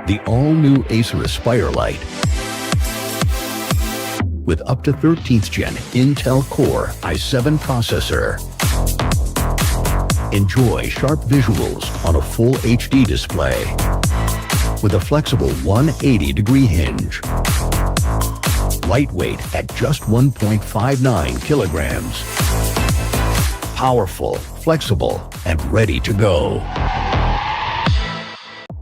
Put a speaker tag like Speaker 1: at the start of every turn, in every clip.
Speaker 1: The all-new Acer Aspire Lite with up to 13th Gen Intel Core i7 processor. Enjoy sharp visuals on a full HD display with a flexible 180-degree hinge. Lightweight at just 1.59 kilograms. Powerful, flexible, and ready to go.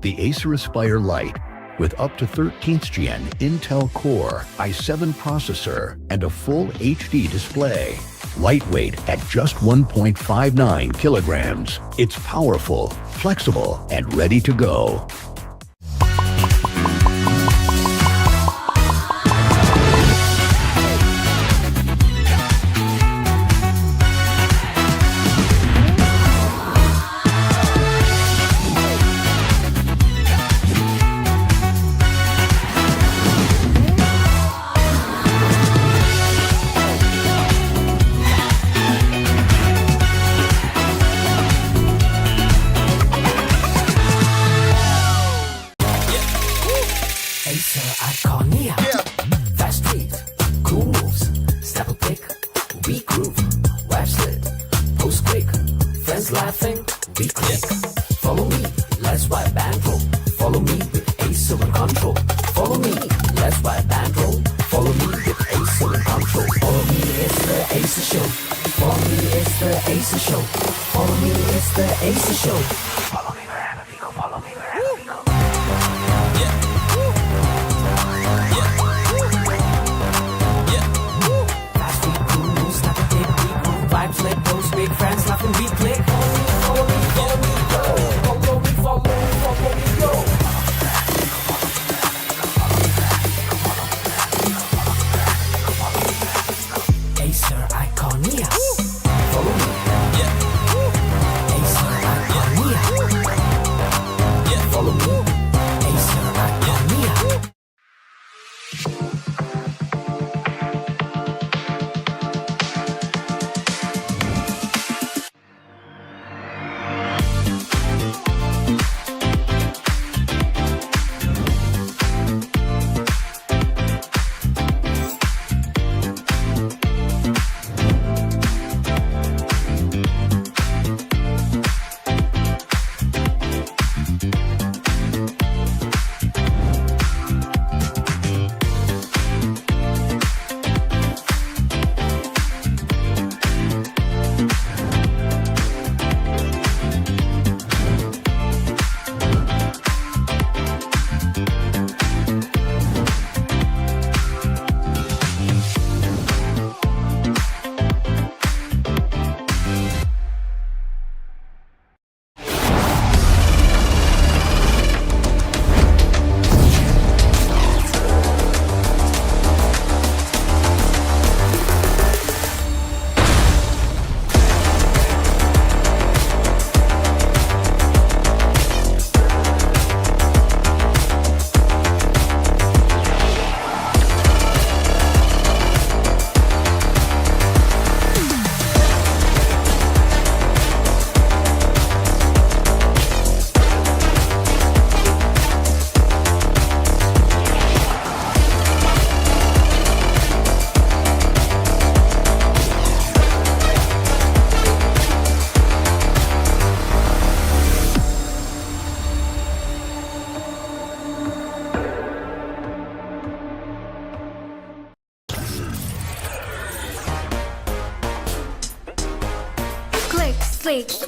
Speaker 1: The Acer Aspire Lite with up to 13th Gen Intel Core i7 processor and a full HD display. Lightweight at just 1.59 kilograms. It's powerful, flexible, and ready to go.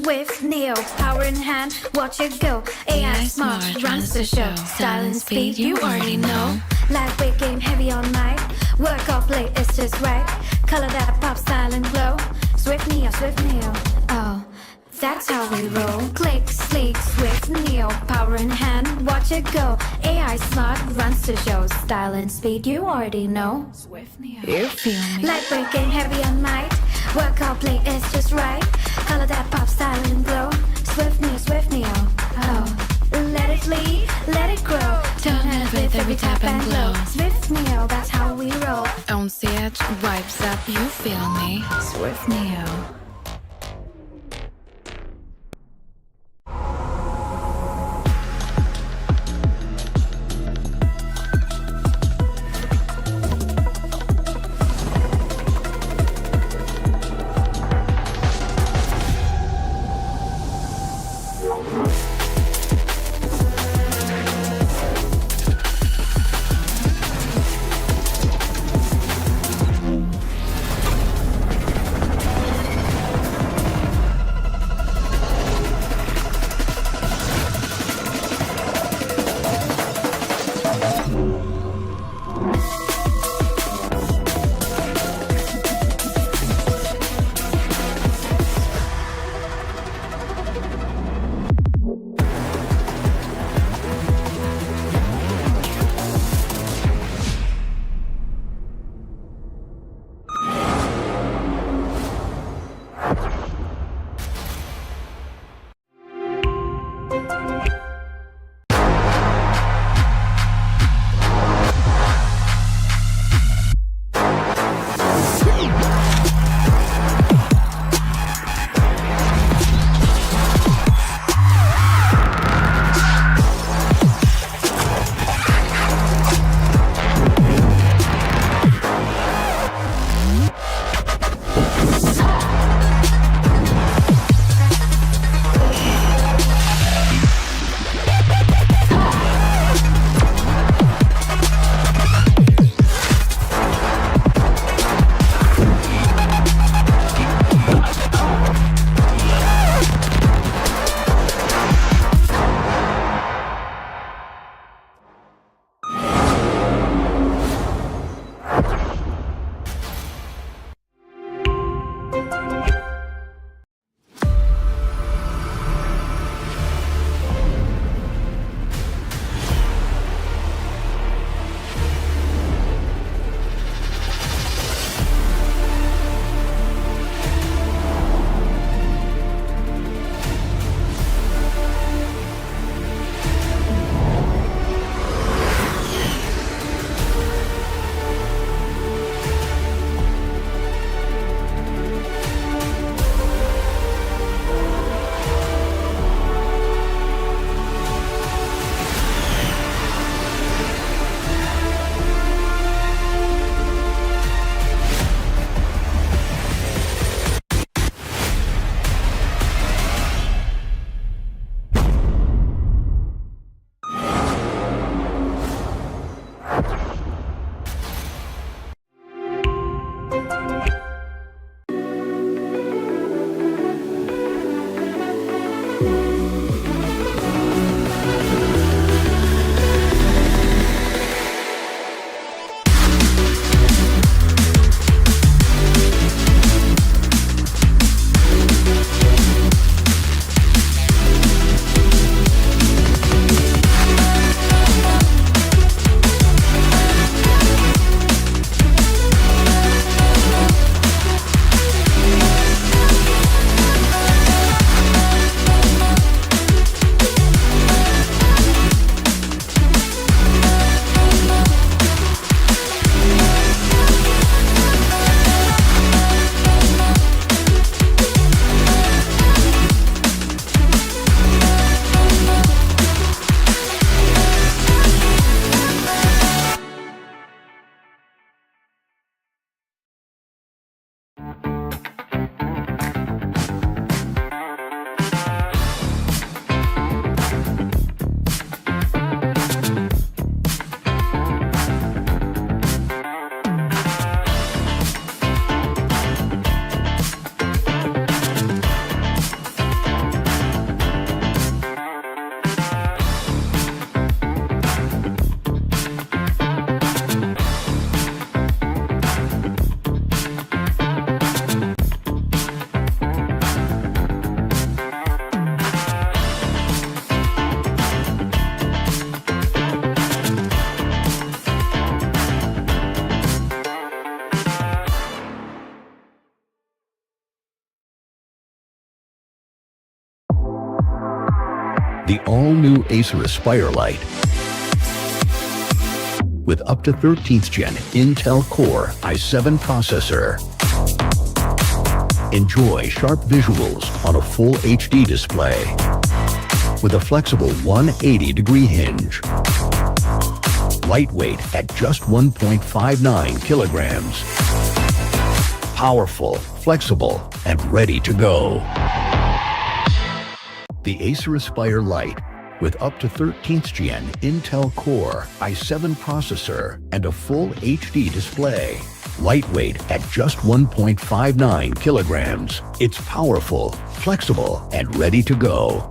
Speaker 2: With Neo, power in hand, watch it go. AI smart, runs the show. Style and speed, you already know. Lightweight game, heavy on mic. Work or play, it's just right. Color that pop, style and glow. Swift Neo, oh, that's how we roll. Click, sleek, swift Neo, power in hand, watch it go. AI smart, runs the show. Style and speed, you already know. Swift Neo, you feel me. Lightweight game, heavy on mic. Work or play, it's just right. Color that pop, style and glow. Swift Neo, oh. Let it lead, let it grow. Turn it with every tap and glow. Swift Neo, that's how we roll.
Speaker 3: On stage, vibes up, you feel me.
Speaker 2: Swift Neo.
Speaker 1: The all-new Acer Aspire Lite with up to 13th Gen Intel Core i7 processor. Enjoy sharp visuals on a full HD display with a flexible 180-degree hinge. Lightweight at just 1.59 kilograms. Powerful, flexible, and ready to go. The Acer Aspire Lite with up to 13th Gen Intel Core i7 processor and a full HD display. Lightweight at just 1.59 kilograms. It's powerful, flexible, and ready to go.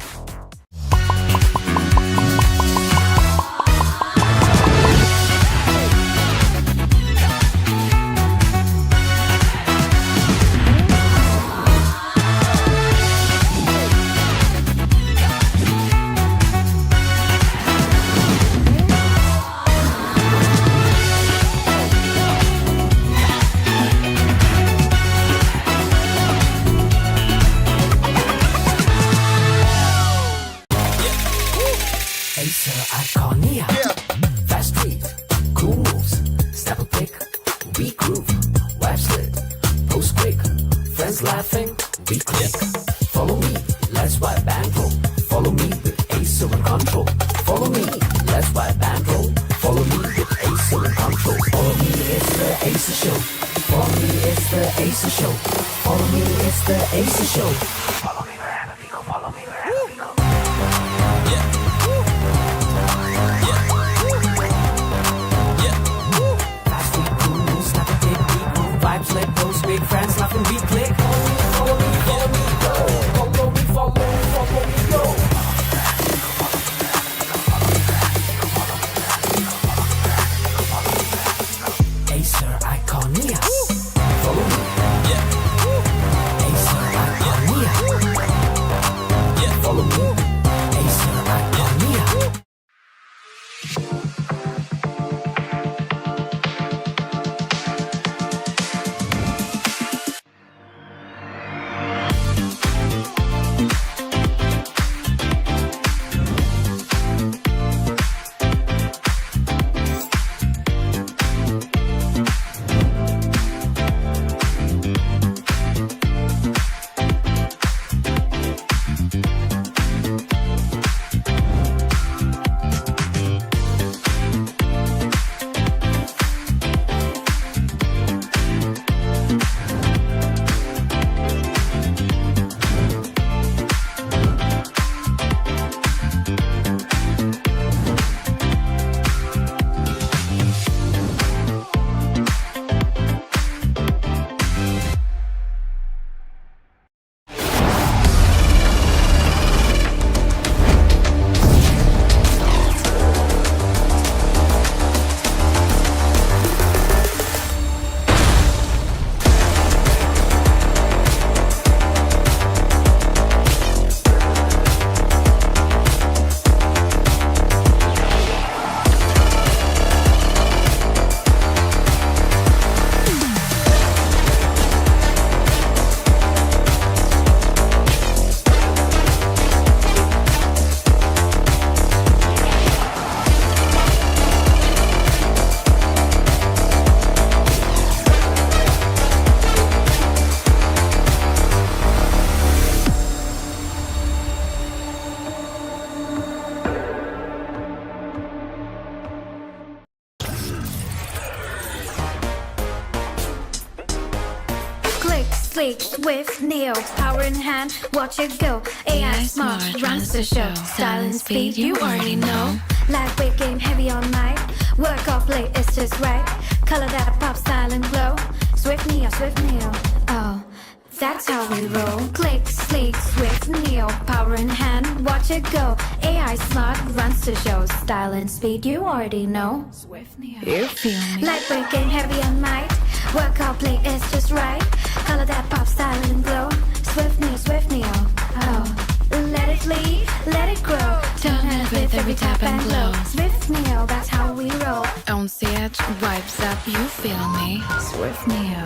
Speaker 2: With Neo, power in hand, watch it go. AI smart, runs the show. Style and speed, you already know. Lightweight game, heavy on mic. Work off late, it's just right. Color that pop, style and glow. Swift Neo, oh, that's how we roll. Click, sleek, swift Neo, power in hand, watch it go. AI smart, runs the show. Style and speed, you already know.
Speaker 3: Swift Neo, you feel me?
Speaker 2: Lightweight game, heavy on mic. Work out, play, it's just right. Color that pop, style and glow. Swift Neo, oh. Let it bleed, let it grow. Turn it with every tap and glow. Swift Neo, that's how we roll.
Speaker 3: On stage, vibes up, you feel me? Swift Neo.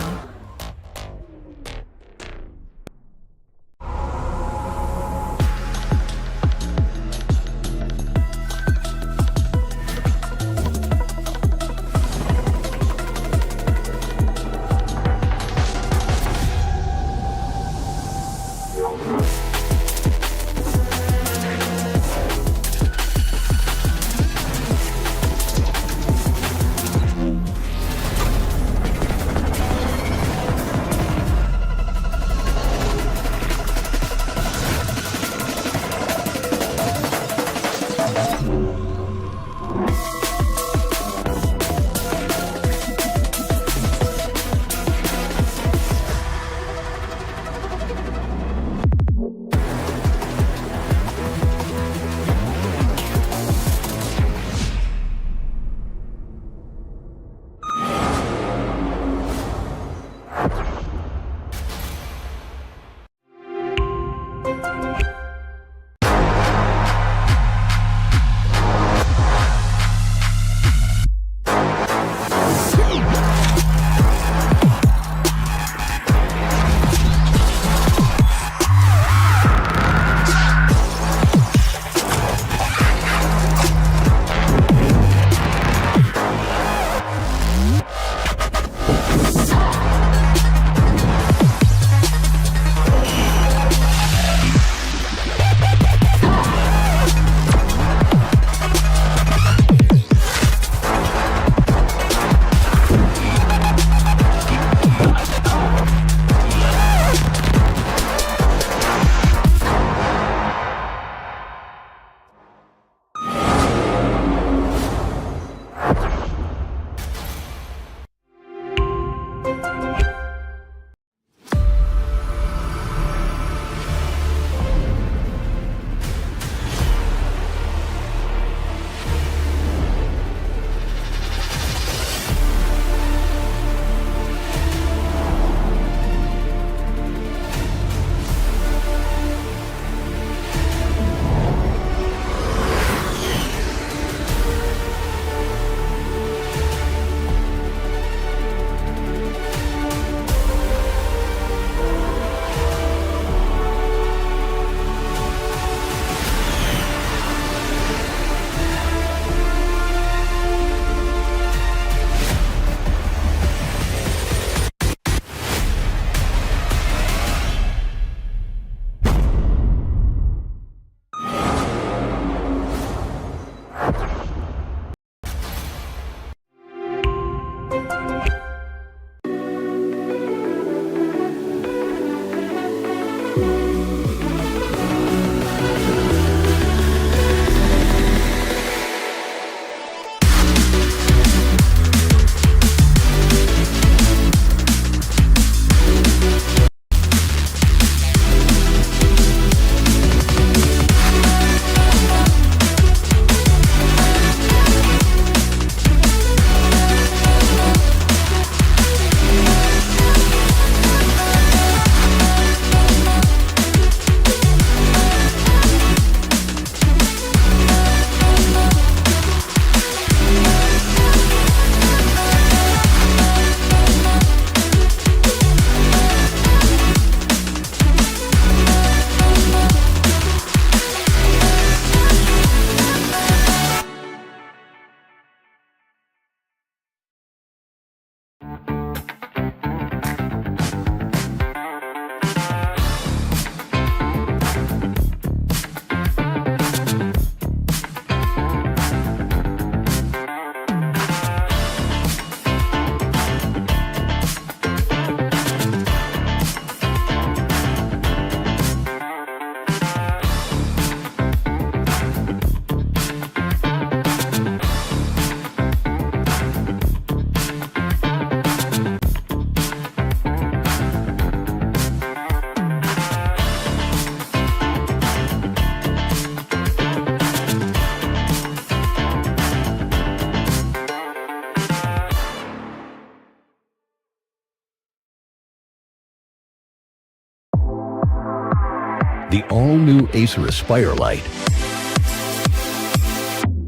Speaker 1: The all-new Acer Aspire Lite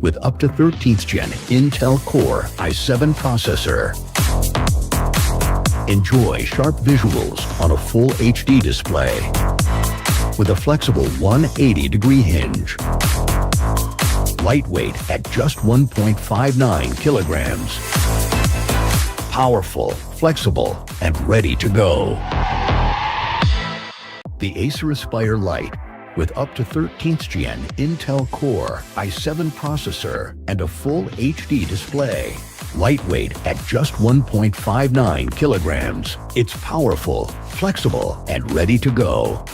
Speaker 1: with up to 13th Gen Intel Core i7 processor. Enjoy sharp visuals on a full HD display with a flexible 180-degree hinge. Lightweight at just 1.59 kilograms. Powerful, flexible, and ready to go. The Acer Aspire Lite with up to 13th Gen Intel Core i7 processor and a full HD display. Lightweight at just 1.59 kilograms. It's powerful, flexible, and ready to go.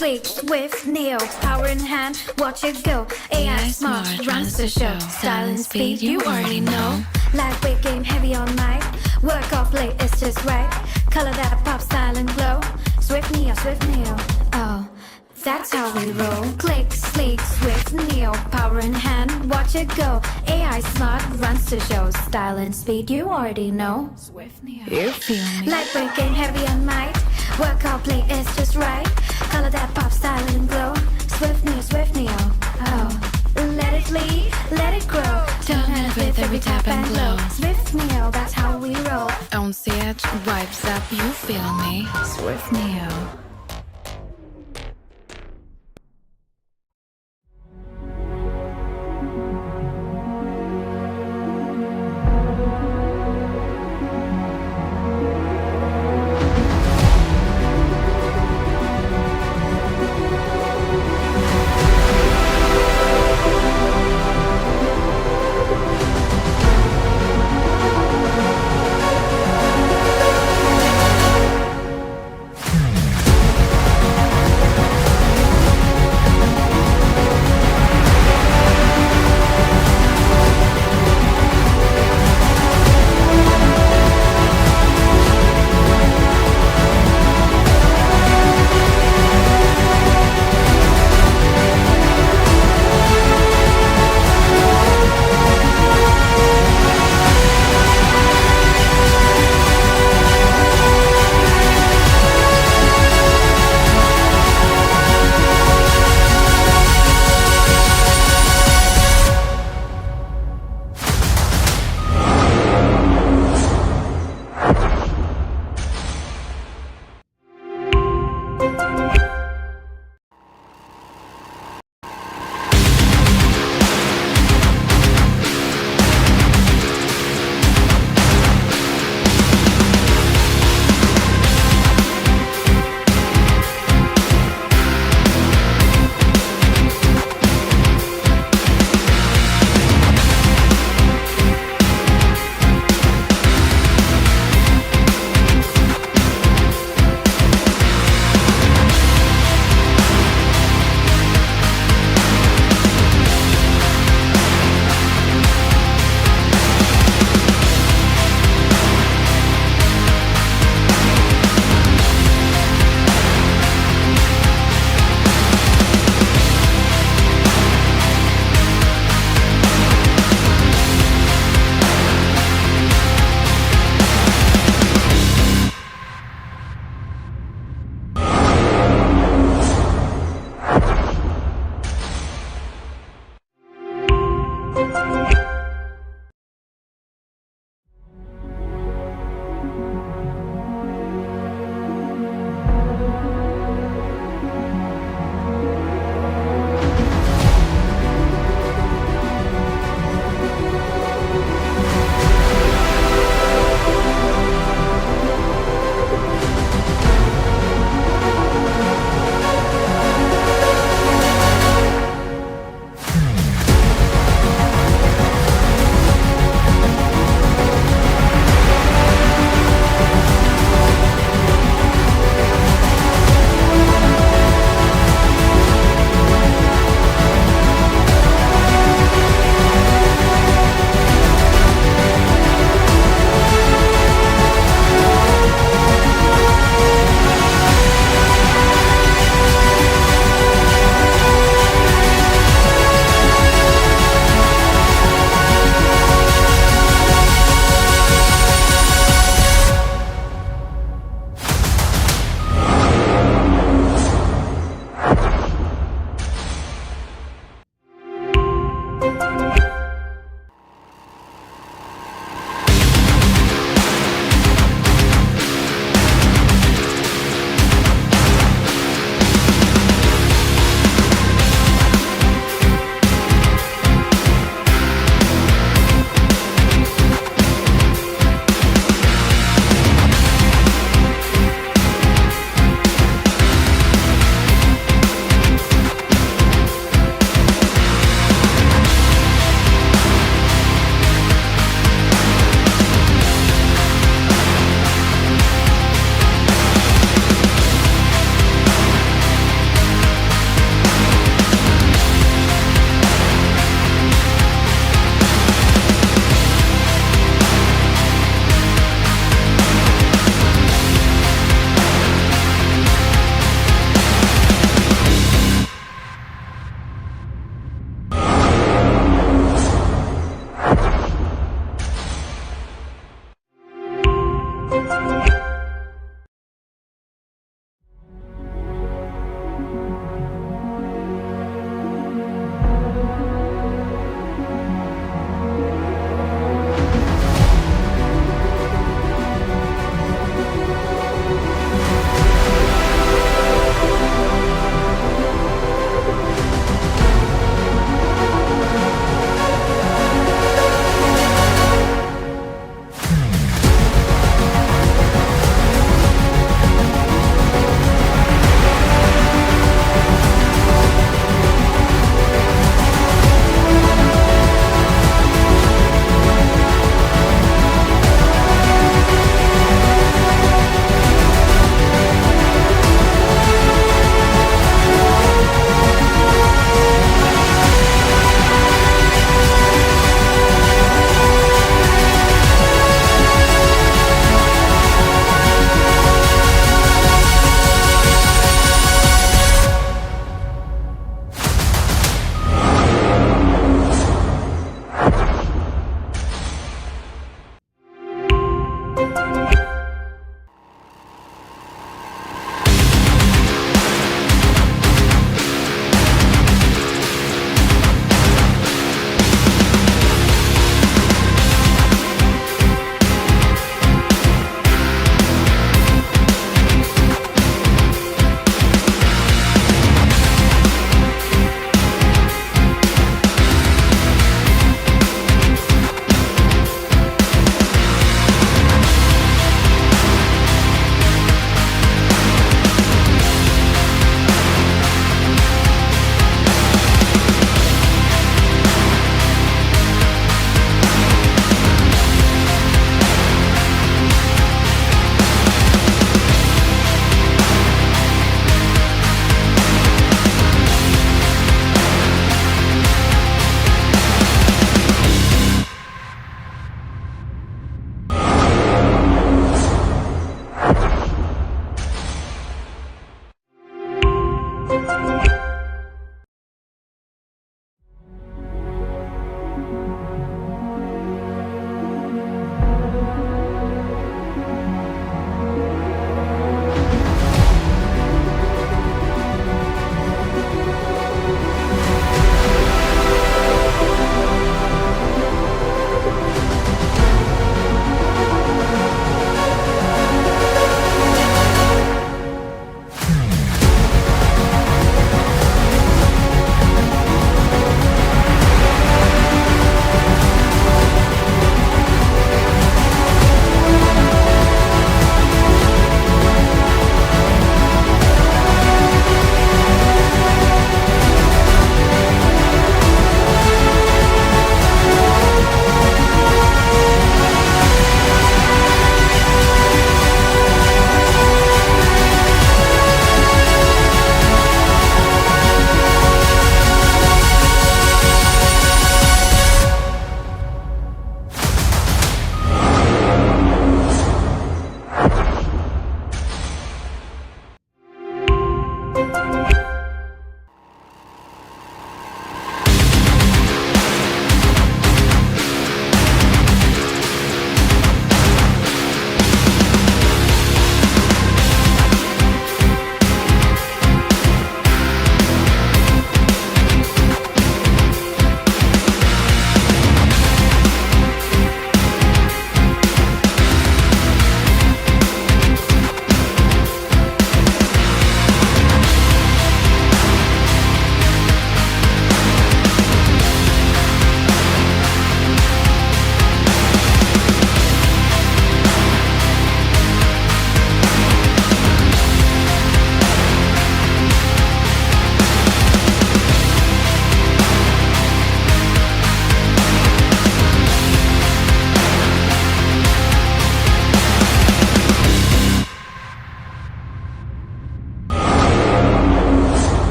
Speaker 2: Sleek with Neo, power in hand, watch it go. AI smart, runs the show. Style and speed, you already know. Lightweight game, heavy on mic. Work off late, it's just right. Color that pop, style and glow. Swift Neo, oh, that's how we roll. Click, sleek, swift Neo, power in hand, watch it go. AI smart, runs the show. Style and speed, you already know.
Speaker 3: Swift Neo.
Speaker 2: You feel me? Lightweight game, heavy on mic. Work out, play, it's just right. Color that pop, style and glow. Swift Neo, oh. Let it lead, let it grow. Turn it with every tap and glow. Swift Neo, that's how we roll.
Speaker 3: On set, vibes up, you feel me? Swift Neo.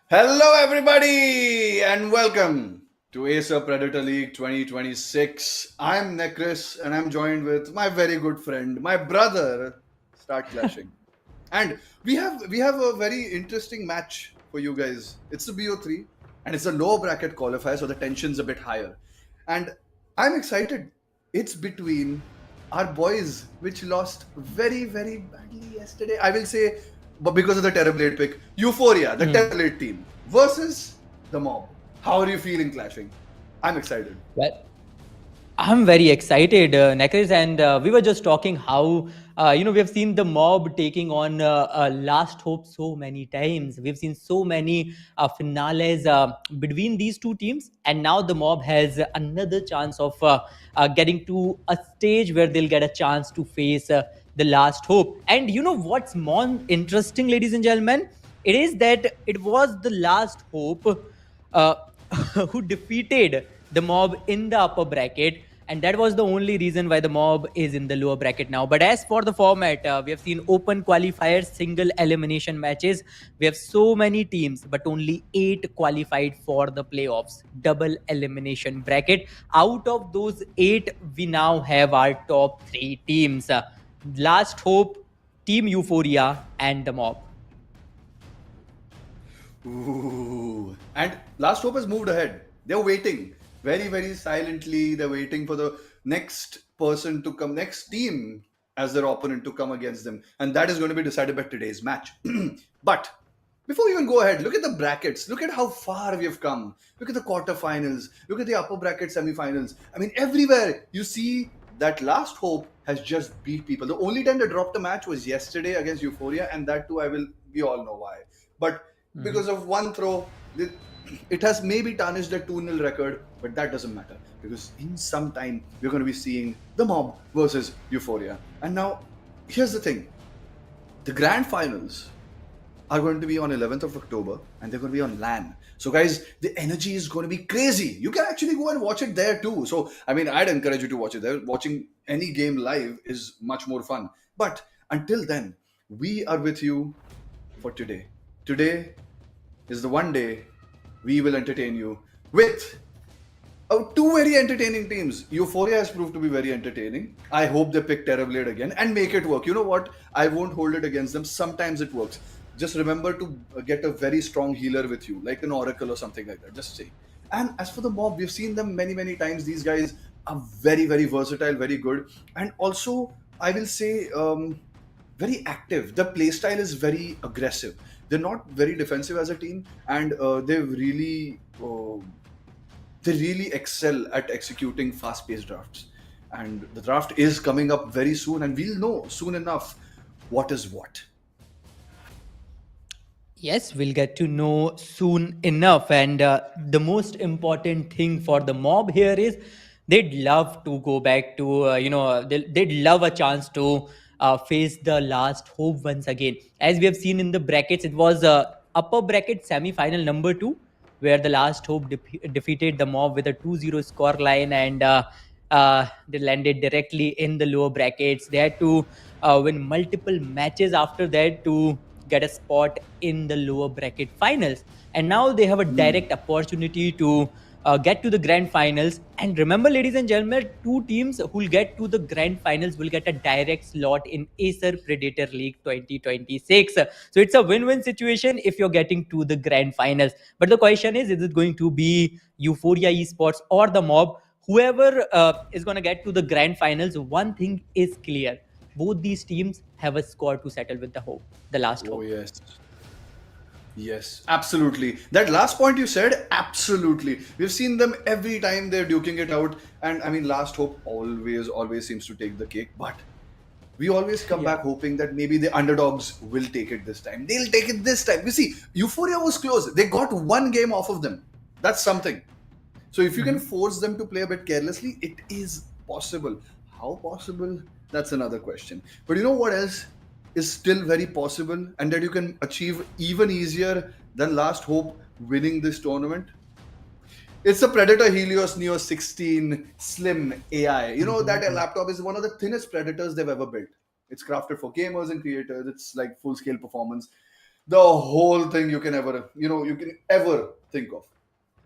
Speaker 4: Hello, everybody, and welcome to Acer Predator League 2026. I'm Nekris, and I'm joined with my very good friend, my brother, Start Clashing. And we have a very interesting match for you guys. It's the BO3, and it's a low bracket qualifier, so the tension's a bit higher. And I'm excited. It's between our boys, which lost very, very badly yesterday. I will say, but because of the Terrorblade pick, Euphoria, the Terrorblade team, versus the Mob. How are you feeling, clashing? I'm excited.
Speaker 5: Well, I'm very excited, Nekris, and we were just talking how we have seen the mob taking on Last Hope so many times. We've seen so many finales between these two teams, and now the mob has another chance of getting to a stage where they'll get a chance to face the Last Hope. And you know what's more interesting, ladies and gentlemen? It is that it was the Last Hope uh, who defeated the mob in the upper bracket, and that was the only reason why the mob is in the lower bracket now. But as for the format, we have seen open qualifiers, single elimination matches. We have so many teams, but only 8 qualified for the playoffs, double elimination bracket. Out of those 8, we now have our top 3 teams: Last Hope, Team Euphoria, and the mob.
Speaker 4: Ooh. And Last Hope has moved ahead. They're waiting very, very silently. They're waiting for the next person to come, next team as their opponent to come against them. And that is going to be decided by today's match. But before we even go ahead, look at the brackets. Look at how far we have come. Look at the quarterfinals. Look at the upper bracket semifinals. I mean, everywhere you see that Last Hope has just beat people. The only time they dropped a match was yesterday against Euphoria, and that too, we all know why. But because of one throw, it has maybe tarnished the 2-0 record, but that doesn't matter because in some time we're going to be seeing the mob versus Euphoria. And now, here's the thing: the grand finals are going to be on 11th of October, and they're going to be on LAN. So, guys, the energy is going to be crazy. You can actually go and watch it there too. So, I mean, I'd encourage you to watch it there. Watching any game live is much more fun. But until then, we are with you for today. Today is the one day we will entertain you with two very entertaining teams. Euphoria has proved to be very entertaining. I hope they pick Terrorblade again and make it work. You know what? I won't hold it against them. Sometimes it works. Just remember to get a very strong healer with you, like an Oracle or something like that. Just say. And as for the mob, we've seen them many, many times. These guys are very, very versatile, very good. And also, I will say, very active. The playstyle is very aggressive. They're not very defensive as a team, and they really excel at executing fast-paced drafts. And the draft is coming up very soon, and we'll know soon enough what is what.
Speaker 5: Yes, we'll get to know soon enough. And the most important thing for the mob here is they'd love to go back to, they'd love a chance to face the Last Hope once again. As we have seen in the brackets, it was upper bracket semi-final number 2, where the Last Hope defeated the mob with a 2-0 score line, and they landed directly in the lower brackets. They had to win multiple matches after that to get a spot in the lower bracket finals, and now they have a direct opportunity to get to the grand finals. And remember, ladies and gentlemen, 2 teams who will get to the grand finals will get a direct slot in Acer Predator League 2026. So it's a win-win situation if you're getting to the grand finals. But the question is it going to be Euphoria Esports or the mob? Whoever is going to get to the grand finals, one thing is clear: both these teams have a score to settle with the Last
Speaker 4: Oh,
Speaker 5: Hope.
Speaker 4: yes. Yes, absolutely. That last point you said, absolutely. We've seen them every time they're duking it out. And I mean, Last Hope always seems to take the cake. But we always come back hoping that maybe the underdogs will take it this time. They'll take it this time. You see, Euphoria was close. They got one game off of them. That's something. So if you can force them to play a bit carelessly, it is possible. How possible? That's another question. But you know what else is still very possible and that you can achieve even easier than Last Hope winning this tournament? It's a Predator Helios Neo 16 Slim AI. You know, that laptop is one of the thinnest Predators they've ever built. It's crafted for gamers and creators. It's like full scale performance. the whole thing you can ever think of.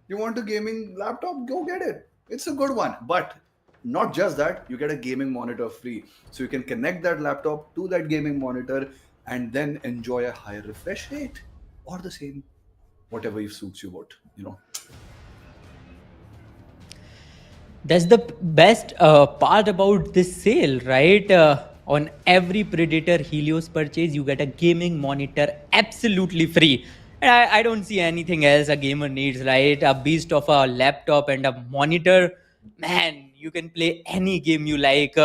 Speaker 4: You want a gaming laptop? Go get it. It's a good one. But not just that, you get a gaming monitor free. So you can connect that laptop to that gaming monitor and then enjoy a higher refresh rate or the same, whatever suits you what.
Speaker 5: That's the best part about this sale, right? On every Predator Helios purchase, you get a gaming monitor absolutely free. And I don't see anything else a gamer needs, right? A beast of a laptop and a monitor. Man, you can play any game you like.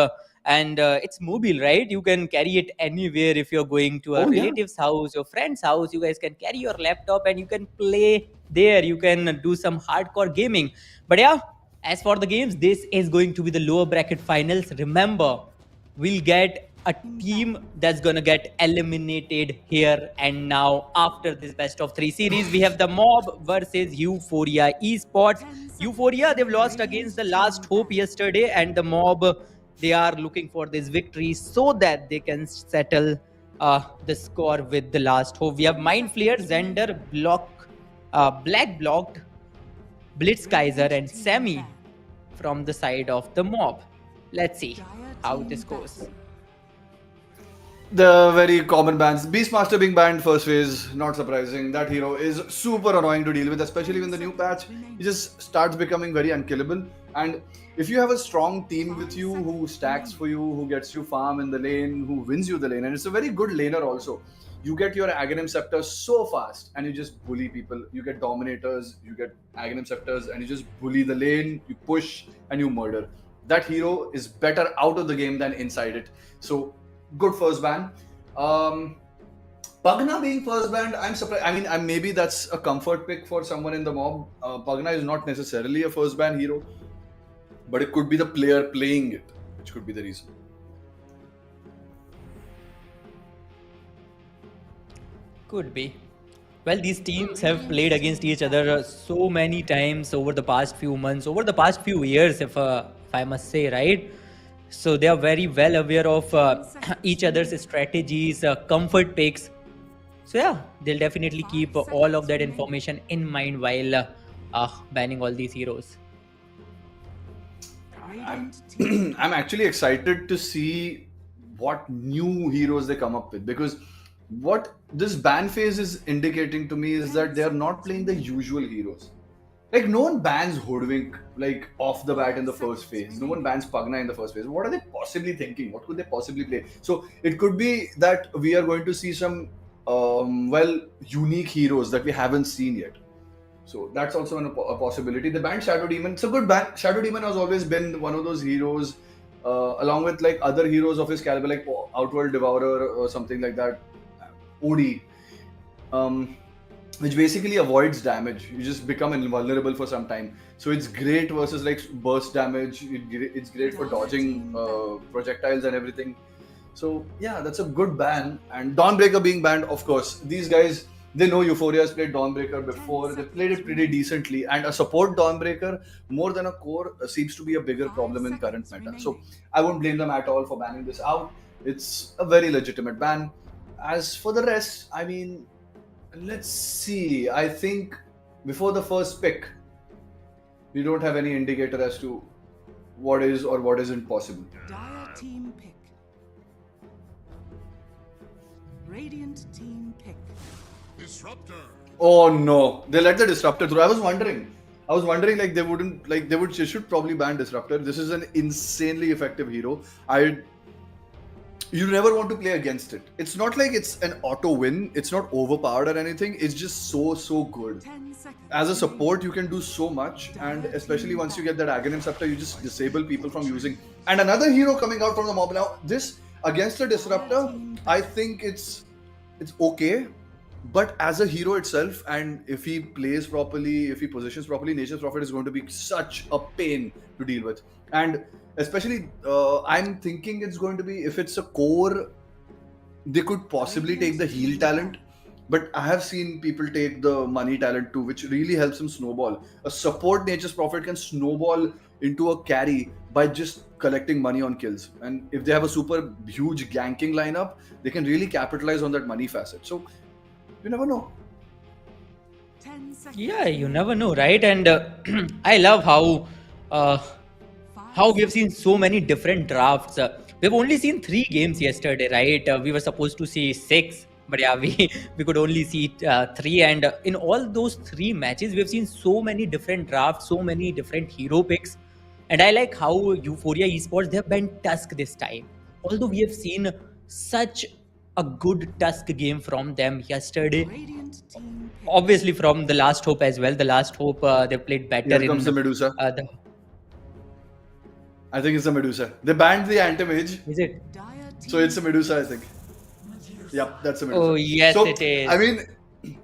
Speaker 5: And it's mobile, right? You can carry it anywhere. If you're going to a
Speaker 4: Oh, yeah.
Speaker 5: relative's house, your friend's house, you guys can carry your laptop and you can play there. You can do some hardcore gaming. But yeah, as for the games, this is going to be the lower bracket finals. Remember, we'll get a team that's gonna get eliminated here and now after this best of three series. We have the Mob versus Euphoria Esports. Euphoria, they've lost against the Last Hope yesterday, and the Mob, they are looking for this victory so that they can settle the score with the Last Hope. We have Mind Flayer, Xander, Black Blocked, Blitzkaiser, and Sammy from the side of the Mob. Let's see how this goes.
Speaker 4: The very common bans. Beastmaster being banned first phase, not surprising. That hero is super annoying to deal with, especially when the new patch, he just starts becoming very unkillable. And if you have a strong team with you who stacks for you, who gets you farm in the lane, who wins you the lane, and it's a very good laner also. You get your Aghanim Scepter so fast and you just bully people. You get Dominators, you get Aghanim Scepters, and you just bully the lane, you push, and you murder. That hero is better out of the game than inside it. So, good first ban. Pugna being first banned, I'm surprised. I mean, maybe that's a comfort pick for someone in the mob. Pugna is not necessarily a first ban hero, but it could be the player playing it, which could be the reason.
Speaker 5: Could be. Well, these teams have played against each other so many times over the past few months, over the past few years, if I must say, right? So they are very well aware of each other's strategies, comfort picks. So yeah, they'll definitely keep all of that information in mind while banning all these heroes.
Speaker 4: I'm, I'm actually excited to see what new heroes they come up with, because what this ban phase is indicating to me is that they are not playing the usual heroes. Like, no one bans Hoodwink like off the bat in the first phase. No one bans Pugna in the first phase. What are they possibly thinking? What could they possibly play? So it could be that we are going to see some unique heroes that we haven't seen yet. So that's also a possibility. The band Shadow Demon, it's a good band. Shadow Demon has always been one of those heroes, along with like other heroes of his caliber, like Outworld Devourer or something like that, OD, which basically avoids damage. You just become invulnerable for some time. So it's great versus like burst damage. It's great for dodging projectiles and everything. So yeah, that's a good ban. And Dawnbreaker being banned, of course. These guys, they know Euphoria has played Dawnbreaker before. They played it pretty decently. And a support Dawnbreaker more than a core seems to be a bigger problem in current meta. So I won't blame them at all for banning this out. It's a very legitimate ban. As for the rest, I mean, let's see. I think before the first pick, we don't have any indicator as to what is or what isn't possible.
Speaker 6: Dire team pick. Radiant team pick.
Speaker 7: Disruptor.
Speaker 4: Oh no, they let the disruptor through. I was wondering like they should probably ban disruptor. This is an insanely effective hero. You never want to play against it. It's not like it's an auto win. It's not overpowered or anything. It's just so good.
Speaker 6: 10 seconds.
Speaker 4: As a support, you can do so much, and especially once you get that Aghanim Scepter, you just disable people from using. And another hero coming out from the mob now. This against a disruptor, I think it's okay. But as a hero itself, and if he plays properly, if he positions properly, Nature's Prophet is going to be such a pain to deal with. And especially, I'm thinking it's going to be, if it's a core, they could possibly take the heal talent. But I have seen people take the money talent too, which really helps him snowball. A support Nature's Prophet can snowball into a carry by just collecting money on kills. And if they have a super huge ganking lineup, they can really capitalize on that money facet. So You never know.
Speaker 6: 10 seconds.
Speaker 5: Yeah, you never know, right? And I love uh, how we have seen so many different drafts. We've only seen 3 games yesterday, right? We were supposed to see 6, but yeah, we could only see 3. And in all those 3 matches, we've seen so many different drafts, so many different hero picks. And I like how Euphoria Esports, they have been Tusk this time. Although we have seen such a good Tusk game from them yesterday,
Speaker 6: Radiant team pick.
Speaker 5: obviously from the Last Hope as well. The Last Hope, they played better
Speaker 4: Here
Speaker 5: in
Speaker 4: comes the Medusa.
Speaker 5: the.
Speaker 4: I think it's the Medusa. They banned the anti-mage,
Speaker 5: Is it?
Speaker 6: Dire team.
Speaker 4: so it's a Medusa, I think. Yep, that's a Medusa.
Speaker 5: Oh, yes,
Speaker 4: so,
Speaker 5: it is.
Speaker 4: I mean,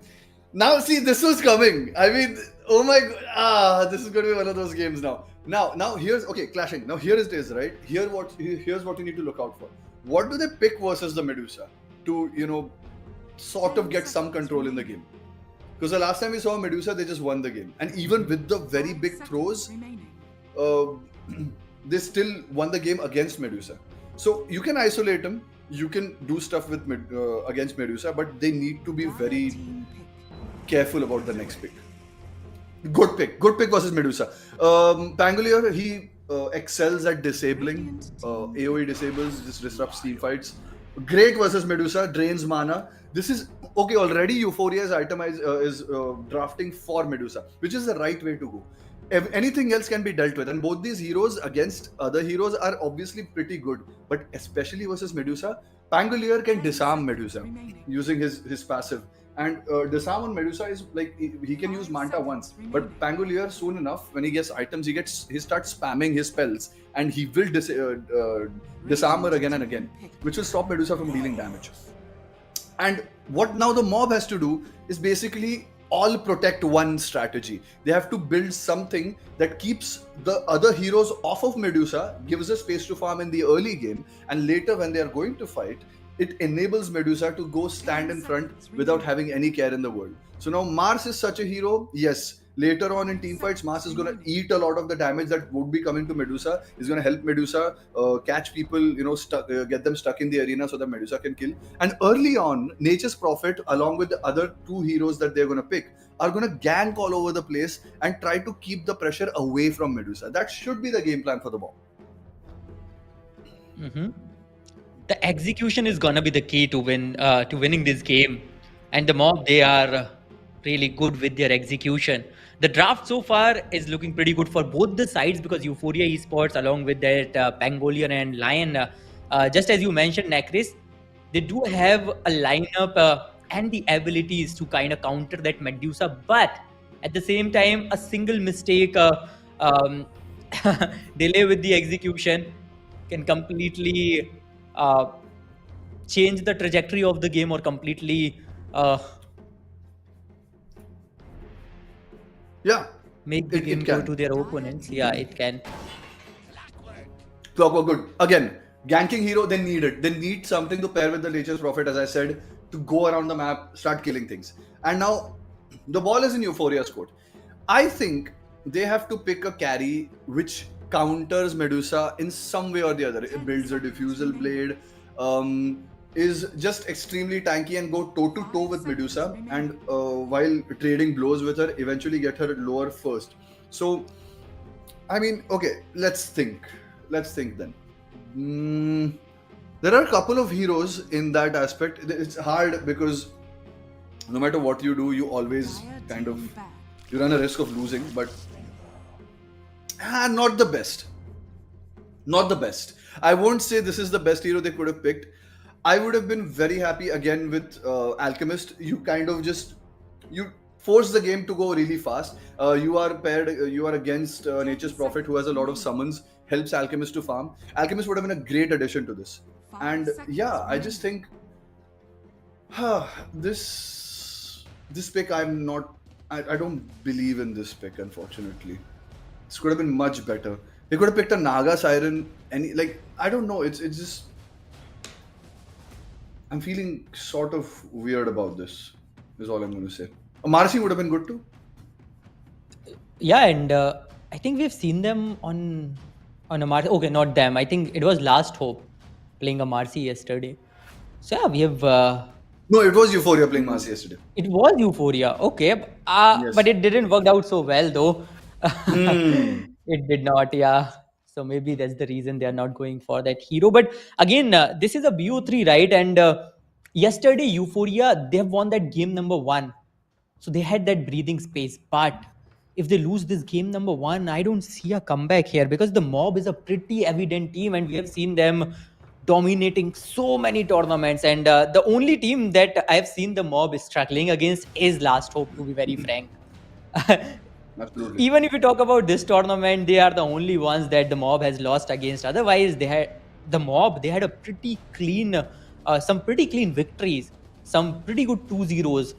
Speaker 4: now see, this was coming. I mean, oh my god, this is going to be one of those games now. Now here's okay, clashing. Now here it is, right? Here's what you need to look out for. What do they pick versus the Medusa to sort of get some control in the game? Because the last time we saw Medusa, they just won the game, and even with the very
Speaker 6: 5
Speaker 4: big
Speaker 6: seconds
Speaker 4: throws,
Speaker 6: remaining.
Speaker 4: they still won the game against Medusa. So you can isolate them, you can do stuff with against Medusa, but they need to be
Speaker 6: Dire
Speaker 4: very
Speaker 6: team pick.
Speaker 4: careful about the next pick. Good pick versus Medusa. Bangalore, he excels at disabling. AoE disables, just disrupts team fights. Great versus Medusa, drains mana. This is okay. Already Euphoria is drafting for Medusa, which is the right way to go. Anything else can be dealt with, and both these heroes against other heroes are obviously pretty good. But especially versus Medusa, Pangolier can disarm Medusa using his passive. And disarm on Medusa is like he can use Manta once, but Pangolier soon enough, when he gets items, he starts spamming his spells, and he will disarm her again and again, which will stop Medusa from dealing damage. And what now the mob has to do is basically all protect one strategy. They have to build something that keeps the other heroes off of Medusa, gives us space to farm in the early game, and later when they are going to fight, it enables Medusa to go stand in front without having any care in the world. So now Mars is such a hero. Yes, later on in team fights, Mars is going to eat a lot of the damage that would be coming to Medusa. He's going to help Medusa catch people, get them stuck in the arena so that Medusa can kill. And early on, Nature's Prophet, along with the other 2 heroes that they're going to pick, are going to gank all over the place and try to keep the pressure away from Medusa. That should be the game plan for the mob.
Speaker 5: Mm-hmm. The execution is gonna be the key to winning this game, and the mob, they are really good with their execution. The draft so far is looking pretty good for both the sides, because Euphoria Esports, along with that Pangolier and Lion, just as you mentioned, Nakris, they do have a lineup and the abilities to kind of counter that Medusa, but at the same time, a single mistake, delay with the execution can completely change the trajectory of the game, or completely make the game go to their opponents. Yeah, it can.
Speaker 4: Clockwork good. Again, ganking hero, they need it. They need something to pair with the Nature's Prophet, as I said, to go around the map, start killing things. And now, the ball is in Euphoria's court. I think they have to pick a carry which counters Medusa in some way or the other. It builds a diffusal blade, is just extremely tanky and go toe to toe with Medusa, and while trading blows with her, eventually get her lower first. So, I mean, okay, let's think then. There are a couple of heroes in that aspect. It's hard because no matter what you do, you always kind of you run a risk of losing, but not the best. Not the best. I won't say this is the best hero they could have picked. I would have been very happy again with Alchemist. You kind of you force the game to go really fast. You are against Nature's Prophet, who has a lot of summons, helps Alchemist to farm. Alchemist would have been a great addition to this. And yeah, I just think this pick, I don't believe in this pick, unfortunately. This could have been much better. They could have picked a Naga Siren, I don't know, it's just I'm feeling sort of weird about this, is all I'm going to say. A Marcy would have been good too.
Speaker 5: Yeah, and I think we've seen them on a Marcy. Okay, not them. I think it was Last Hope playing a Marcy yesterday. So yeah,
Speaker 4: No, it was Euphoria playing Mars yesterday.
Speaker 5: It was Euphoria. Okay. But
Speaker 4: Yes.
Speaker 5: it didn't work out so well, though.
Speaker 4: Hmm.
Speaker 5: It did not, yeah. So maybe that's the reason they are not going for that hero. But again, this is a BO3, right? And yesterday, Euphoria, they have won that game number one. So they had that breathing space. But if they lose this game number one, I don't see a comeback here because the Mob is a pretty evident team and we have seen them dominating so many tournaments. And the only team that I've seen the Mob struggling against is Last Hope, to be very frank.
Speaker 4: Absolutely.
Speaker 5: Even if you talk about this tournament, they are the only ones that the Mob has lost against. Otherwise, they had a pretty clean, some pretty clean victories, some pretty good 2-0s,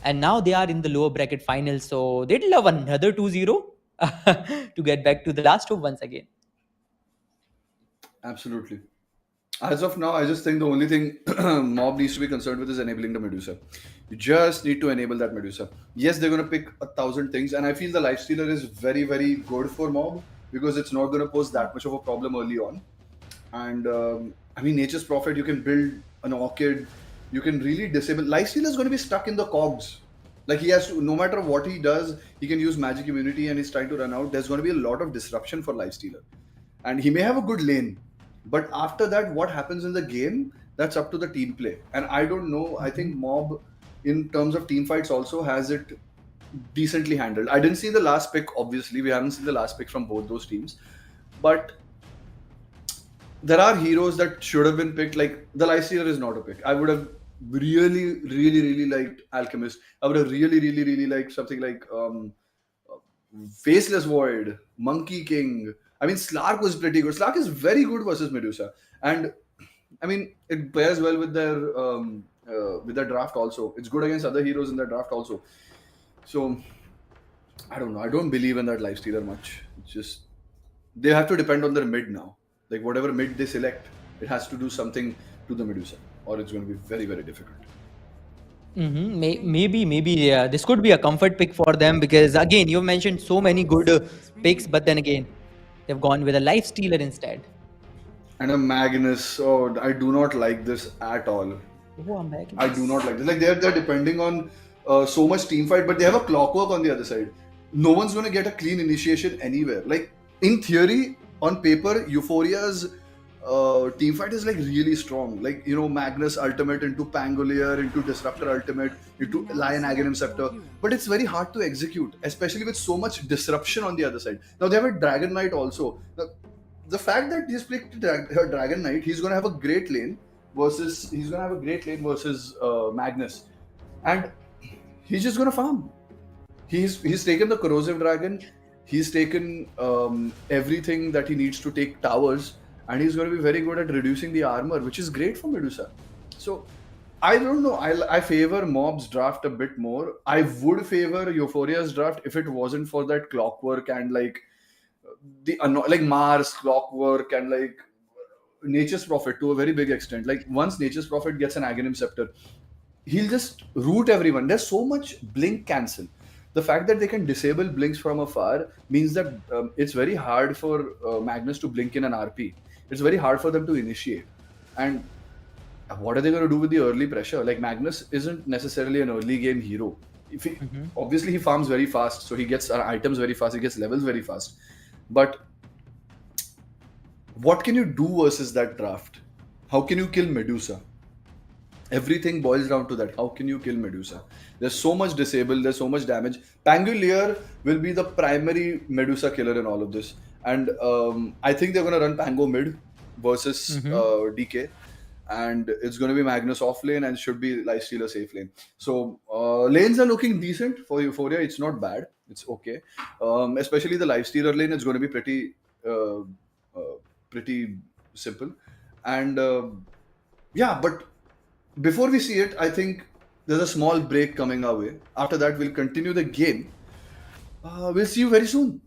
Speaker 5: and now they are in the lower bracket finals. So they'd love another 2-0 to get back to the last hope once again.
Speaker 4: Absolutely. As of now, I just think the only thing Mob needs to be concerned with is enabling the Medusa. You just need to enable that Medusa. Yes, they're going to pick 1,000 things, and I feel the Lifestealer is very, very good for Mob because it's not going to pose that much of a problem early on. And I mean, Nature's Prophet, you can build an Orchid, you can really disable. Lifestealer is going to be stuck in the cogs. Like he has to, no matter what he does, he can use Magic Immunity and he's trying to run out. There's going to be a lot of disruption for Lifestealer. And he may have a good lane, but after that, what happens in the game, that's up to the team play. And I don't know, I think Mob, in terms of team fights, also has it decently handled. I didn't see the last pick, obviously. We haven't seen the last pick from both those teams. But there are heroes that should have been picked. Like the Lifestealer is not a pick. I would have really liked Alchemist. I would have really liked something like Faceless Void, Monkey King. I mean, Slark was pretty good. Slark is very good versus Medusa, and I mean, it pairs well with their draft also. It's good against other heroes in their draft also. So I don't know. I don't believe in that Lifestealer much. It's just they have to depend on their mid now. Like whatever mid they select, it has to do something to the Medusa, or it's going to be very difficult.
Speaker 5: Maybe this could be a comfort pick for them because again, you mentioned so many good picks, but then again, they've gone with a life stealer instead.
Speaker 4: And a Magnus. Oh, I do not like this at all.
Speaker 5: Oh, a Magnus.
Speaker 4: I do not like this. Like they're depending on so much team fight, but they have a clockwork on the other side. No one's going to get a clean initiation anywhere. Like in theory, on paper, Euphoria's team fight is like really strong. Like Magnus ultimate into Pangolier, into Disruptor ultimate, into Lion Aghanim Scepter. But it's very hard to execute, especially with so much disruption on the other side. Now they have a Dragon Knight also. Now, the fact that he's picked her Dragon Knight, he's gonna have a great lane versus Magnus, and he's just gonna farm. He's taken the Corrosive Dragon, he's taken everything that he needs to take towers, and he's going to be very good at reducing the armor, which is great for Medusa. So I don't know. I favor Mob's draft a bit more. I would favor Euphoria's draft if it wasn't for that clockwork and like like Mars clockwork and like Nature's Prophet to a very big extent. Like once Nature's Prophet gets an Aghanim Scepter, he'll just root everyone. There's so much blink cancel. The fact that they can disable blinks from afar means that it's very hard for Magnus to blink in an RP. It's very hard for them to initiate. And what are they going to do with the early pressure? Like Magnus isn't necessarily an early game hero. Obviously he farms very fast, so he gets items very fast, he gets levels very fast. But what can you do versus that draft? How can you kill Medusa? Everything boils down to that. How can you kill Medusa? There's so much disable, there's so much damage. Pangolier will be the primary Medusa killer in all of this. And I think they're going to run Pango mid versus DK. And it's going to be Magnus off lane and should be Lifestealer safe lane. So lanes are looking decent for Euphoria. It's not bad. It's okay. Especially the Lifestealer lane is going to be pretty simple. And yeah, but before we see it, I think there's a small break coming our way. After that, we'll continue the game. We'll see you very soon.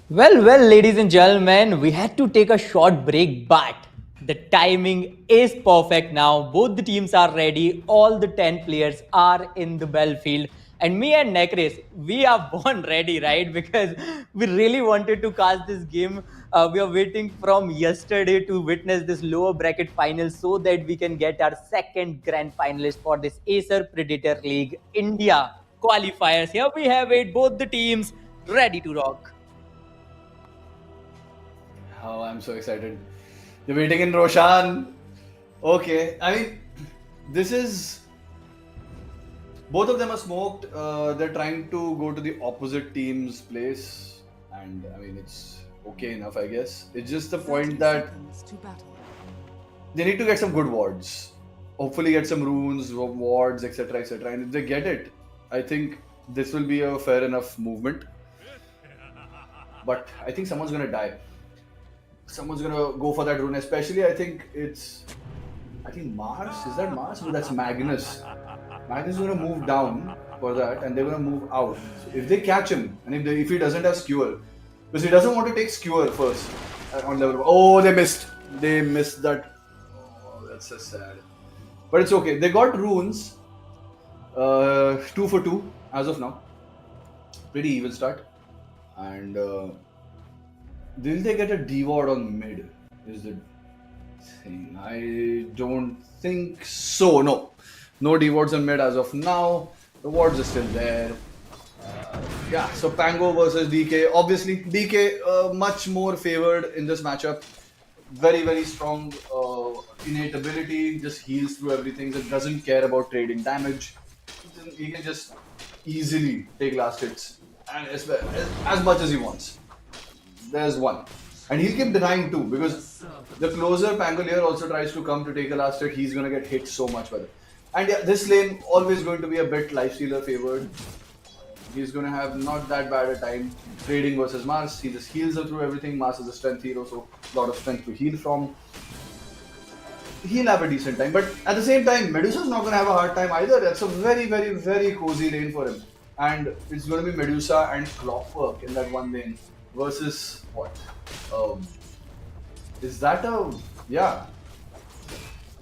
Speaker 5: Well, ladies and gentlemen, we had to take a short break, but the timing is perfect now. Both the teams are ready. All the 10 players are in the battlefield. And me and Nekris, we are born ready, right? Because we really wanted to cast this game. We are waiting from yesterday to witness this lower bracket final so that we can get our second grand finalist for this Acer Predator League India Qualifiers. Here we have it, both the teams ready to rock.
Speaker 4: Oh, I'm so excited. You're waiting in Roshan. Okay, I mean, this is. Both of them are smoked. They're trying to go to the opposite team's place. And I mean, it's okay enough, I guess. It's just the
Speaker 6: 30
Speaker 4: point that
Speaker 6: seconds to battle.
Speaker 4: they need to get some good wards. Hopefully, get some runes, wards, etc. etc. And if they get it, I think this will be a fair enough movement. But I think someone's gonna die. Someone's gonna go for that rune, especially I think Mars. Is that Mars? No, that's Magnus. Magnus is gonna move down for that, and they're gonna move out. So if they catch him, and if he doesn't have skewer, because he doesn't want to take skewer first on level. Oh, they missed. They missed that. Oh, that's so sad. But it's okay. They got runes. 2 for 2 as of now. Pretty even start. And will they get a D ward on mid? Is the thing. I don't think so. No D wards on mid as of now. The wards are still there. Yeah, so Pango versus DK. Obviously, DK much more favored in this matchup. Very, very strong innate ability. Just heals through everything. Just doesn't care about trading damage. He can just easily take last hits and as much as he wants. There's one. And he'll keep denying too, because the closer Pangolier also tries to come to take a last hit, he's gonna get hit so much by it. And yeah, this lane always going to be a bit lifestealer favored. He's gonna have not that bad a time trading versus Mars. He just heals her through everything. Mars is a strength hero, so a lot of strength to heal from. He'll have a decent time, but at the same time, Medusa's not gonna have a hard time either. That's a very, very, very cozy lane for him. And it's gonna be Medusa and Clockwork in that one lane versus what? Is that a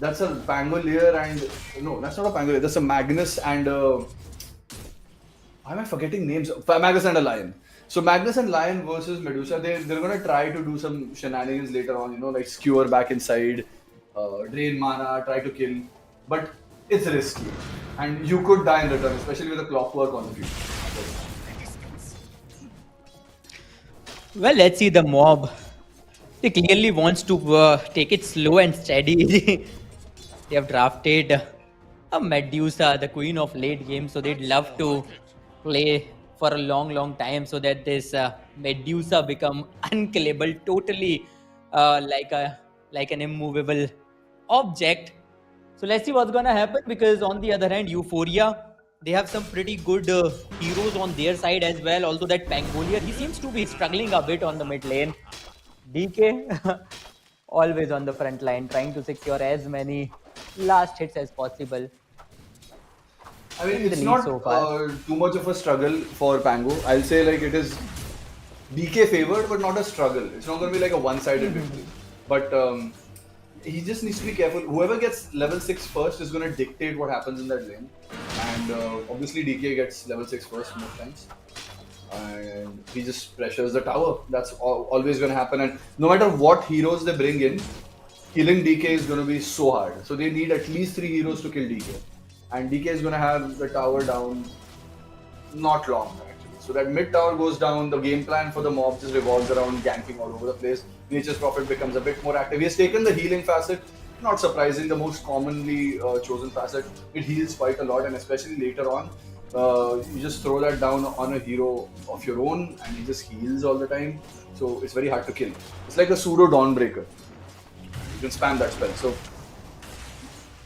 Speaker 4: that's a Pangolier and no, that's not a Pangolier. That's a Magnus and why am I forgetting names? Magnus and a Lion. So Magnus and Lion versus Medusa. They're gonna try to do some shenanigans later on. Like skewer back inside, drain mana, try to kill, but it's risky, and you could die in return, especially with a Clockwork on the field.
Speaker 5: Well, let's see the mob. They clearly wants to take it slow and steady. They have drafted a Medusa, the queen of late game, so they'd love to play for a long time so that this Medusa become unkillable, totally like an immovable object. So let's see what's gonna happen, because on the other hand, Euphoria, they have some pretty good heroes on their side as well. Although that Pangolier, he seems to be struggling a bit on the mid lane. DK, always on the front line, trying to secure as many last hits as possible.
Speaker 4: I mean,
Speaker 5: In the
Speaker 4: it's
Speaker 5: lead
Speaker 4: not
Speaker 5: so far.
Speaker 4: too much of a struggle for Pango. I'll say like it is DK favored, but not a struggle. It's not going to be like a one-sided victory. But he just needs to be careful. Whoever gets level 6 first is going to dictate what happens in that lane. And obviously DK gets level 6 first most times. And he just pressures the tower. That's always going to happen. And no matter what heroes they bring in, killing DK is going to be so hard. So they need at least 3 heroes to kill DK. And DK is going to have the tower down not long actually. So that mid tower goes down, the game plan for the mob just revolves around ganking all over the place. Nature's Prophet becomes a bit more active. He has taken the healing facet, not surprising, the most commonly chosen facet. It heals quite a lot, and especially later on, you just throw that down on a hero of your own and he just heals all the time. So it's very hard to kill. It's like a pseudo Dawnbreaker. You can spam that spell. So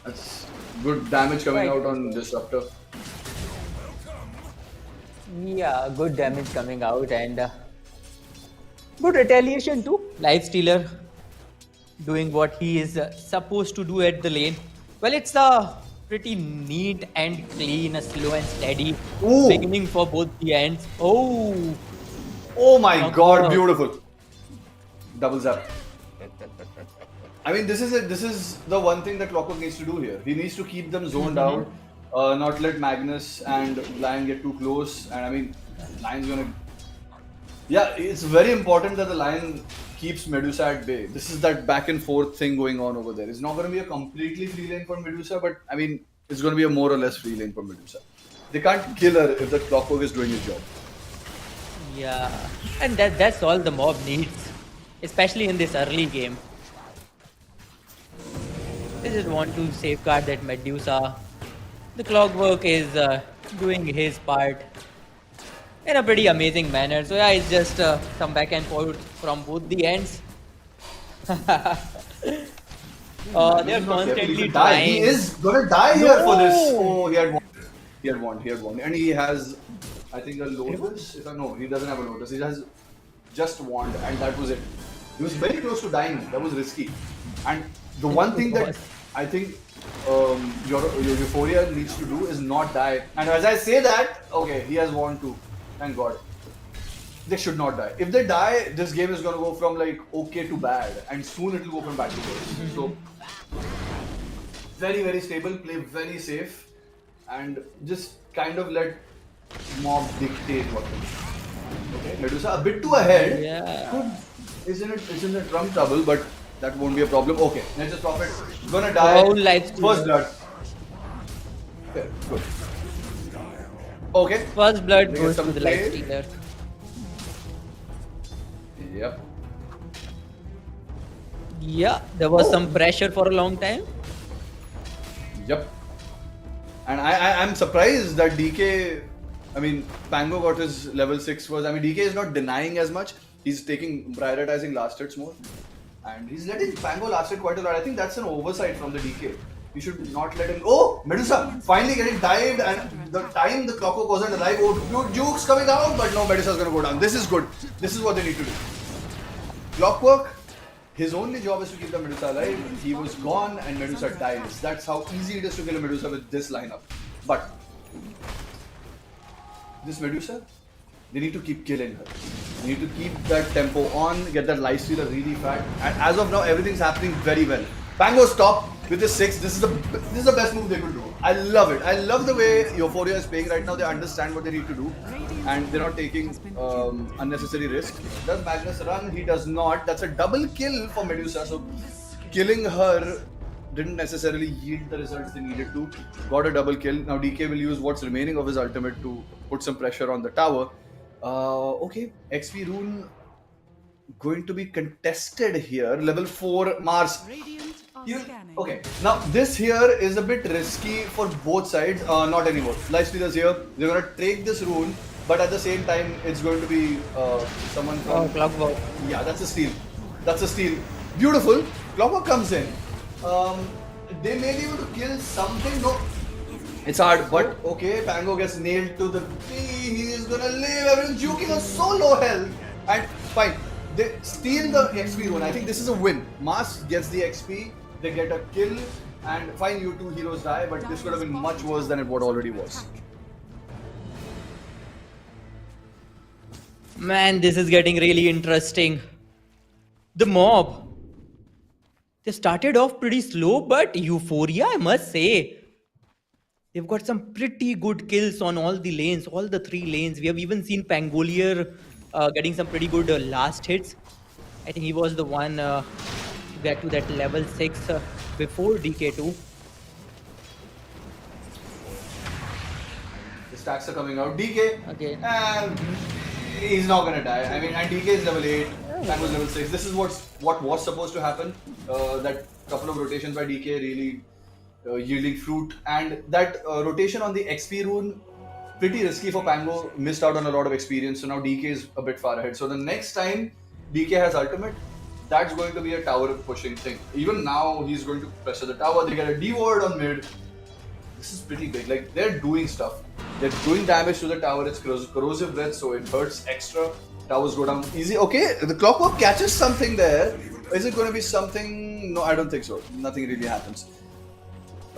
Speaker 4: that's good damage coming out on Disruptor.
Speaker 5: Yeah, good damage coming out, and good retaliation too. Lifestealer doing what he is supposed to do at the lane. Well, it's a pretty neat and clean, a slow and steady
Speaker 4: Ooh.
Speaker 5: beginning for both the ends. Oh,
Speaker 4: Oh my
Speaker 5: Oh,
Speaker 4: god,
Speaker 5: God.
Speaker 4: beautiful. Double zap. I mean, this is the one thing that Clockwork needs to do here. He needs to keep them zoned out, not let Magnus and Lion get too close. And I mean, Lion's gonna. Yeah, it's very important that the Lion keeps Medusa at bay. This is that back and forth thing going on over there. It's not going to be a completely free lane for Medusa, but I mean, it's going to be a more or less free lane for Medusa. They can't kill her if the Clockwork is doing his job.
Speaker 5: Yeah, and that's all the mob needs, especially in this early game. They just want to safeguard that Medusa. The Clockwork is doing his part in a pretty amazing manner. So yeah, it's just some back and forth from both the ends. They're
Speaker 4: He's not careful, he
Speaker 5: constantly
Speaker 4: could die.
Speaker 5: trying.
Speaker 4: He is gonna die here for this.
Speaker 5: No!
Speaker 4: Oh, he had won, and he has, I think, a Lotus. No, he doesn't have a Lotus. He has just wand, and that was it. He was very close to dying. That was risky. And the one thing that I think your Euphoria needs to do is not die. And as I say that, okay, he has wand too. Thank God. They should not die. If they die, this game is gonna go from like okay to bad, and soon it will go from bad to worse. So very, very stable, play very safe, and just kind of let mob dictate what to do. Okay, Medusa a bit too ahead.
Speaker 5: Yeah.
Speaker 4: Isn't it rum trouble, but that won't be a problem. Okay, let's just stop it. Gonna die.
Speaker 5: Oh, life stealer.
Speaker 4: First blood. Okay, good. Okay.
Speaker 5: First blood
Speaker 4: They get
Speaker 5: goes to
Speaker 4: some
Speaker 5: the
Speaker 4: play.
Speaker 5: life stealer.
Speaker 4: Yep.
Speaker 5: Yeah, there was some pressure for a long time.
Speaker 4: Yep. And I'm surprised that DK, I mean, Pango got his level 6 first. I mean, DK is not denying as much. He's prioritizing last hits more. And he's letting Pango last hit quite a lot. I think that's an oversight from the DK. You should not let him. Oh, Medusa finally getting dived, and the time the Clockwork wasn't alive. Oh, Duke's coming out, but no, Medusa's gonna go down. This is good. This is what they need to do. Clockwork, his only job is to keep the Medusa alive. He was gone and Medusa dies. That's how easy it is to kill a Medusa with this lineup. But this Medusa, they need to keep killing her. They need to keep that tempo on, get that lifestealer really fat. And as of now, everything's happening very well. Pango's top with the 6. This is the best move they could do. I love it. I love the way Euphoria is playing right now. They understand what they need to do, and they're not taking unnecessary risks. Does Magnus run? He does not. That's a double kill for Medusa. So killing her didn't necessarily yield the results they needed to. Got a double kill. Now DK will use what's remaining of his ultimate to put some pressure on the tower. Okay, XP rune going to be contested here. Level 4 Mars. Okay, now this here is a bit risky for both sides. Not anymore. Lifestealers here. They're gonna take this rune, but at the same time, it's going to be someone from.
Speaker 5: Clockwork.
Speaker 4: Yeah, that's a steal. That's a steal. Beautiful. Clockwork comes in. They may be able to kill something. No, it's hard, but okay. Pango gets nailed to the tree. He is gonna live. Everyone's juking on so low health, and fine. They steal the XP rune. I think this is a win. Mars gets the XP. They get a kill, and fine, you two heroes die, but this could have been much worse than it what already was.
Speaker 5: Man, this is getting really interesting. The mob. They started off pretty slow, but Euphoria, I must say, they've got some pretty good kills on all the lanes, all the 3 lanes. We have even seen Pangolier getting some pretty good last hits. I think he was the one to get to that level 6 before DK2.
Speaker 4: The stacks are coming out. DK,
Speaker 5: Okay.
Speaker 4: he's not gonna die. I mean, and DK is level 8, Pango's level 6. This is what was supposed to happen. That couple of rotations by DK really yielding fruit, and that rotation on the XP rune, pretty risky for Pango. Missed out on a lot of experience, so now DK is a bit far ahead. So the next time DK has ultimate, that's going to be a tower pushing thing. Even now, he's going to pressure the tower. They get a D-ward on mid. This is pretty big. Like, they're doing stuff. They're doing damage to the tower. It's corrosive breath, so it hurts extra. Towers go down easy. Okay, the Clockwork catches something there. Is it going to be something? No, I don't think so. Nothing really happens.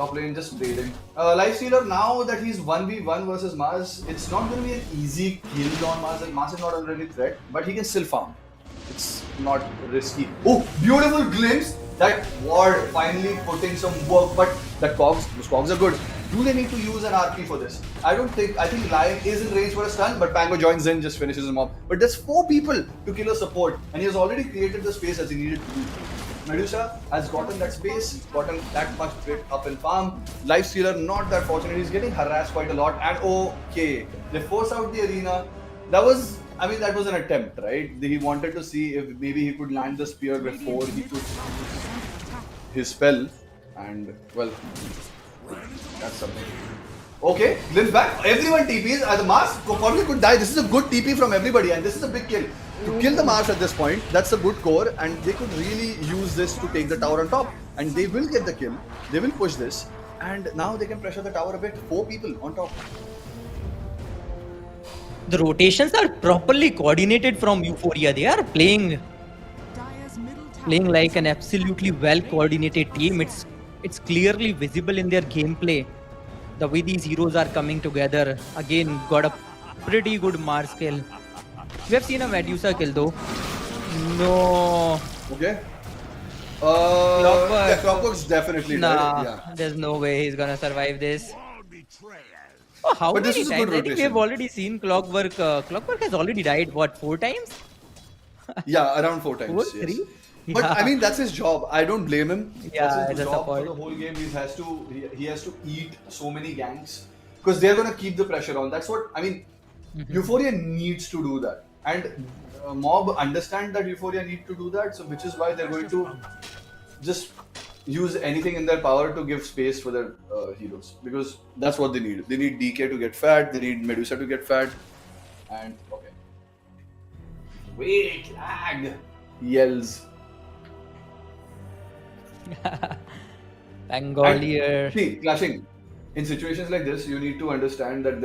Speaker 4: Top lane just trading. Lifestealer, now that he's 1v1 versus Mars, it's not going to be an easy kill on Mars. And Mars is not already a threat, but he can still farm. It's not risky. Oh, beautiful glimpse! That ward finally putting some work, but those cogs are good. Do they need to use an RP for this? I think Lion is in range for a stun, but Pango joins in, just finishes him off. But there's 4 people to kill a support, and he has already created the space as he needed to do. Medusa has gotten that space, gotten that much bit up in farm. Lifestealer not that fortunate, he's getting harassed quite a lot, and okay, they force out the arena. That was an attempt, right? He wanted to see if maybe he could land the spear before he could use his spell, and well, that's something. Okay, glimpse back. Everyone TPs. The Mars probably could die. This is a good TP from everybody, and this is a big kill. To kill the Mars at this point, that's a good core, and they could really use this to take the tower on top. And they will get the kill. They will push this, and now they can pressure the tower a bit. 4 people on top.
Speaker 5: The rotations are properly coordinated from Euphoria. They are playing like an absolutely well coordinated team. It's clearly visible in their gameplay. The way these heroes are coming together. Again, got a pretty good Mars kill. We have seen a Medusa kill though. No.
Speaker 4: Okay.
Speaker 5: Clockwork.
Speaker 4: Yeah, Clockwork's definitely
Speaker 5: Nah,
Speaker 4: dead. Yeah.
Speaker 5: there's no way he's gonna survive this. Oh, how
Speaker 4: But this
Speaker 5: many
Speaker 4: is a
Speaker 5: times?
Speaker 4: good
Speaker 5: I think we
Speaker 4: rotation.
Speaker 5: have already seen Clockwork. Clockwork has already died, what, 4 times?
Speaker 4: Yeah, around 4 times.
Speaker 5: 4,
Speaker 4: yes.
Speaker 5: 3?
Speaker 4: But
Speaker 5: Yeah.
Speaker 4: I mean, that's his job. I don't blame him.
Speaker 5: Yeah,
Speaker 4: that's his
Speaker 5: that's a
Speaker 4: job for
Speaker 5: point.
Speaker 4: the whole game. He has to eat so many ganks because they're gonna keep the pressure on. That's what I mean. Euphoria needs to do that, and Mob understand that Euphoria need to do that. So which is why they're going to just use anything in their power to give space for their heroes, because that's what they need. They need DK to get fat. They need Medusa to get fat, and okay. Wait, lag! Yells.
Speaker 5: Bangalore.
Speaker 4: See, clashing. In situations like this, you need to understand that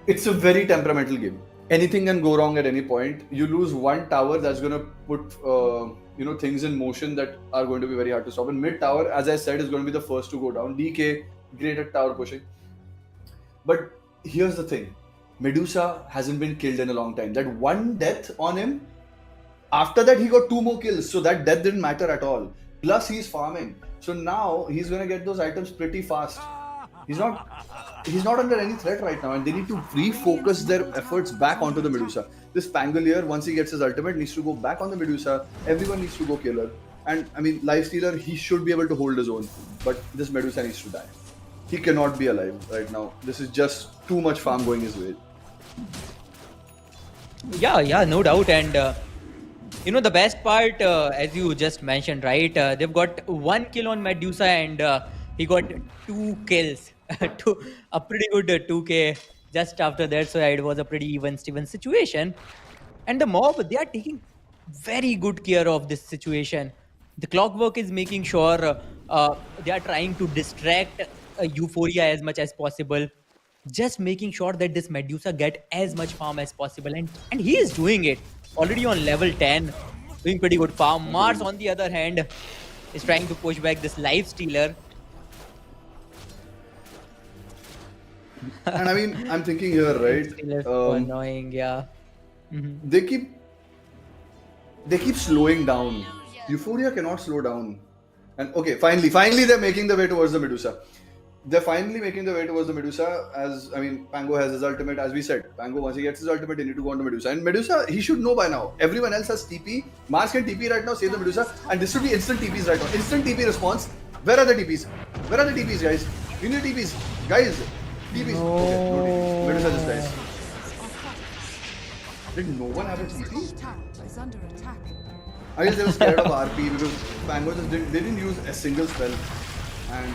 Speaker 4: it's a very temperamental game. Anything can go wrong at any point. You lose one tower, that's going to put things in motion that are going to be very hard to stop. And mid tower, as I said, is going to be the first to go down. DK, great at tower pushing. But here's the thing. Medusa hasn't been killed in a long time. That one death on him, after that he got 2 more kills, so that death didn't matter at all. Plus he's farming, so now he's gonna get those items pretty fast. He's not under any threat right now, and they need to refocus their efforts back onto the Medusa. This Pangolier, once he gets his ultimate, needs to go back on the Medusa. Everyone needs to go kill her. And I mean, Lifestealer, he should be able to hold his own, but this Medusa needs to die. He cannot be alive right now. This is just too much farm going his way.
Speaker 5: Yeah, no doubt. And the best part, as you just mentioned, right? They've got 1 kill on Medusa, and he got 2 kills. A pretty good 2k just after that. So it was a pretty even Steven situation. And the Mob, they are taking very good care of this situation. The Clockwork is making sure they are trying to distract Euphoria as much as possible. Just making sure that this Medusa get as much farm as possible, and he is doing it already on level 10, doing pretty good farm. Mars, on the other hand, is trying to push back this Lifestealer.
Speaker 4: And I mean, I'm thinking here, right?
Speaker 5: Lifestealer so annoying, yeah.
Speaker 4: They keep slowing down. Euphoria cannot slow down. And okay, finally they're making the way towards the Medusa. They're finally making the way towards the Medusa. Pango has his ultimate, as we said. Pango, once he gets his ultimate, he need to go on to Medusa. And Medusa, he should know by now. Everyone else has TP. Mars can TP right now, save the Medusa. And this should be instant TPs right now. Instant TP response. Where are the TPs? Where are the TPs, guys? We need TPs. Guys, TPs.
Speaker 5: No.
Speaker 4: Okay, no TPs. Medusa just dies. Did no one have a TP?
Speaker 6: Tower is under attack.
Speaker 4: I guess they were scared of RP because Pango just didn't use a single spell. And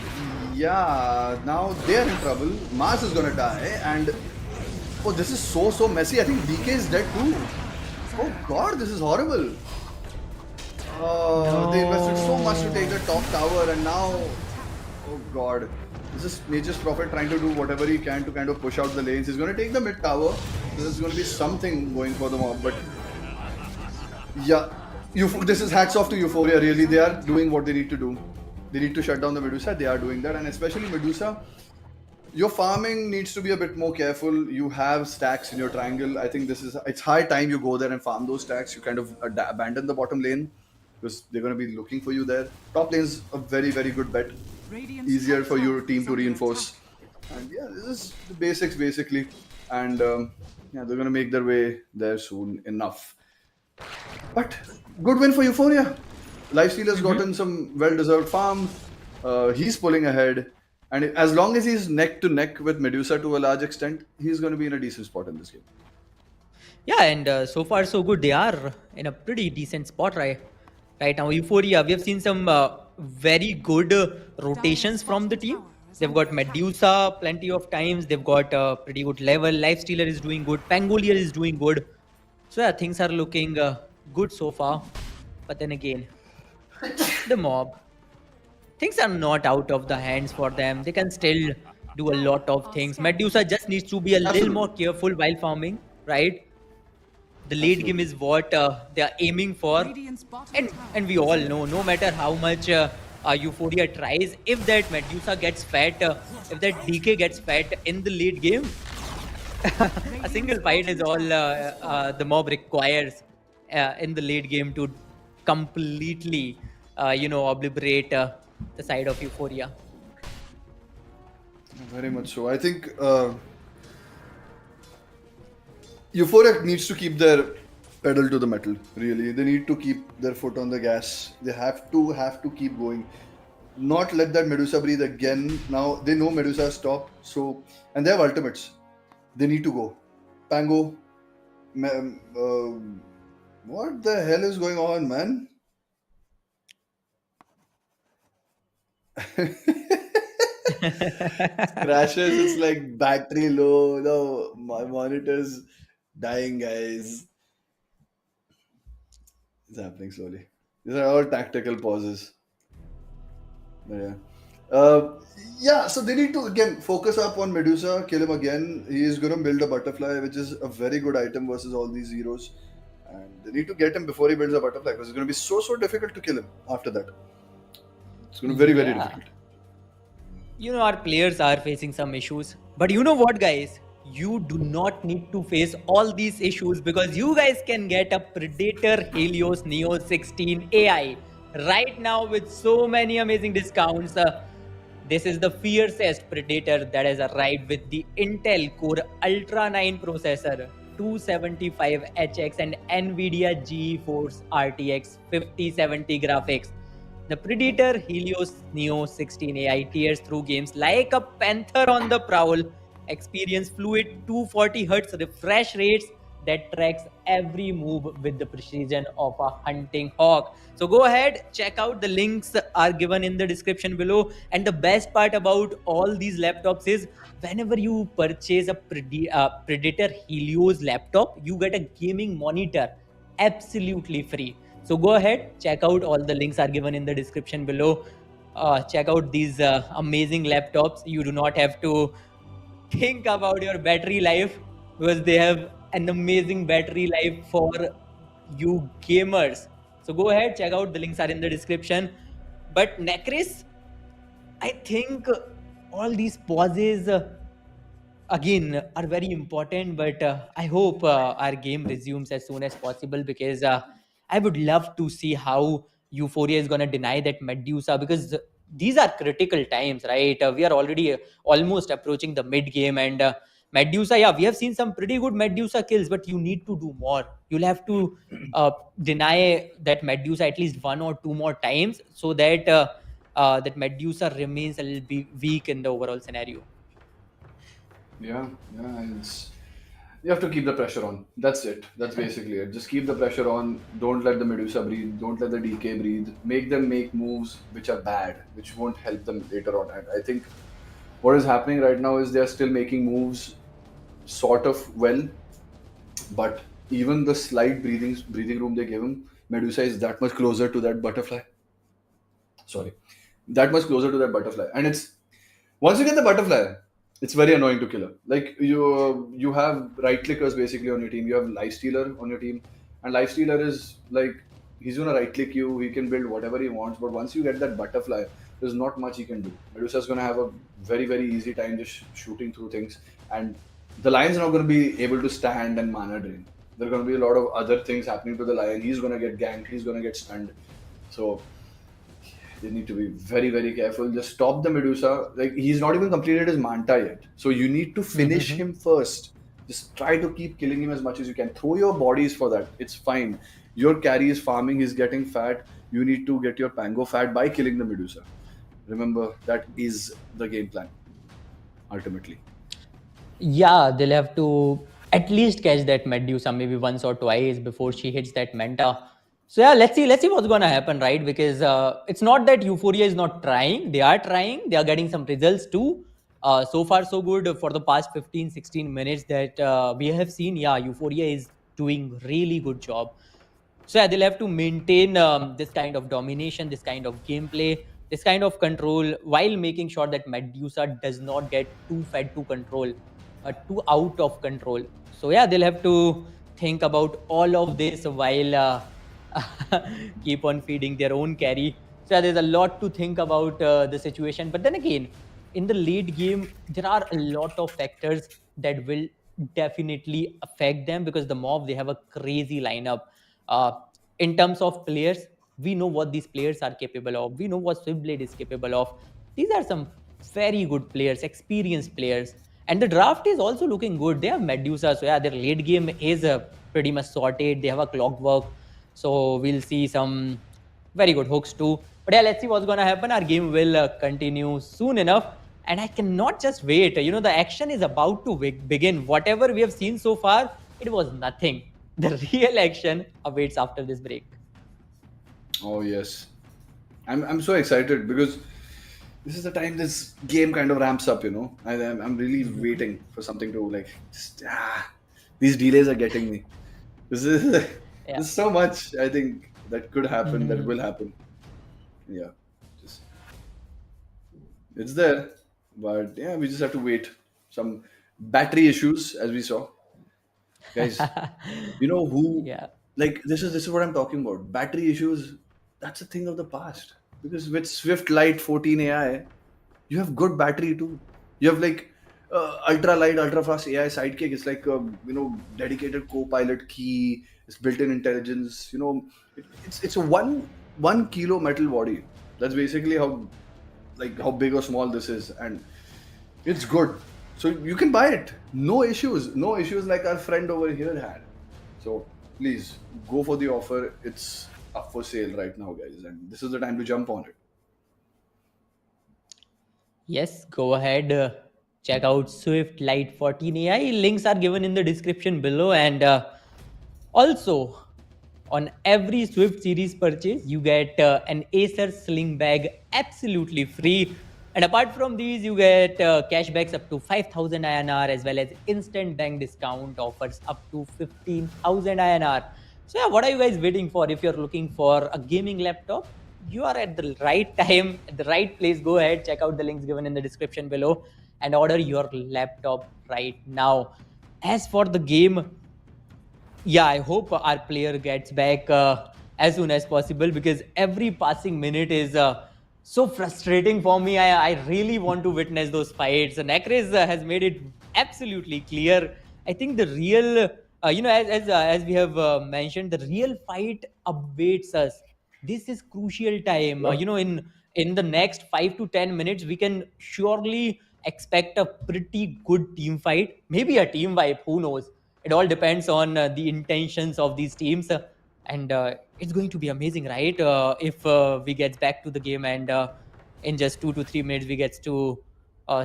Speaker 4: yeah, now they are in trouble. Mars is gonna die, and oh, this is so messy. I think DK is dead too. Oh god, this is horrible. They invested so much to take the top tower, and now, oh god, this is Nature's Prophet trying to do whatever he can to kind of push out the lanes. He's gonna take the mid tower. So there's gonna be something going for the Mob, but yeah, this is hats off to Euphoria. Really, they are doing what they need to do. They need to shut down the Medusa. They are doing that, and especially Medusa. Your farming needs to be a bit more careful. You have stacks in your triangle. I think it's high time you go there and farm those stacks. You kind of abandon the bottom lane because they're going to be looking for you there. Top lane is a very very good bet.
Speaker 6: Radiant's
Speaker 4: Easier
Speaker 6: top
Speaker 4: for your
Speaker 6: tower
Speaker 4: team
Speaker 6: is
Speaker 4: to
Speaker 6: under
Speaker 4: reinforce.
Speaker 6: attack.
Speaker 4: And yeah, this is the basics basically. And yeah, they're going to make their way there soon enough. But good win for Euphoria. Lifestealer's gotten some well-deserved farm. He's pulling ahead, and as long as he's neck to neck with Medusa to a large extent, he's going to be in a decent spot in this game.
Speaker 5: Yeah, and so far so good. They are in a pretty decent spot right now. Euphoria, we have seen some very good rotations from the team. They've got Medusa plenty of times. They've got pretty good level. Lifestealer is doing good. Pangolier is doing good. So yeah, things are looking good so far. But then again, the mob, things are not out of the hands for them. They can still do a lot of things. Medusa just needs to be a little more
Speaker 4: Absolutely,
Speaker 5: careful while farming, right? The late game
Speaker 4: absolutely.
Speaker 5: is what they are aiming for,
Speaker 6: Radiant's bottom
Speaker 5: and
Speaker 6: tower
Speaker 5: we
Speaker 6: is
Speaker 5: all
Speaker 6: under
Speaker 5: know, no
Speaker 6: attack.
Speaker 5: matter how much Euphoria tries, if that Medusa gets fat, if that DK gets fat in the late game, a single
Speaker 6: Radiant's
Speaker 5: fight is
Speaker 6: bottom
Speaker 5: all
Speaker 6: tower is under
Speaker 5: the mob requires in the late game to completely obliterate the side of Euphoria.
Speaker 4: Very much so. I think Euphoria needs to keep their pedal to the metal. Really, they need to keep their foot on the gas. They have to keep going. Not let that Medusa breathe again. Now they know Medusa stop. So and they have ultimates. They need to go. Pango. What the hell is going on, man? Crashes. It's like battery low. No, my monitor's dying, guys. It's happening slowly. These are all tactical pauses. But yeah. Yeah, so they need to again focus up on Medusa, kill him again. He is going to build a butterfly, which is a very good item versus all these heroes. And they need to get him before he builds a butterfly because it's going to be so difficult to kill him after that. It's going to be very
Speaker 5: Yeah,
Speaker 4: difficult.
Speaker 5: our players are facing some issues, but you know what, guys, you do not need to face all these issues because you guys can get a Predator Helios Neo 16 AI right now with so many amazing discounts. This is the fiercest Predator that has arrived with the Intel Core Ultra 9 processor, 275HX and NVIDIA GeForce RTX 5070 graphics. The Predator Helios Neo 16 AI tears through games like a panther on the prowl, experience fluid 240 Hz refresh rates that tracks every move with the precision of a hunting hawk. So go ahead, check out the links are given in the description below. And the best part about all these laptops is whenever you purchase a Predator Helios laptop, you get a gaming monitor absolutely free. So go ahead, check out, all the links are given in the description below. Check out these amazing laptops. You do not have to think about your battery life because they have an amazing battery life for you gamers. So go ahead, check out, the links are in the description. But Necris, I think all these pauses again are very important, but I hope our game resumes as soon as possible because I would love to see how Euphoria is going to deny that Medusa because these are critical times, right? We are already almost approaching the mid game, and Medusa, yeah, we have seen some pretty good Medusa kills, but you need to do more. You'll have to deny that Medusa at least one or two more times so that that Medusa remains a little bit weak in the overall scenario.
Speaker 4: Yeah, yeah. You have to keep the pressure on. That's it. That's basically it. Just keep the pressure on. Don't let the Medusa breathe. Don't let the DK breathe. Make them make moves which are bad, which won't help them later on. And I think what is happening right now is they're still making moves sort of well, but even the slight breathing room they give him, Medusa is that much closer to that butterfly. Sorry, that much closer to that butterfly. And it's once you get the butterfly, it's very annoying to kill her. Like you have right clickers basically on your team. You have life stealer on your team, and life stealer is like he's gonna right click you. He can build whatever he wants. But once you get that butterfly, there's not much he can do. Medusa's going to have a very, very easy time just shooting through things. And the Lion's not going to be able to stand and mana drain. There are going to be a lot of other things happening to the Lion. He's going to get ganked, he's going to get stunned. So they need to be very, very careful. Just stop the Medusa. Like, he's not even completed his Manta yet. So you need to finish him first. Just try to keep killing him as much as you can. Throw your bodies for that. It's fine. Your carry is farming, he's getting fat. You need to get your Pango fat by killing the Medusa. Remember, that is the game plan, ultimately.
Speaker 5: Yeah, they'll have to at least catch that Medusa maybe once or twice before she hits that Manta. So yeah, let's see what's gonna happen, right? Because it's not that Euphoria is not trying. They are trying. They are getting some results too. So far, so good for the past 15, 16 minutes that we have seen. Yeah, Euphoria is doing really good job. So yeah, they'll have to maintain this kind of domination, this kind of gameplay, this kind of control while making sure that Medusa does not get too fed to control, too out of control. So yeah, they'll have to think about all of this while keep on feeding their own carry. So yeah, there's a lot to think about the situation. But then again, in the late game, there are a lot of factors that will definitely affect them because the mob they have a crazy lineup. Uh, in terms of players, we know what these players are capable of. We know what Swiftblade is capable of. These are some very good players, experienced players. And the draft is also looking good. They have Medusa. So, yeah, their late game is pretty much sorted. They have a clockwork. So, we'll see some very good hooks too. But yeah, let's see what's going to happen. Our game will continue soon enough. And I cannot just wait. You know, the action is about to begin. Whatever we have seen so far, it was nothing. The real action awaits after this break.
Speaker 4: Oh, yes. I'm so excited because this is the time this game kind of ramps up, I'm really waiting for something to like, these delays are getting me. This is
Speaker 5: Yeah.
Speaker 4: there's so much I think that could happen, that
Speaker 5: Mhm.
Speaker 4: will happen. Yeah, just it's there, but yeah, we just have to wait. Some battery issues, as we saw, guys. Who,
Speaker 5: Yeah.
Speaker 4: like, this is what I'm talking about. Battery issues. That's a thing of the past because with Swift Lite 14 AI, you have good battery too. You have like ultra light, ultra fast AI sidekick. It's like dedicated co-pilot key. It's built-in intelligence. It's a one kilo metal body. That's basically how big or small this is, and it's good. So you can buy it. No issues like our friend over here had. So please go for the offer. It's up for sale right now, guys, and this is the time to jump on it.
Speaker 5: Yes, go ahead. Check out Swift Lite 14 AI. Links are given in the description below. And also, on every Swift series purchase, you get an Acer Sling Bag absolutely free. And apart from these, you get cashbacks up to 5,000 INR as well as instant bank discount offers up to 15,000 INR. So, yeah, what are you guys waiting for? If you're looking for a gaming laptop, you are at the right time, at the right place. Go ahead, check out the links given in the description below and order your laptop right now. As for the game, yeah, I hope our player gets back as soon as possible because every passing minute is so frustrating for me. I really want to witness those fights. And Necres has made it absolutely clear. I think the real, as we have mentioned, the real fight awaits us. This is crucial time.
Speaker 4: Yep.
Speaker 5: In the next 5 to 10 minutes, we can surely expect a pretty good team fight. Maybe a team wipe. Who knows? It all depends on the intentions of these teams, and it's going to be amazing, right? If we get back to the game and in just 2 to 3 minutes we get to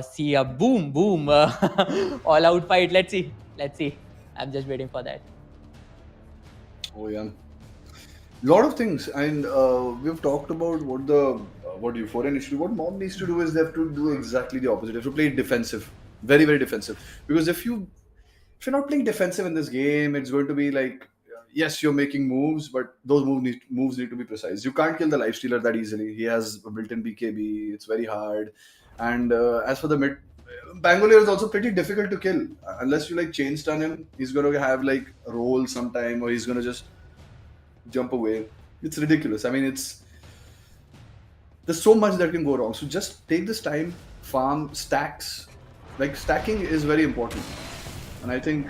Speaker 5: see a boom, boom, all out fight. Let's see. Let's see. I'm just waiting for that.
Speaker 4: Oh yeah, lot of things, and we've talked about what Euphoria needs to do. What Mom needs to do is they have to do exactly the opposite. They have to play defensive, very, very defensive. Because if you're not playing defensive in this game, it's going to be like, yes, you're making moves, but those moves need to be precise. You can't kill the lifestealer that easily. He has a built-in BKB. It's very hard. And as for the mid, Bangalore is also pretty difficult to kill unless you like chain stun him. He's gonna have like a roll sometime, or he's gonna just jump away. It's ridiculous. I mean, there's so much that can go wrong. So just take this time, farm, stacks. Like stacking is very important. And I think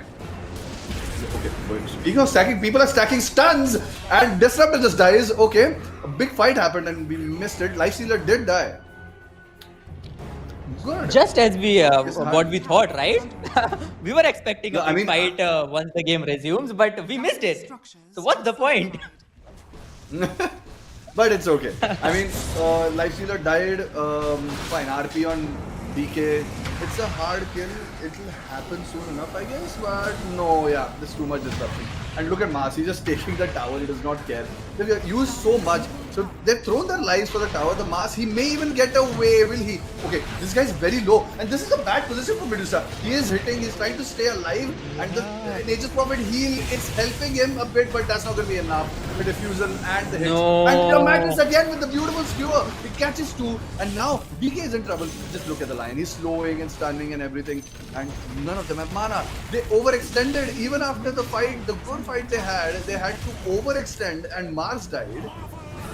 Speaker 4: okay, speaking of stacking, people are stacking stuns and Disruptor just dies. Okay, a big fight happened and we missed it. Lifestealer did die. Good.
Speaker 5: Just as we
Speaker 4: It's
Speaker 5: what
Speaker 4: hard.
Speaker 5: we thought, right? We were expecting
Speaker 4: No,
Speaker 5: a
Speaker 4: I
Speaker 5: big
Speaker 4: mean,
Speaker 5: fight once the game resumes, but we missed it. So what's the point?
Speaker 4: But it's okay. I mean, Lifestealer died. Fine. RP on DK. It's a hard kill. It'll happen soon enough, I guess. But no, yeah, there's too much disruption. And look at Mars. He's just taking the tower. He does not care. They've used so much. So they've thrown their lives for the tower. The Mars. He may even get away. Will he? Okay, this guy's very low. And this is a bad position for Medusa. He is hitting. He's trying to stay alive. And the Nature's Prophet heal. It's helping him a bit, but that's not going to be enough. The diffusion and the hits.
Speaker 5: No.
Speaker 4: And the Magnus again with the beautiful skewer. He catches two. And now DK is in trouble. Just look at the line. He's slowing and stunning and everything. And none of them have mana. They overextended even after the fight, the good fight they had to overextend and Mars died.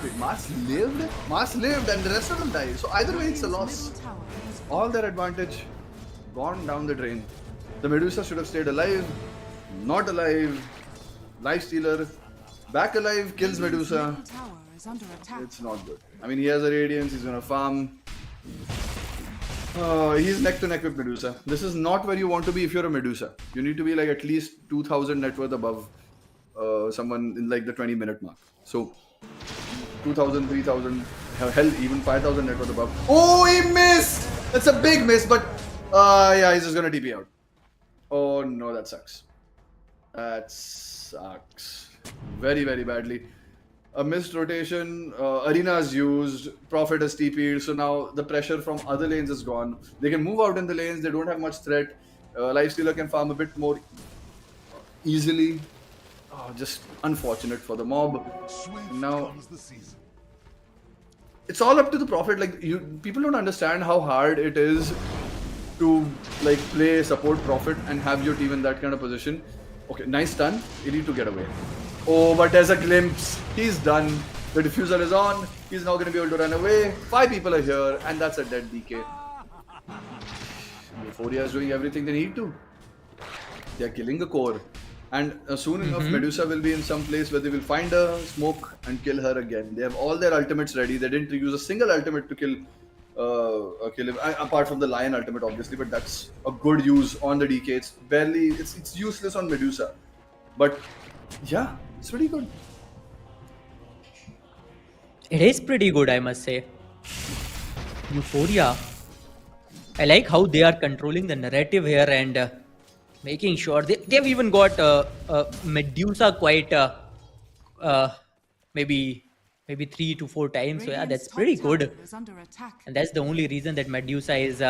Speaker 4: Wait, Mars lived? Mars lived and the rest of them died. So either way it's a loss. All their advantage gone down the drain. The Medusa should have stayed alive. Not alive. Lifestealer back alive, kills Medusa.
Speaker 6: Tower is under attack.
Speaker 4: It's not good. I mean, he has a Radiance, he's gonna farm. He's neck to neck with Medusa. This is not where you want to be if you're a Medusa. You need to be like at least 2,000 net worth above someone in like the 20-minute mark. So 2,000, 3,000, hell, even 5,000 net worth above. Oh, he missed! That's a big miss, but yeah, he's just gonna TP out. Oh no, that sucks. That sucks. Very, very badly. A missed rotation, Arena is used, Prophet has TP'd, so now the pressure from other lanes is gone. They can move out in the lanes, they don't have much threat. Lifestealer can farm a bit more easily. Oh, just unfortunate for the mob. Now, it's all up to the Prophet. Like, people don't understand how hard it is to like play support Prophet and have your team in that kind of position. Okay, nice stun. You need to get away. Oh, but there's a glimpse. He's done. The diffuser is on. He's now going to be able to run away. 5 people are here, and that's a dead DK. Euphoria is doing everything they need to. They are killing the core. And soon enough, Medusa will be in some place where they will find a smoke and kill her again. They have all their ultimates ready. They didn't use a single ultimate to kill him, apart from the Lion ultimate, obviously, but that's a good use on the DK. It's barely, it's useless on Medusa. But yeah, it's pretty good.
Speaker 5: It is pretty good, I must say. Euphoria. I like how they are controlling the narrative here and making sure they've even got Medusa quite maybe 3 to 4 times. So yeah, that's pretty good.
Speaker 6: Is under attack.
Speaker 5: And that's the only reason that Medusa is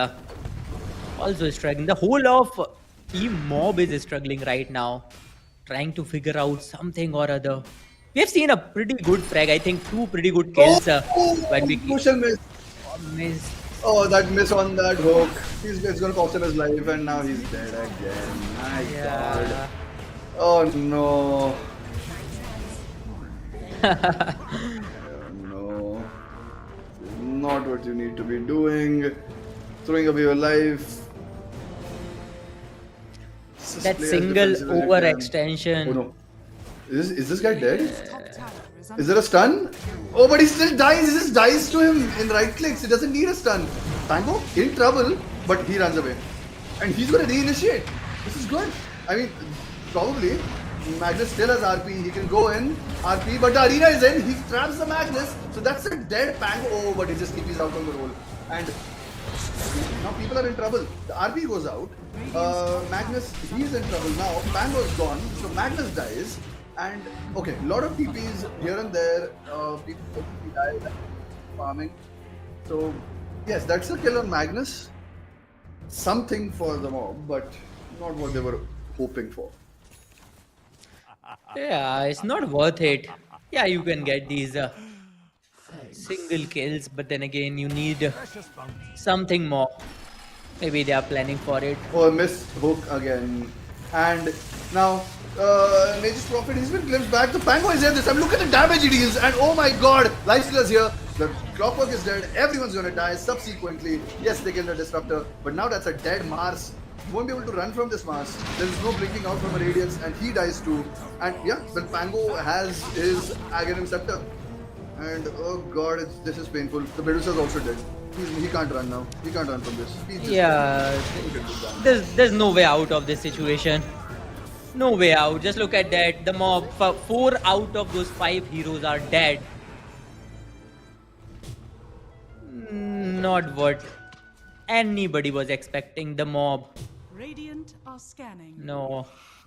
Speaker 5: also struggling. The whole of team mob is struggling right now, trying to figure out something or other. We have seen a pretty good frag. I think 2 pretty good kills when we
Speaker 4: Crucial miss.
Speaker 5: missed.
Speaker 4: Oh, that miss on that hook. It's going to cost him his life, and now he's dead again. My God. Oh no. Oh, no. Not what you need to be doing. Throwing away your life. Just
Speaker 5: That
Speaker 4: play as
Speaker 5: single
Speaker 4: defensive as you can.
Speaker 5: overextension.
Speaker 4: Oh no. Is this guy dead?
Speaker 6: Top tower is
Speaker 4: Is
Speaker 6: under
Speaker 4: there a stun? Oh, but he still dies. He just dies to him in right clicks. He doesn't need a stun. Tango in trouble, but he runs away. And he's going to reinitiate. This is good. I mean, probably Magnus still has RP. He can go in RP, but the arena is in. He traps the Magnus. So that's a dead Pango. Oh, but he just keeps out on the roll. And now people are in trouble. The RP goes out. Magnus, he's in trouble now. Pango's gone. So Magnus dies. And okay, a lot of TPs here and there. People die farming. So yes, that's a kill on Magnus. Something for the mob, but not what they were hoping for.
Speaker 5: Yeah, it's not worth it. Yeah, you can get these single kills, but then again, you need something more. Maybe they are planning for it.
Speaker 4: Oh, a missed hook again. And now, Nature's Prophet, he's been glimpsed back. The Pango is here this time. Look at the damage he deals. And oh my God, Lifestealer's here. The clockwork is dead. Everyone's gonna die subsequently. Yes, they kill the disruptor, but now that's a dead Mars. You won't be able to run from this Mars. There is no blinking out from a radiance, and he dies too. And yeah, then Pango has his Aghanim Scepter. And oh god, this is painful. The Medusa's also dead. He can't run now. He can't run from this.
Speaker 5: Yeah, there's no way out of this situation. No way out. Just look at that. The mob, 4 out of those 5 heroes are dead. Not what anybody was expecting. The mob.
Speaker 6: Radiant are scanning.
Speaker 5: No.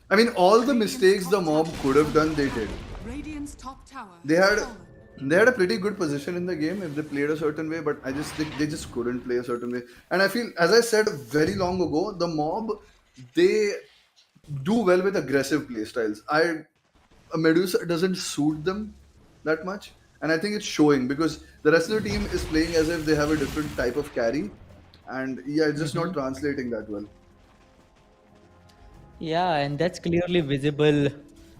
Speaker 4: I mean, all the mistakes the mob could have done, they did.
Speaker 6: Radiant's top tower.
Speaker 4: They had
Speaker 6: fallen.
Speaker 4: a pretty good position in the game if they played a certain way, but I just think they just couldn't play a certain way. And I feel, as I said very long ago, the mob, they do well with aggressive playstyles. A Medusa doesn't suit them that much, and I think it's showing because the rest of the team is playing as if they have a different type of carry, and yeah, it's just not translating that well.
Speaker 5: Yeah, and that's clearly visible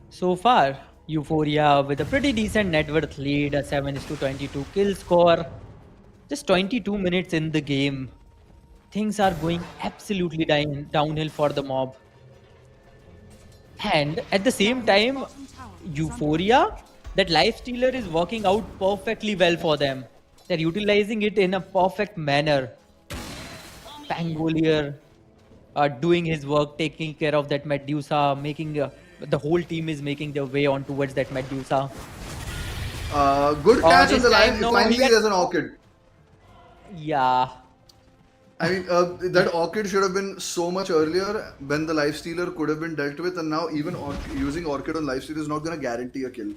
Speaker 5: so far. Euphoria with a pretty decent net worth lead, a 7-22 kill score. Just 22 minutes in the game. Things are going absolutely downhill for the mob. And at the same time, Euphoria, that life stealer is working out perfectly well for them. They're utilizing it in a perfect manner. Pangolier doing his work, taking care of that Medusa, making the whole team is making their way on towards that Medusa.
Speaker 4: Good catch on
Speaker 5: this
Speaker 4: the line.
Speaker 5: time, no,
Speaker 4: Finally,
Speaker 5: he had-
Speaker 4: there's an Orchid.
Speaker 5: Yeah.
Speaker 4: I mean, that Orchid should have been so much earlier when the Lifestealer could have been dealt with, and now even using Orchid on Lifestealer is not going to guarantee a kill.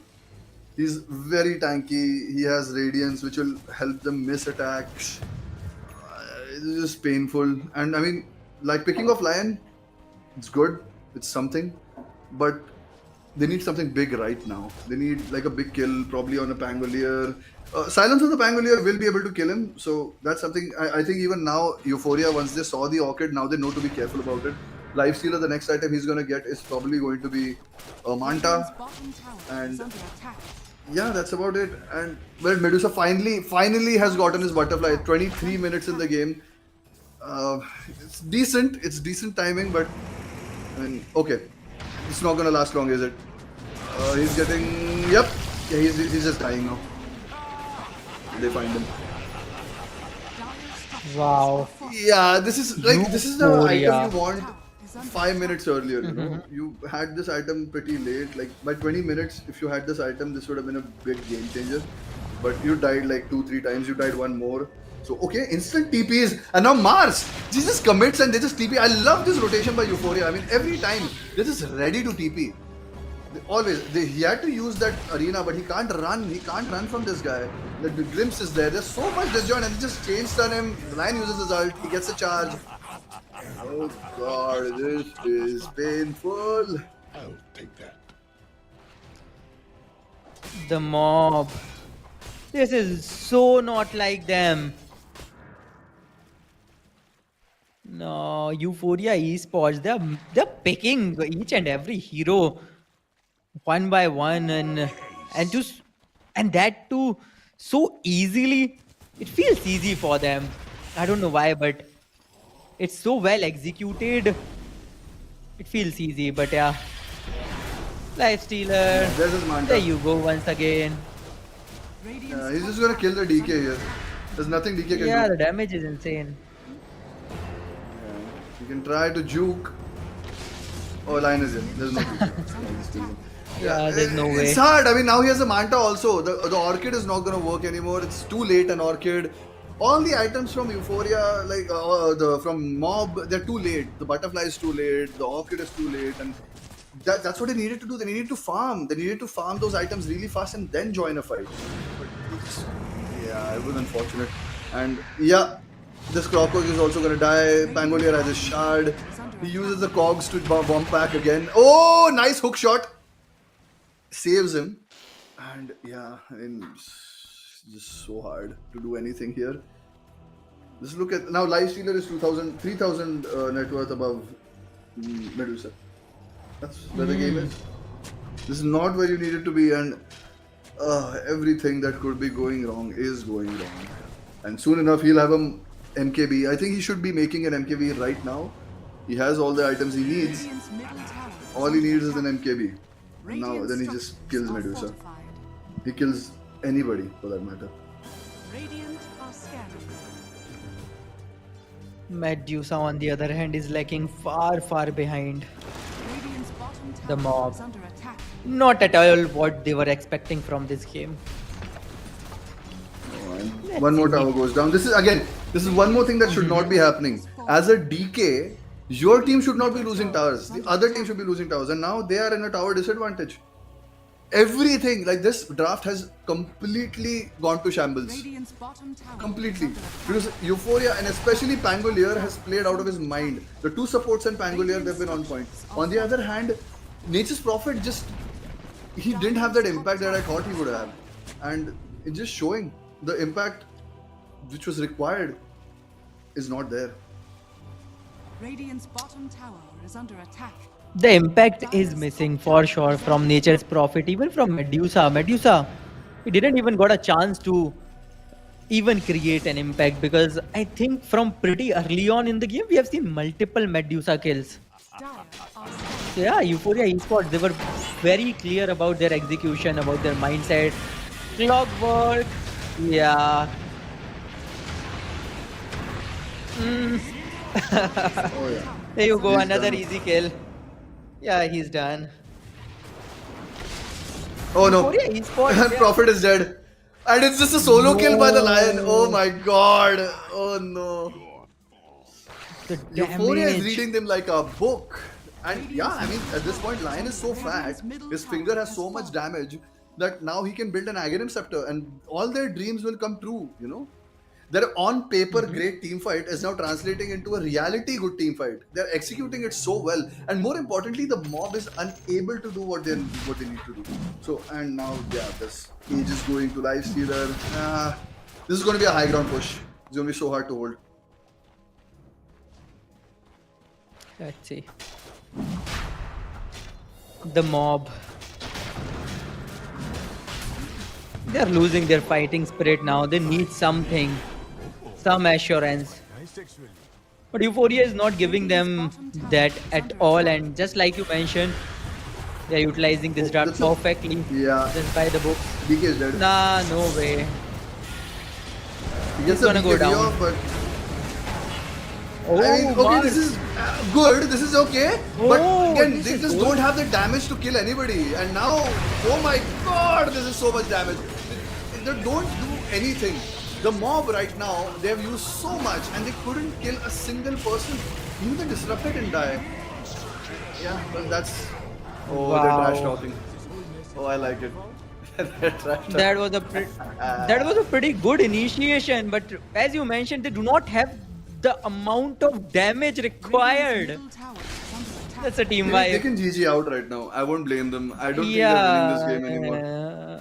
Speaker 4: He's very tanky, he has Radiance which will help them miss attacks. It's just painful. And I mean, like picking off Lion, it's good, it's something, but they need something big right now. They need like a big kill, probably on a Pangolier. Silence on the Pangolier will be able to kill him, so that's something. I think even now, Euphoria, once they saw the Orchid, now they know to be careful about it. Lifestealer, the next item he's going to get is probably going to be Manta.
Speaker 6: Radiant's bottom tower
Speaker 4: And
Speaker 6: is under attack.
Speaker 4: yeah, that's about it. And well, Medusa finally has gotten his butterfly. 23 minutes in the game. It's decent. It's decent timing, but I mean, okay, it's not gonna last long, is it? He's getting. Yep. Yeah, he's just dying now. They find him.
Speaker 5: Wow.
Speaker 4: Yeah, this is the
Speaker 5: Euphoria.
Speaker 4: item you want 5 minutes earlier. You know, you had this item pretty late. Like by 20 minutes, if you had this item, this would have been a big game changer. But you died like 2-3 times. You died one more. So okay, instant TPs, and now Mars. Jesus commits and they just TP. I love this rotation by Euphoria. I mean, every time they're just ready to TP. He had to use that arena, but he can't run. He can't run from this guy. The glimpse is there. There's so much disjoint, and he just chain stun him. The Lion uses his ult. He gets a charge. Oh god, this is painful.
Speaker 5: The mob. This is so not like them. No, Euphoria esports. They're picking each and every hero one by one, and that too so easily. It feels easy for them. I don't know why, but it's so well executed. It feels easy, but yeah. Lifestealer.
Speaker 4: There's his Manta.
Speaker 5: There you go once again.
Speaker 4: He's just gonna kill the DK here. There's nothing DK can
Speaker 5: Yeah,
Speaker 4: do.
Speaker 5: the damage is insane.
Speaker 4: You can try to juke. Oh, Lion is in. There's no juke.
Speaker 5: Yeah, there's no way.
Speaker 4: It's hard. I mean, now he has a Manta also. The Orchid is not going to work anymore. It's too late, an Orchid. All the items from Euphoria, like from Mob, they're too late. The Butterfly is too late. The Orchid is too late. And that's what they needed to do. They needed to farm. They needed to farm those items really fast and then join a fight. But yeah, it was unfortunate. And yeah, this Clockwork is also going to die. Pangolier has his shard. He uses the cogs to bomb back again. Oh, nice hook shot. Saves him. And yeah, I mean, it's just so hard to do anything here. Just look at, now Lifestealer is 3,000 net worth above Medusa. That's where the game is. This is not where you need it to be, and Everything that could be going wrong is going wrong. And soon enough, he'll have a MKB. I think he should be making an MKB right now. He has all the items he needs.
Speaker 6: Radiant's middle tower is
Speaker 4: All he
Speaker 6: under
Speaker 4: needs is an
Speaker 6: attack.
Speaker 4: MKB. Now,
Speaker 6: Radiant
Speaker 4: then he just
Speaker 6: structures
Speaker 4: kills
Speaker 6: are
Speaker 4: Medusa.
Speaker 6: fortified.
Speaker 4: He kills anybody for that matter.
Speaker 6: Radiant are scanning.
Speaker 5: Medusa, on the other hand, is lagging far, far behind.
Speaker 6: Radiant's bottom tower
Speaker 5: The mob.
Speaker 6: is under attack.
Speaker 5: Not at all what they were expecting from this game.
Speaker 4: Oh, and one more tower goes down. This is one more thing that should not be happening. As a DK, your team should not be losing towers. The other team should be losing towers. And now they are in a tower disadvantage. Everything, like this draft has completely gone to shambles.
Speaker 6: Radiant's bottom tower
Speaker 4: Completely.
Speaker 6: is under attack.
Speaker 4: Because Euphoria and especially Pangolier has played out of his mind. The two supports and Pangolier, they've been on point. On the other hand, Nature's Prophet he didn't have that impact that I thought he would have. And it's just showing the impact which was required is not there.
Speaker 6: Radiant's bottom tower is under attack.
Speaker 5: The impact is missing for sure from Nature's Prophet, even from Medusa. Medusa, he didn't even got a chance to even create an impact, because I think from pretty early on in the game, we have seen multiple Medusa kills.
Speaker 6: Dire are scanning.
Speaker 5: So yeah, Euphoria Esports, they were very clear about their execution, about their mindset. Clockwork, yeah.
Speaker 4: Oh yeah.
Speaker 5: There you go,
Speaker 4: He's
Speaker 5: another
Speaker 4: done.
Speaker 5: easy kill. Yeah, he's done.
Speaker 4: Oh no.
Speaker 5: Euphoria Esports,
Speaker 4: And
Speaker 5: yeah.
Speaker 4: Prophet is dead. And it's just a solo kill by the Lion. Oh my god. Oh no.
Speaker 5: The
Speaker 4: Euphoria is
Speaker 5: damage.
Speaker 4: reading them like a book. And yeah, I mean, at this point, Lion is so fat, his finger has so much damage that now he can build an Aghanim Scepter and all their dreams will come true, you know? Their on paper great team fight is now translating into a reality good team fight. They're executing it so well. And more importantly, the mob is unable to do what they need to do. So, and now, yeah, this Cage is going to Lifestealer. This is going to be a high ground push. It's going to be so hard to hold.
Speaker 5: Let's see. The mob. They're losing their fighting spirit now. They need something. Some assurance. But Euphoria is not giving them that at all. And just like you mentioned, they're utilizing this draft
Speaker 4: that's a-
Speaker 5: perfectly.
Speaker 4: Yeah.
Speaker 5: Just by the book.
Speaker 4: DK is dead.
Speaker 5: Nah, no way.
Speaker 4: He gets
Speaker 5: He's gonna
Speaker 4: a
Speaker 5: go
Speaker 4: BKB
Speaker 5: down.
Speaker 4: off, but
Speaker 5: Oh,
Speaker 4: I mean, okay,
Speaker 5: Mark.
Speaker 4: this is good. This is okay. But
Speaker 5: Oh,
Speaker 4: again,
Speaker 5: this
Speaker 4: they
Speaker 5: is
Speaker 4: just
Speaker 5: good.
Speaker 4: don't have the damage to kill anybody. And now, oh my god, this is so much damage. They don't do anything. The mob right now, they have used so much and they couldn't kill a single person. Even the Disruptor didn't die. Yeah, well, that's. Oh, they're
Speaker 5: Wow.
Speaker 4: trash talking. Oh, I like it. They're trash talking.
Speaker 5: That was a pretty good initiation, but as you mentioned, they do not have the amount of damage required.
Speaker 6: Radiant's middle tower is under attack.
Speaker 5: That's a team
Speaker 4: They
Speaker 5: vibe.
Speaker 4: can GG out right now. I won't blame them. I don't think they're winning this game anymore.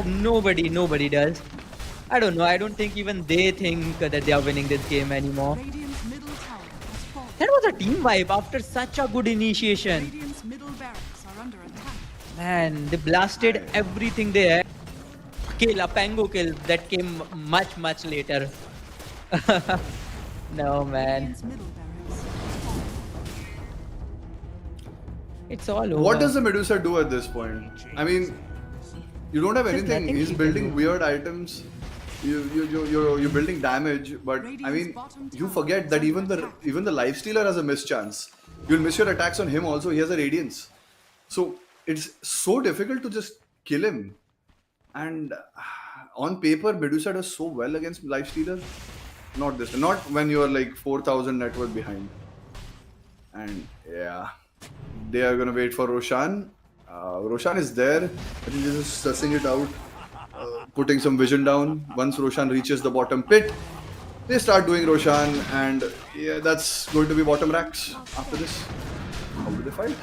Speaker 5: Nobody does. I don't know. I don't think even they think that they are winning this game anymore.
Speaker 6: Radiant's middle tower has fallen.
Speaker 5: That was a team vibe after such a good initiation.
Speaker 6: Radiant's middle barracks are under attack.
Speaker 5: Man, they blasted everything they had. Kill, a Pango kill that came much later. No, man.
Speaker 6: Radiant's middle barracks has fallen.
Speaker 5: It's all over.
Speaker 4: What does the Medusa do at this point? I mean, you don't have
Speaker 5: There's
Speaker 4: anything.
Speaker 5: nothing
Speaker 4: He's
Speaker 5: he can
Speaker 4: building
Speaker 5: do.
Speaker 4: weird items. You're building damage, but I mean, you forget that even the Lifestealer has a miss chance. You'll miss your attacks on him also. He has a Radiance, so it's so difficult to just kill him. And on paper, Medusa does so well against Lifestealer. Not this. Not when you're like 4,000 net worth behind. And yeah, they are gonna wait for Roshan. Roshan is there. I think they're just sussing it out, putting some vision down. Once Roshan reaches the bottom pit, they start doing Roshan, and yeah, that's going to be bottom racks after this. How do they fight?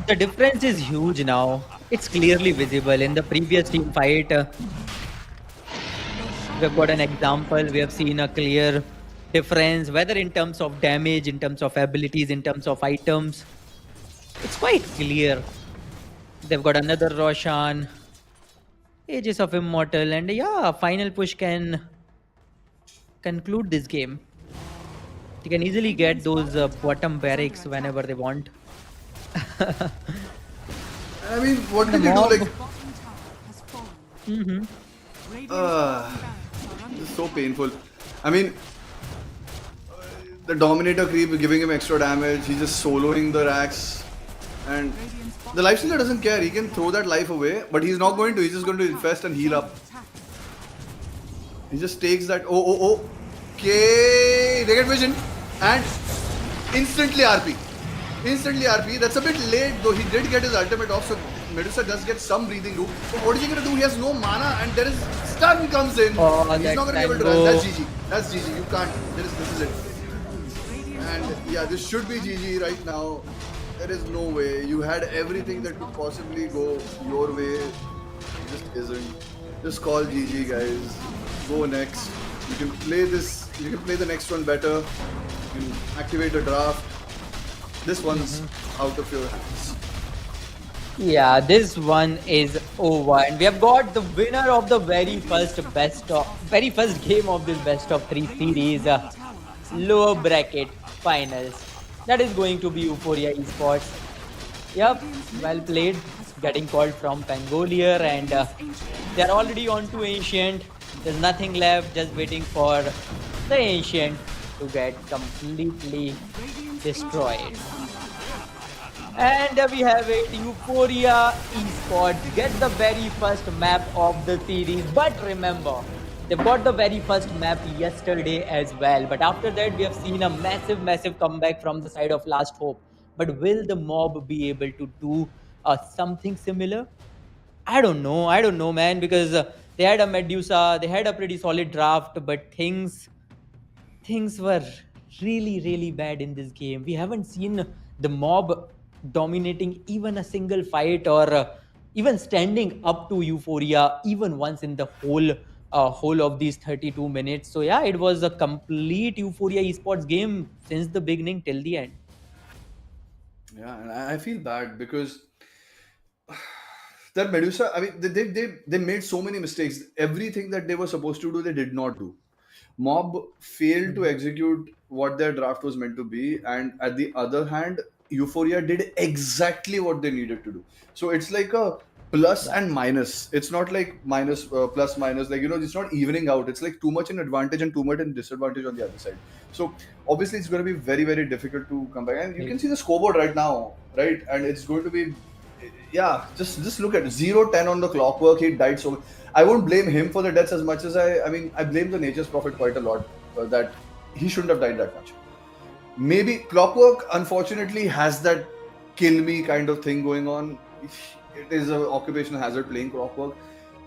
Speaker 5: The difference is huge now. It's clearly visible. In the previous team fight, we've got an example. We have seen a clear difference, whether in terms of damage, in terms of abilities, in terms of items. It's quite clear. They've got another Roshan, Ages of Immortal, and yeah, final push can conclude this game. They can easily get
Speaker 6: Radiant's
Speaker 5: those
Speaker 6: bottom tower
Speaker 5: bottom
Speaker 6: is under
Speaker 5: barracks
Speaker 6: attack.
Speaker 5: whenever they want.
Speaker 4: I mean, what
Speaker 5: The
Speaker 4: can you do? Like,
Speaker 5: mob.
Speaker 6: Radiant's bottom tower has fallen.
Speaker 5: Hmm.
Speaker 6: Radiant's
Speaker 4: uh,
Speaker 6: bottom barracks are under
Speaker 4: it's so
Speaker 6: attack.
Speaker 4: painful. I mean, the Dominator creep giving him extra damage. He's just soloing the racks. And
Speaker 6: Radiant's
Speaker 4: the
Speaker 6: bottom
Speaker 4: Lifestealer doesn't care. He can throw that life away, but he's not going to. He's just going to infest and heal up.
Speaker 6: attack.
Speaker 4: He just takes that. Oh. Okay. They get vision. And instantly RP. Instantly RP. That's a bit late though. He did get his ultimate off, so Medusa does get some breathing room. But what is he going to do? He has no mana and there is stun comes in.
Speaker 5: Oh,
Speaker 4: He's
Speaker 5: that
Speaker 4: not going to be able to
Speaker 5: tango.
Speaker 4: run. That's GG. That's GG. You can't. This is it. And yeah, this should be GG right now. There is no way. You had everything that could possibly go your way. It just isn't. Just call GG, guys. Go next. You can play this. You can play the next one better. You can activate a draft. This one's out of your hands.
Speaker 5: Yeah, this one is over, and we have got the winner of the very first game of this best of three series, lower bracket finals. That is going to be Euphoria Esports. Yep, well played. Getting called from Pangolier, and they're already on to Ancient. There's nothing left, just waiting for the Ancient to get completely destroyed. And we have it, Euphoria Esports get the very first map of the series. But remember, they've got the very first map yesterday as well. But after that, we have seen a massive comeback from the side of Last Hope. But will the mob be able to do something similar? I don't know, man, because they had a Medusa, they had a pretty solid draft, but things were really bad in this game. We haven't seen the mob dominating even a single fight or even standing up to Euphoria even once in the whole of these 32 minutes. So yeah, it was a complete Euphoria Esports game since the beginning till the end.
Speaker 4: Yeah, and I feel bad because that Medusa, I mean, they made so many mistakes. Everything that they were supposed to do, they did not do. Mob failed to
Speaker 5: Mhm.
Speaker 4: execute what their draft was meant to be, and at the other hand, Euphoria did exactly what they needed to do. So it's like a plus
Speaker 5: Yeah.
Speaker 4: and minus. It's not like minus plus minus. Like it's not evening out. It's like too much in advantage and too much in disadvantage on the other side. So obviously, it's going to be very difficult to come back. And you can see the scoreboard right now, right? And it's going to be yeah, just look at it. 0-10 on the clockwork. He died so. I won't blame him for the deaths as much as I mean, I blame the Nature's Prophet quite a lot that he shouldn't have died that much. Maybe Clockwork, unfortunately, has that kill me kind of thing going on. It is an occupational hazard playing Clockwork.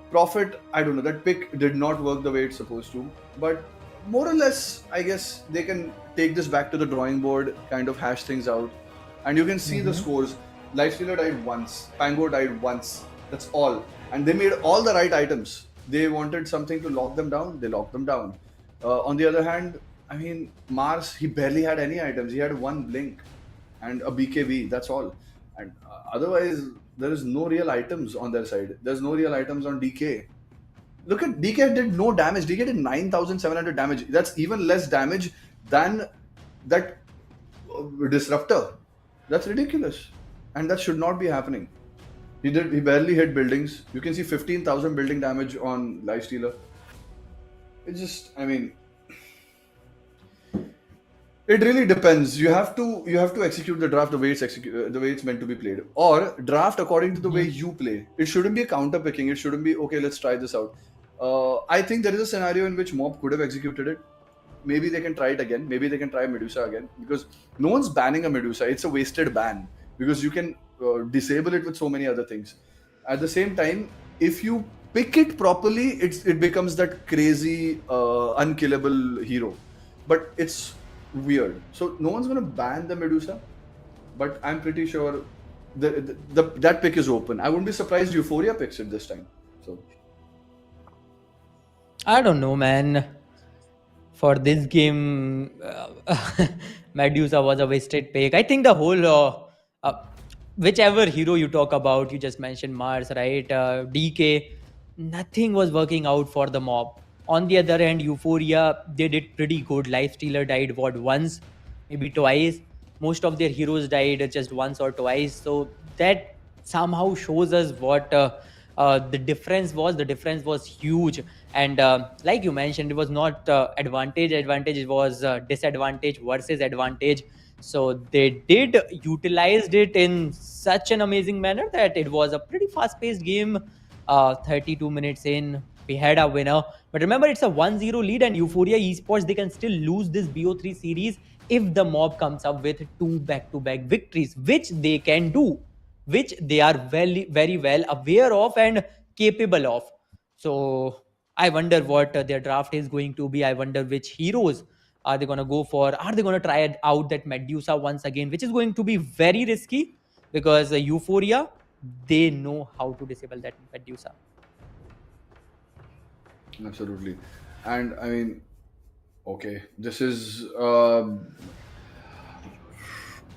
Speaker 4: Prophet, I don't know. That pick did not work the way it's supposed to. But more or less, I guess they can take this back to the drawing board, kind of hash things out. And you can see the scores. Lifestealer died once. Pango died once. That's all. And they made all the right items. They wanted something to lock them down. They locked them down. On the other hand, I mean, Mars, he barely had any items. He had one blink and a BKB. That's all. And otherwise, there is no real items on their side. There's no real items on DK. Look at DK did no damage. DK did 9,700 damage. That's even less damage than that disruptor. That's ridiculous. And that should not be happening. He barely hit buildings. You can see 15,000 building damage on Lifestealer. It's just, I mean, it really depends. You have to execute the draft the way the way it's meant to be played, or draft according to the way you play. It shouldn't be a counter picking. It shouldn't be okay. Let's try this out. I think there is a scenario in which Mob could have executed it. Maybe they can try it again. Maybe they can try Medusa again because no one's banning a Medusa. It's a wasted ban because you can disable it with so many other things. At the same time, if you pick it properly, it becomes that crazy unkillable hero. But it's weird. So no one's gonna ban the Medusa, but I'm pretty sure that pick is open. I wouldn't be surprised Euphoria picks it this time. So
Speaker 5: I don't know, man. For this game, Medusa was a wasted pick. I think the whole whichever hero you talk about, you just mentioned Mars, right? DK, nothing was working out for the mob. On the other hand, Euphoria, they did pretty good. Lifestealer died what, once, maybe twice. Most of their heroes died just once or twice. So that somehow shows us what the difference was. The difference was huge. And like you mentioned, it was not advantage, it was disadvantage versus advantage. So they did utilized it in such an amazing manner that it was a pretty fast-paced game. 32 minutes in, we had a winner. But remember, it's a 1-0 lead, and Euphoria Esports, they can still lose this BO3 series if the mob comes up with 2 back-to-back victories, which they can do, which they are very, very well aware of and capable of. So I wonder what their draft is going to be. I wonder which heroes are they going to go for. Are they going to try it out that Medusa once again, which is going to be very risky, because Euphoria, they know how to disable that Medusa.
Speaker 4: Absolutely. And I mean, okay, this is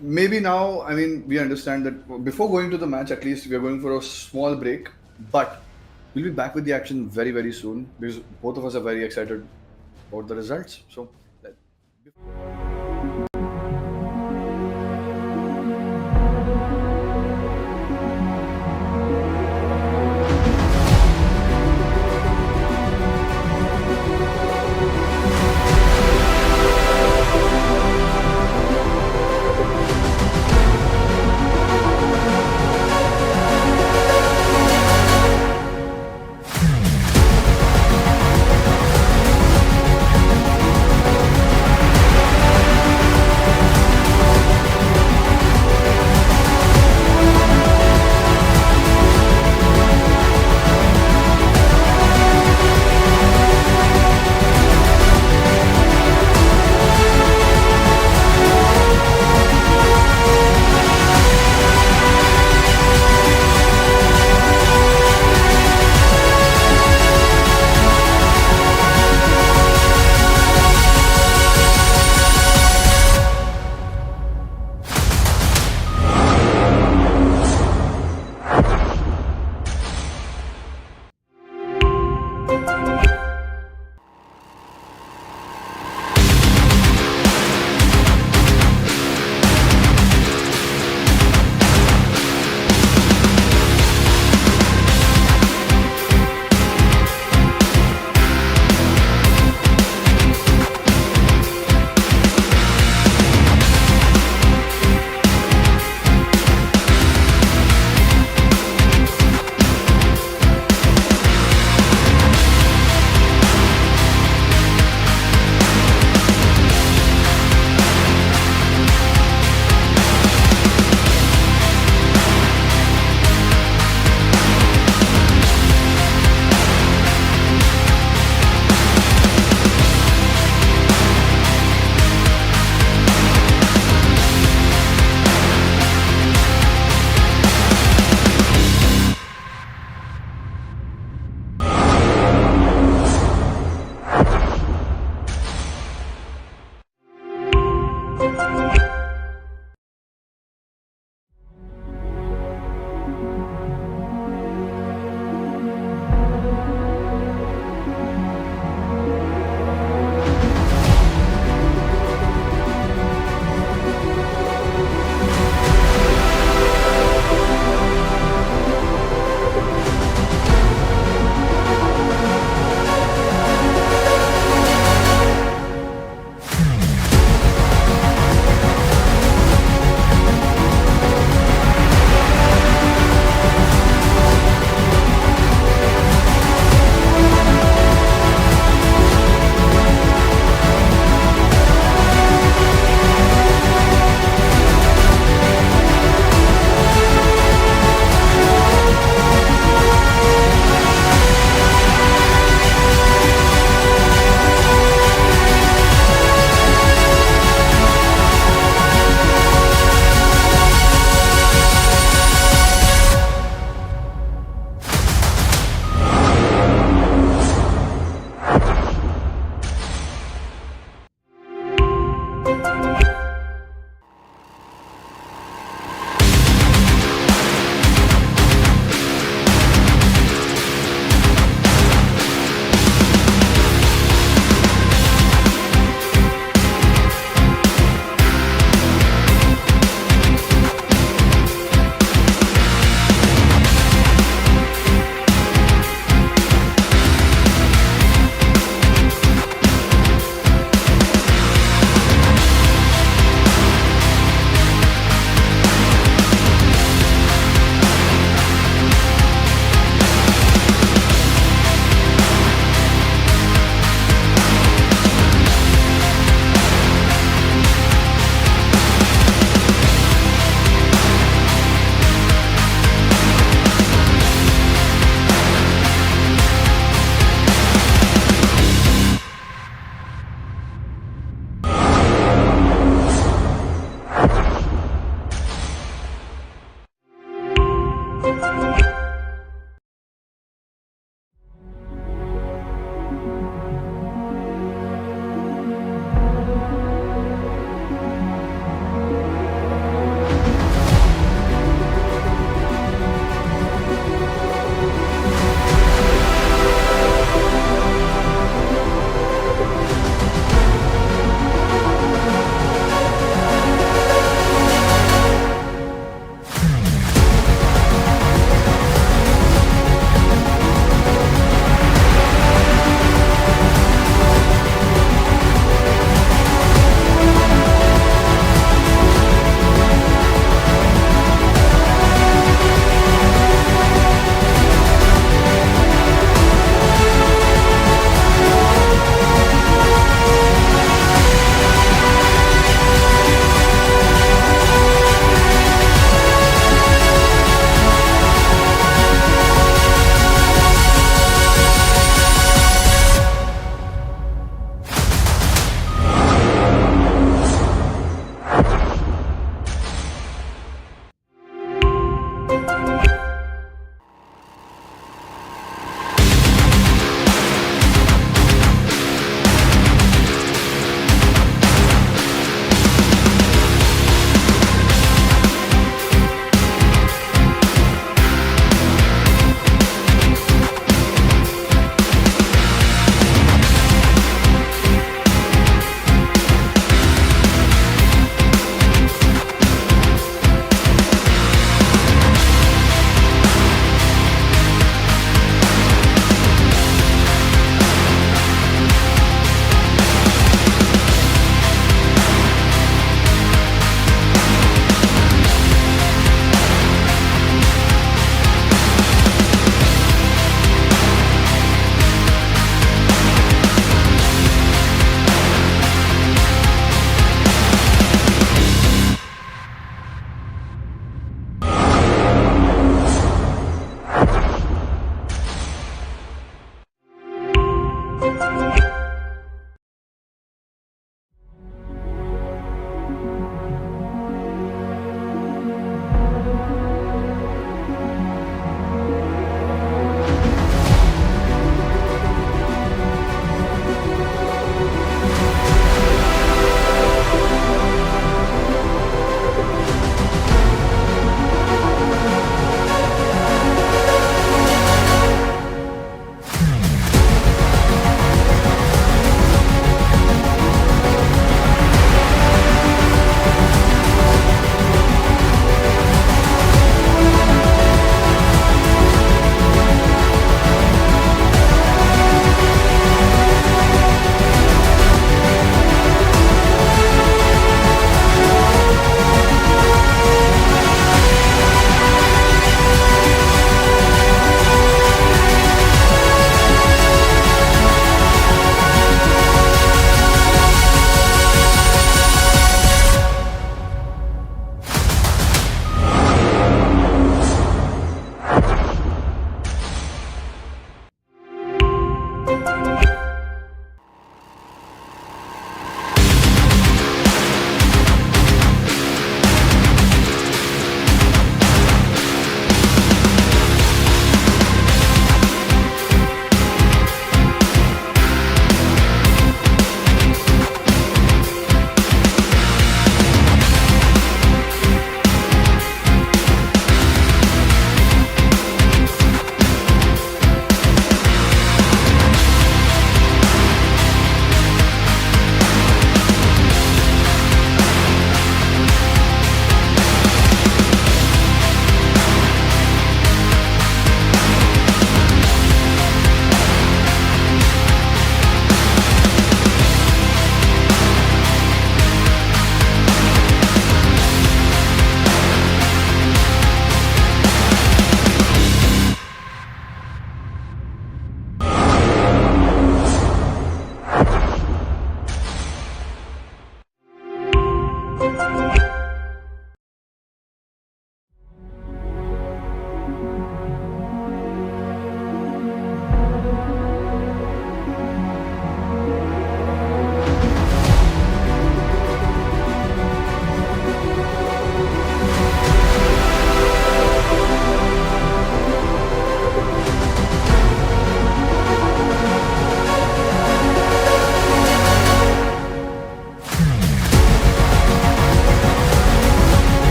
Speaker 4: maybe now, I mean, we understand that before going to the match, at least we are going for a small break, but we'll be back with the action very, very soon because both of us are very excited about the results. So,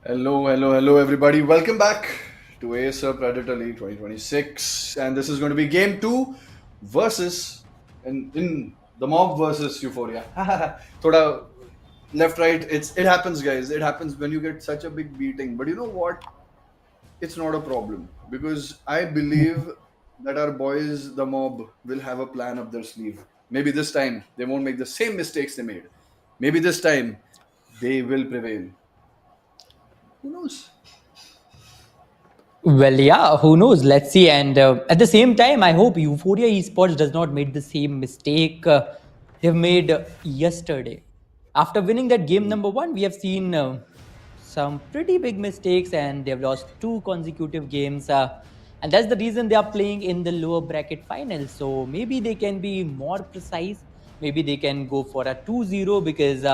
Speaker 4: Hello, everybody. Welcome back to Acer Predator League 2026. And this is going to be game 2 versus in the mob versus Euphoria. Thoda left, right. It happens, guys. It happens when you get such a big beating. But you know what? It's not a problem because I believe that our boys, the mob, will have a plan up their sleeve. Maybe this time they won't make the same mistakes they made. Maybe this time they will prevail. Who knows?
Speaker 5: Well, yeah, who knows? Let's see. And at the same time, I hope Euphoria Esports does not make the same mistake they've made yesterday. After winning that game number one, we have seen some pretty big mistakes, and they've lost two consecutive games. And that's the reason they are playing in the lower bracket final. So maybe they can be more precise. Maybe they can go for a 2-0 because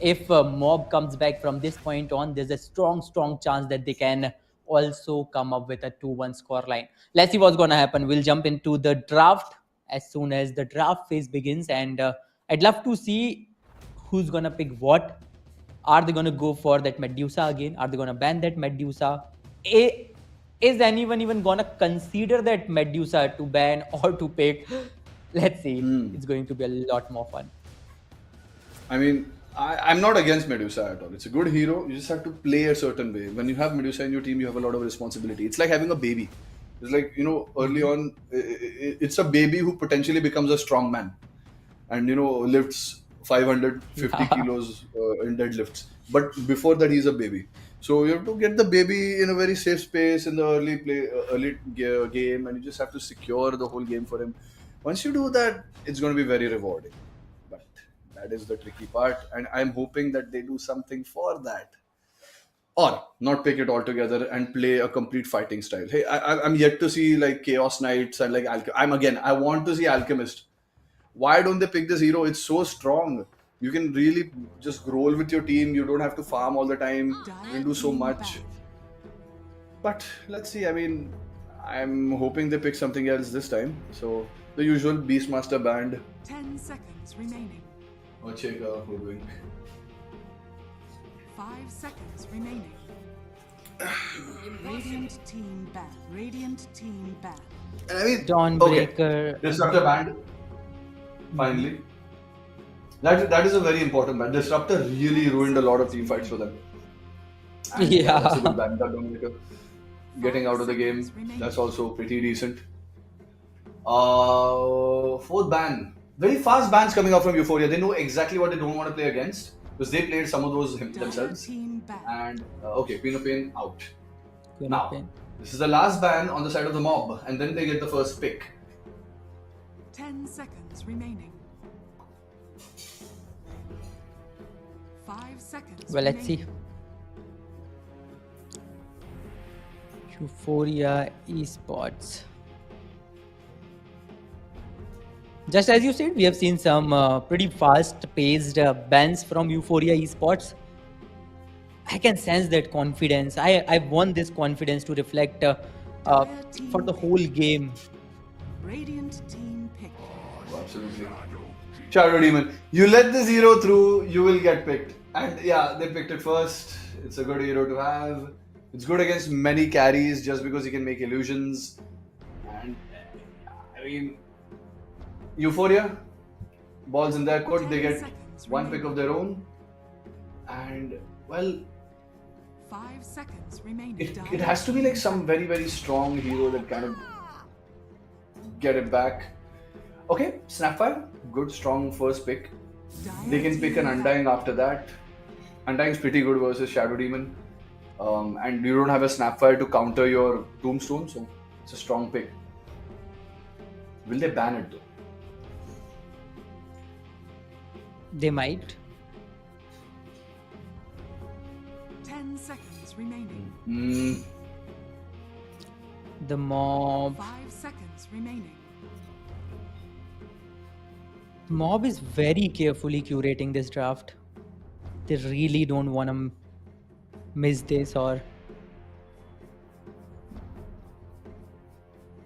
Speaker 5: if Mob comes back from this point on, there's a strong chance that they can also come up with a 2-1 scoreline. Let's see what's going to happen. We'll jump into the draft as soon as the draft phase begins. And I'd love to see who's going to pick what. Are they going to go for that Medusa again? Are they going to ban that Medusa? Is anyone even going to consider that Medusa to ban or to pick? Let's see. It's going to be a lot more fun.
Speaker 4: I mean, I'm not against Medusa at all. It's a good hero. You just have to play a certain way. When you have Medusa in your team, you have a lot of responsibility. It's like having a baby. It's like, early on, it's a baby who potentially becomes a strong man and, lifts 550 kilos in deadlifts. But before that, he's a baby. So you have to get the baby in a very safe space in the early game, and you just have to secure the whole game for him. Once you do that, it's going to be very rewarding. But that is the tricky part, and I'm hoping that they do something for that. Or not pick it all together and play a complete fighting style. Hey, I'm yet to see like Chaos Knights and like I want to see Alchemist. Why don't they pick this hero? It's so strong. You can really just roll with your team. You don't have to farm all the time. You can do so much. But let's see. I mean, I'm hoping they pick something else this time. So the usual Beastmaster band.
Speaker 6: 10 seconds remaining.
Speaker 4: Ochega Hoodwink.
Speaker 6: 5 seconds remaining. Radiant team back. Radiant team back.
Speaker 4: And I mean,
Speaker 5: Dawnbreaker.
Speaker 4: Disruptor band. Finally. That is a very important band. Disruptor really ruined a lot of team fights for them. And
Speaker 5: Yeah.
Speaker 4: That's a good band. Dawnbreaker. Getting out of the game. That's also pretty decent. Fourth ban. Very fast bans coming out from Euphoria. They know exactly what they don't want to play against because they played some of those themselves.
Speaker 6: Team back.
Speaker 4: And Queen of Pain out.
Speaker 5: Queen
Speaker 4: Now,
Speaker 5: of Pain.
Speaker 4: this is the last ban on the side of the mob, and then they get the first pick.
Speaker 6: 10 seconds remaining. 5 seconds.
Speaker 5: Well, let's see. Euphoria Esports. Just as you said, we have seen some pretty fast-paced bans from Euphoria Esports. I can sense that confidence. I want this confidence to reflect for the whole game.
Speaker 6: Radiant team pick.
Speaker 4: Absolutely. Shadow Demon. You let this hero through, you will get picked. And yeah, they picked it first. It's a good hero to have. It's good against many carries just because he can make illusions. And I mean, Euphoria, balls in their court, they get one pick of their own. And well,
Speaker 6: 5 seconds remaining.
Speaker 4: it has to be like some very strong hero that kind of get it back. Okay, Snapfire, good strong first pick. They can pick an Undying after that. Undying's pretty good versus Shadow Demon. And you don't have a Snapfire to counter your Tombstone, so it's a strong pick. Will they ban it though?
Speaker 5: They might.
Speaker 6: 10 seconds remaining.
Speaker 5: The mob.
Speaker 6: 5 seconds remaining.
Speaker 5: Mob is very carefully curating this draft. They really don't want to miss this or...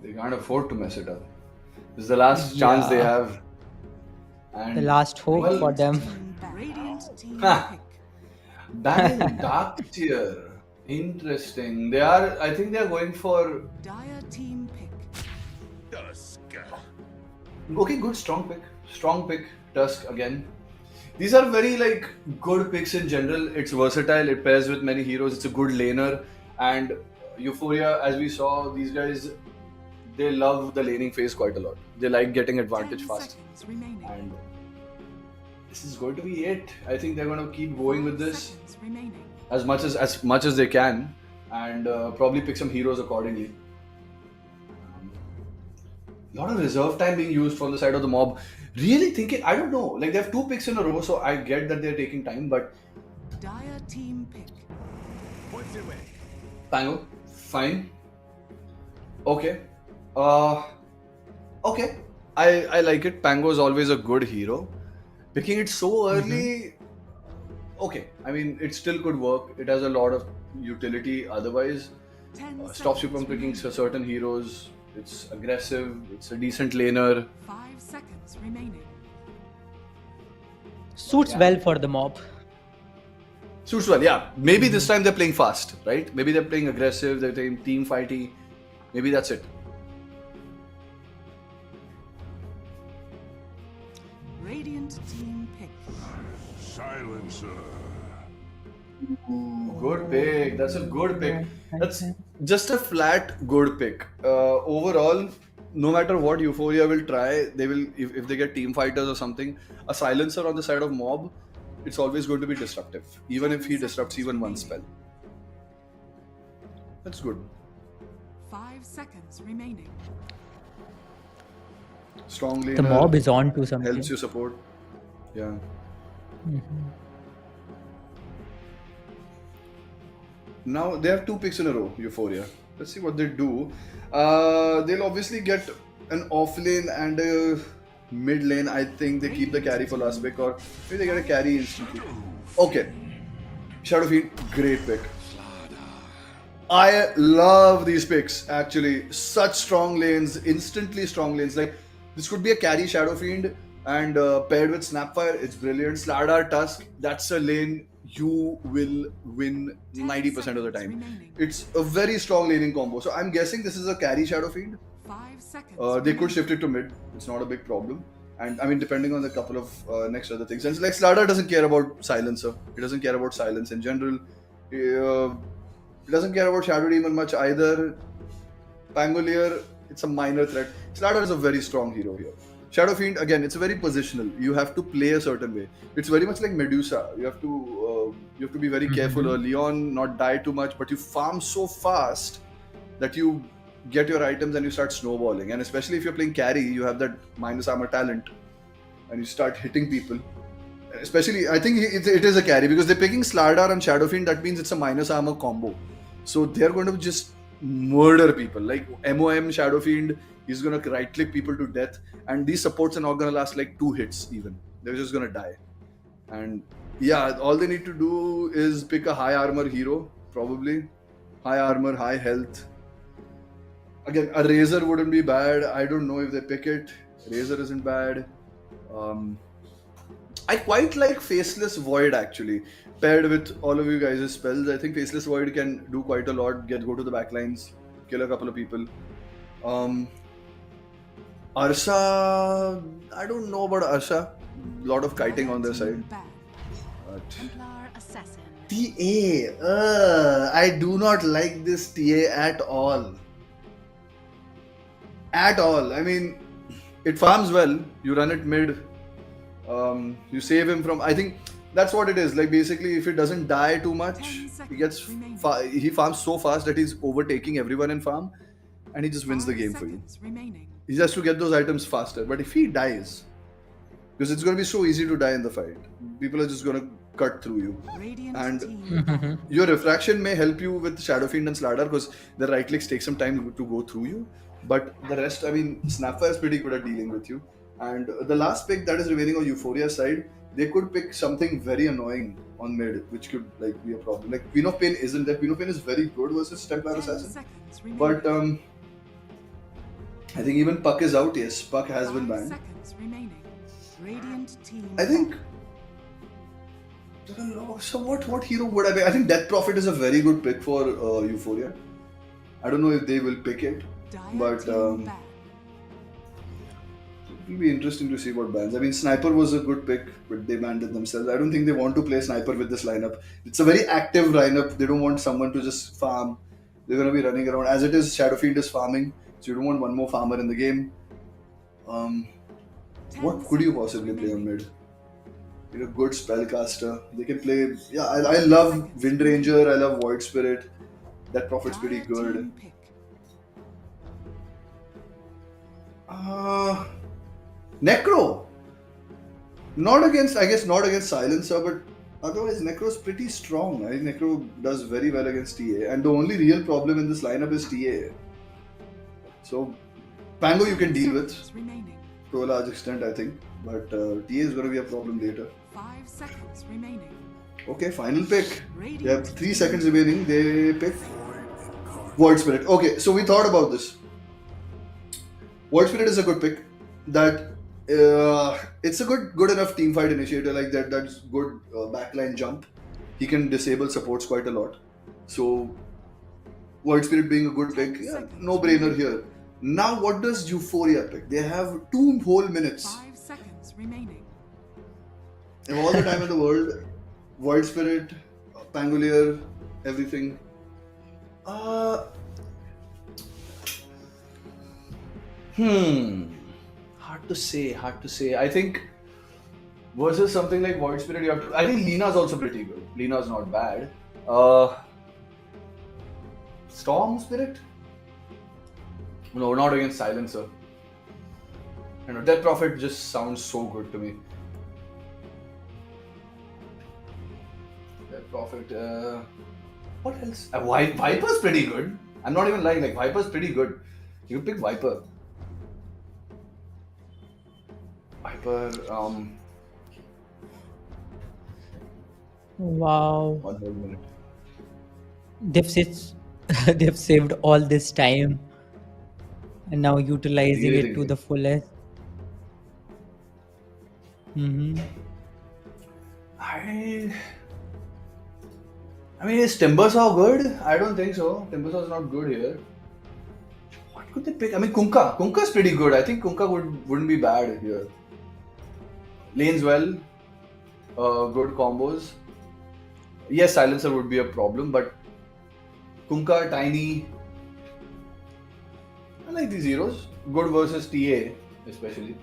Speaker 4: They can't afford to mess it up. This is the last chance they have. And
Speaker 5: the last hope for them.
Speaker 6: Radiant team
Speaker 4: Ha.
Speaker 6: pick.
Speaker 4: Banning Dark Tier. Interesting. They are. I think they are going for.
Speaker 6: Dire team pick.
Speaker 4: Okay, good, strong pick. Strong pick. Tusk again. These are very like good picks in general. It's versatile. It pairs with many heroes. It's a good laner. And Euphoria, as we saw, these guys, they love the laning phase quite a lot. They like getting advantage
Speaker 6: 10
Speaker 4: fast.
Speaker 6: seconds remaining.
Speaker 4: And this is going to be it. I think they're going to keep going with
Speaker 6: 5
Speaker 4: this
Speaker 6: seconds remaining.
Speaker 4: as much as they can, and probably pick some heroes accordingly. A lot of reserve time being used from the side of the mob. Really thinking, I don't know, like they have 2 picks in a row, so I get that they're taking time, but
Speaker 6: Dire team pick.
Speaker 4: Pango, fine. Okay. Okay. I like it. Pango is always a good hero. Picking it so early, okay. I mean, it still could work. It has a lot of utility. Otherwise,
Speaker 6: 10
Speaker 4: stops you from
Speaker 6: seconds
Speaker 4: picking
Speaker 6: remaining.
Speaker 4: certain heroes. It's aggressive. It's a decent laner.
Speaker 6: 5 seconds remaining.
Speaker 5: Suits well for the mob.
Speaker 4: Suits well, yeah. Maybe this time they're playing fast, right? Maybe they're playing aggressive. They're playing team fighty. Maybe that's it.
Speaker 6: Radiant team pick.
Speaker 7: Silencer.
Speaker 4: Good pick. That's a good pick. That's just a flat good pick. Overall, no matter what Euphoria will try, they will if they get team fighters or something, a silencer on the side of mob, it's always going to be disruptive. Even if he disrupts even one spell. That's good.
Speaker 6: 5 seconds remaining.
Speaker 4: Strong laner.
Speaker 5: The mob is on to something.
Speaker 4: Helps you support. Yeah. Now they have 2 picks in a row, Euphoria. Let's see what they do. They'll obviously get an off lane and a mid lane. I think they keep the carry for last pick, or maybe they get a carry instantly. Okay. Shadowfiend, great pick. I love these picks actually. Such strong lanes, instantly strong lanes. Like this could be a carry Shadowfiend and paired with Snapfire, it's brilliant. Slardar Tusk, that's a lane you will win 90% of the time. It's a very strong laning combo. So I'm guessing this is a carry Shadowfiend.
Speaker 6: 5 seconds.
Speaker 4: They could shift it to mid. It's not a big problem. And I mean, depending on the couple of next other things. And like Slardar doesn't care about silencer. He doesn't care about silence in general. He doesn't care about Shadow Demon much either. Pangolier, it's a minor threat. Slardar is a very strong hero here. Shadow Fiend, again, it's very positional. You have to play a certain way. It's very much like Medusa. You have to be very careful early on, not die too much, but you farm so fast that you get your items and you start snowballing. And especially if you're playing carry, you have that minus armor talent and you start hitting people. Especially, I think it is a carry because they're picking Slardar and Shadow Fiend. That means it's a minus armor combo. So they're going to just murder people. Like MOM, Shadow Fiend, he's going to right click people to death. And these supports are not going to last like 2 hits even. They're just going to die. And yeah, all they need to do is pick a high armor hero, probably. High armor, high health. Again, a Razor wouldn't be bad. I don't know if they pick it. Razor isn't bad. I quite like Faceless Void actually. Paired with all of you guys' spells, I think Faceless Void can do quite a lot. Go to the backlines, kill a couple of people. Ursa, I don't know about Ursa. A lot of kiting on their side. But
Speaker 6: Templar Assassin.
Speaker 4: TA, I do not like this TA at all. At all. I mean, it farms well. You run it mid. You save him from. I think that's what it is. Like basically, if it doesn't die too much, he farms so fast that he's overtaking everyone in farm, and he just wins the game for you. He has to get those items faster. But if he dies, because it's going to be so easy to die in the fight, people are just going to cut through you. And your refraction may help you with Shadow Fiend and Slardar because the right clicks take some time to go through you. But the rest, I mean, Snapfire is pretty good at dealing with you. And the last pick that is remaining on Euphoria's side, they could pick something very annoying on mid, which could like be a problem. Like Queen of Pain isn't there. Queen of Pain is very good versus Templar Assassin. But I think even Puck is out. Yes, Puck has been banned. I think So what hero would I be? I think Death Prophet is a very good pick for Euphoria. I don't know if they will pick it, but it'll be interesting to see what bans. I mean, Sniper was a good pick, but they banned it themselves. I don't think they want to play Sniper with this lineup. It's a very active lineup. They don't want someone to just farm. They're going to be running around. As it is, Shadowfiend is farming, so you don't want one more farmer in the game. What could you possibly play on mid? A good spellcaster. They can play. Yeah, I love Wind Ranger. I love Void Spirit. That Prophet's pretty good. Necro. Not against Silencer, but otherwise Necro's pretty strong. I think Necro does very well against TA, and the only real problem in this lineup is TA. So Pango you can deal with to a large extent, I think, but TA is going to be a problem later.
Speaker 6: 5 seconds remaining.
Speaker 4: Okay, final pick. They have 3 seconds remaining. They pick Void Spirit. Okay, so we thought about this. Void Spirit is a good pick. That it's a good enough team fight initiator like that. That's good backline jump. He can disable supports quite a lot. So Void Spirit being a good pick, yeah, no brainer here. Now what does Euphoria pick? They have 2 whole minutes.
Speaker 6: 5 seconds remaining.
Speaker 4: They have all the time in the world. Void Spirit, Pangolier, everything. Hard to say. I think versus something like Void Spirit, you have to. I think Lina's also pretty good. Lina's not bad. Storm Spirit? No, not against Silencer. Death Prophet just sounds so good to me. Death Prophet. What else? Viper's pretty good. I'm not even lying. Like Viper's pretty good. You pick Viper. Viper.
Speaker 5: Wow.
Speaker 4: 1 whole minute.
Speaker 5: They've saved all this time and now utilizing it to the fullest.
Speaker 4: I mean, is Timbersaw good? I don't think so. Timbersaw's not good here. What could they pick? I mean, Kunkka. Kunkka's pretty good. I think Kunkka wouldn't be bad here. Lanes well. Good combos. Yes, Silencer would be a problem, but Kunkka, Tiny. I like these heroes. Good versus TA, especially.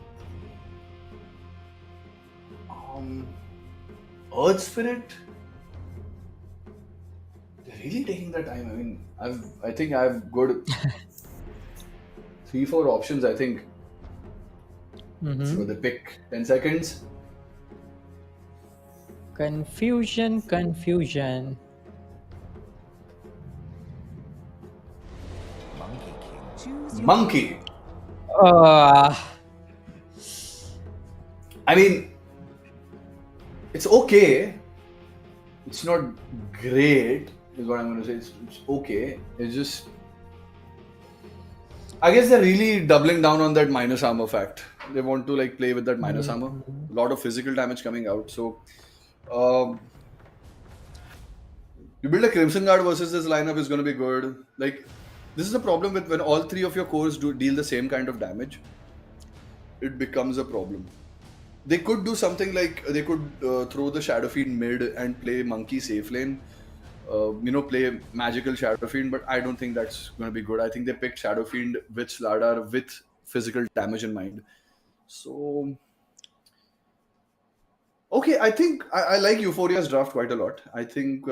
Speaker 4: Earth Spirit. They're really taking their time. I mean, I think I have good 3-4 options. I think. So they pick 10 seconds.
Speaker 5: Confusion.
Speaker 4: Monkey. I mean, it's okay. It's not great, is what I'm going to say. It's okay. It's just, I guess they're really doubling down on that minus armor fact. They want to play with that minus armor. A lot of physical damage coming out. So, you build a Crimson Guard versus this lineup is going to be good. This is the problem with when all 3 of your cores deal the same kind of damage. It becomes a problem. They could do something like they could throw the Shadowfiend mid and play Monkey safe lane. Play magical Shadowfiend, but I don't think that's going to be good. I think they picked Shadowfiend with Slardar with physical damage in mind. So, okay, I think I like Euphoria's draft quite a lot. I think